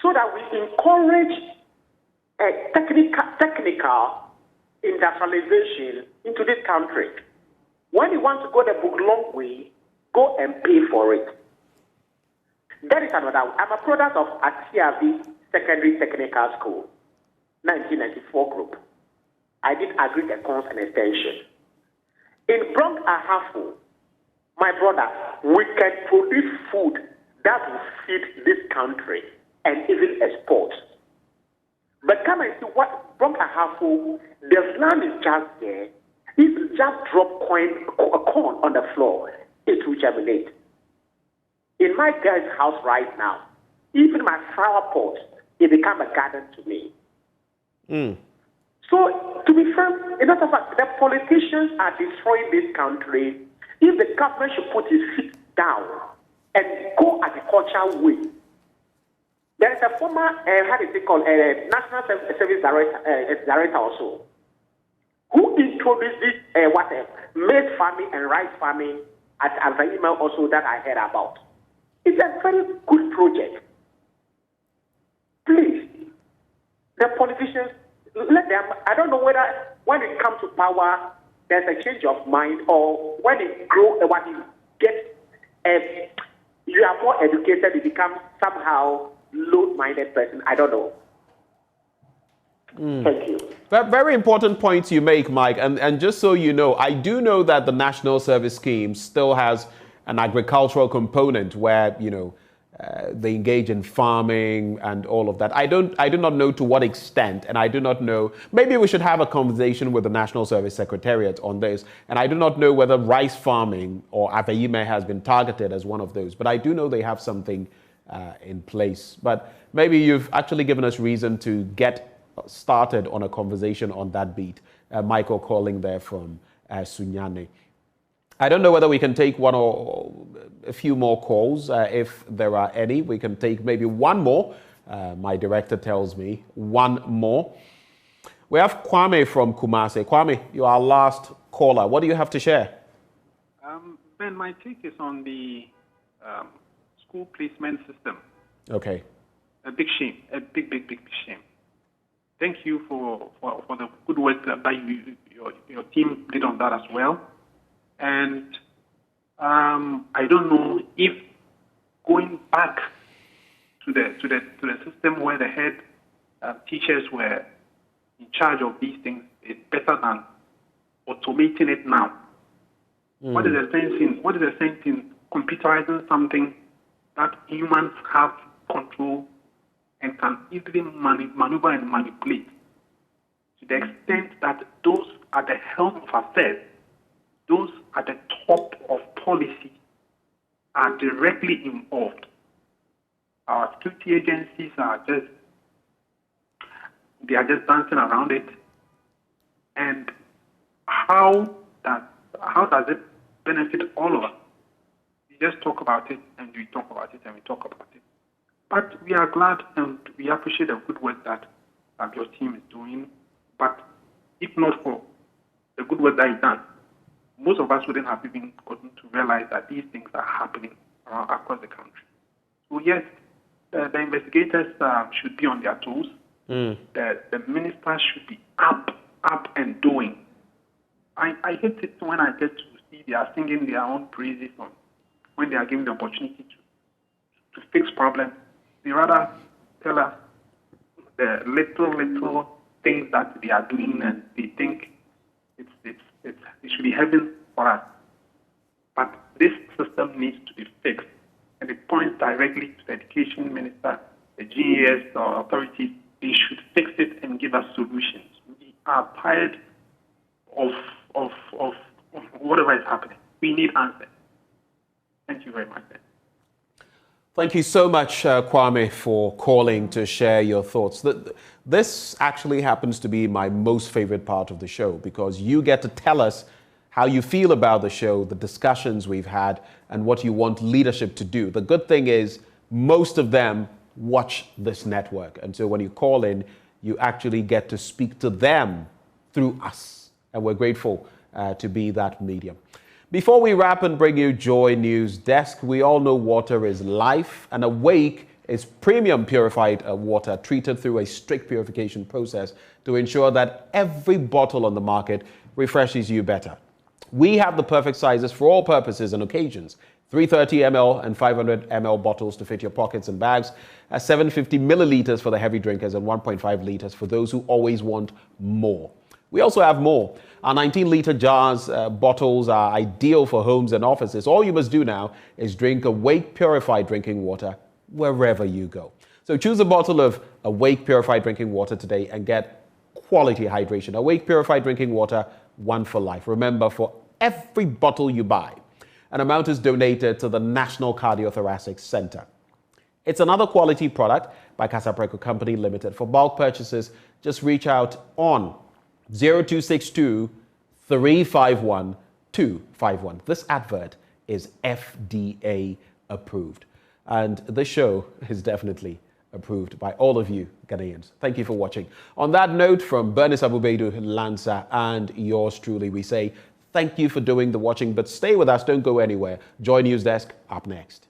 so that we encourage a technical industrialization into this country. When you want to go the long way, go and pay for it. That is another one. I'm a product of Atiavi Secondary Technical School. 1994 group. I did agree accounts and extension. In Bronx Ahafo, my brother, we can produce food that will feed this country and even export. But come and see what Bronx Ahafo, the land is just there. If you just drop corn on the floor, it will germinate. In my guy's house right now, even my flower pot, it become a garden to me. So, to be fair, in other fact, the politicians are destroying this country. If the government should put its feet down and go agricultural way. There is a former, how is it called, National Service Director also, who introduced this, maize farming and rice farming at Avaima also that I heard about. It's a very good project. Please, the politicians, let them, I don't know whether when it comes to power, there's a change of mind, or when it grows, when you get, you are more educated, you become somehow low-minded person. I don't know. Thank you. Very important points you make, Mike. And just so you know, I do know that the National Service Scheme still has an agricultural component where, you know, they engage in farming and all of that. I do not know to what extent, and I do not know. Maybe we should have a conversation with the National Service Secretariat on this. And I do not know whether rice farming or Aveime has been targeted as one of those. But I do know they have something in place. But maybe you've actually given us reason to get started on a conversation on that beat. Michael calling there from Sunyane. I don't know whether we can take one or a few more calls. If there are any, we can take maybe one more. My director tells me one more. We have Kwame from Kumasi. Kwame, you are our last caller. What do you have to share? Ben, my take is on the school placement system. Okay. A big shame, a big shame. Thank you for the good work that your team did on that as well. And I don't know if going back to the system where the head teachers were in charge of these things is better than automating it now. What is the sense in computerizing something that humans have control and can easily maneuver and manipulate to the extent that those at the helm of affairs, those at the top of policy, are directly involved. Our security agencies are just dancing around it. And how does it benefit all of us? We just talk about it and we talk about it and we talk about it. But we are glad and we appreciate the good work that your team is doing. But if not for the good work that is done, most of us wouldn't have even gotten to realize that these things are happening across the country. So yes, the investigators should be on their toes. The ministers should be up and doing. I hate it when I get to see they are singing their own praises when they are given the opportunity to fix problems. They rather tell us the little things that they are doing, and they think it should be heaven for us. But this system needs to be fixed, and it points directly to the education minister, the GES or authorities. They should fix it and give us solutions. We are tired of whatever is happening. We need answers. Thank you very much. Thank you so much, Kwame, for calling to share your thoughts. This actually happens to be my most favorite part of the show, because you get to tell us how you feel about the show, the discussions we've had, and what you want leadership to do. The good thing is most of them watch this network. And so when you call in, you actually get to speak to them through us. And we're grateful to be that medium. Before we wrap and bring you Joy News Desk, we all know water is life, and Awake is premium purified water treated through a strict purification process to ensure that every bottle on the market refreshes you better. We have the perfect sizes for all purposes and occasions. 330 ml and 500 ml bottles to fit your pockets and bags, 750 milliliters for the heavy drinkers and 1.5 liters for those who always want more. We also have more. Our 19-liter jars, bottles are ideal for homes and offices. All you must do now is drink Awake Purified Drinking Water wherever you go. So choose a bottle of Awake Purified Drinking Water today and get quality hydration. Awake Purified Drinking Water, one for life. Remember, for every bottle you buy, an amount is donated to the National Cardiothoracic Center. It's another quality product by Casapreco Company Limited. For bulk purchases, just reach out on 0262 351 251. This advert is FDA approved. And this show is definitely approved by all of you Ghanaians. Thank you for watching. On that note, from Bernice Abubedu, Lanza, and yours truly, we say thank you for doing the watching, but stay with us. Don't go anywhere. Joy News Desk up next.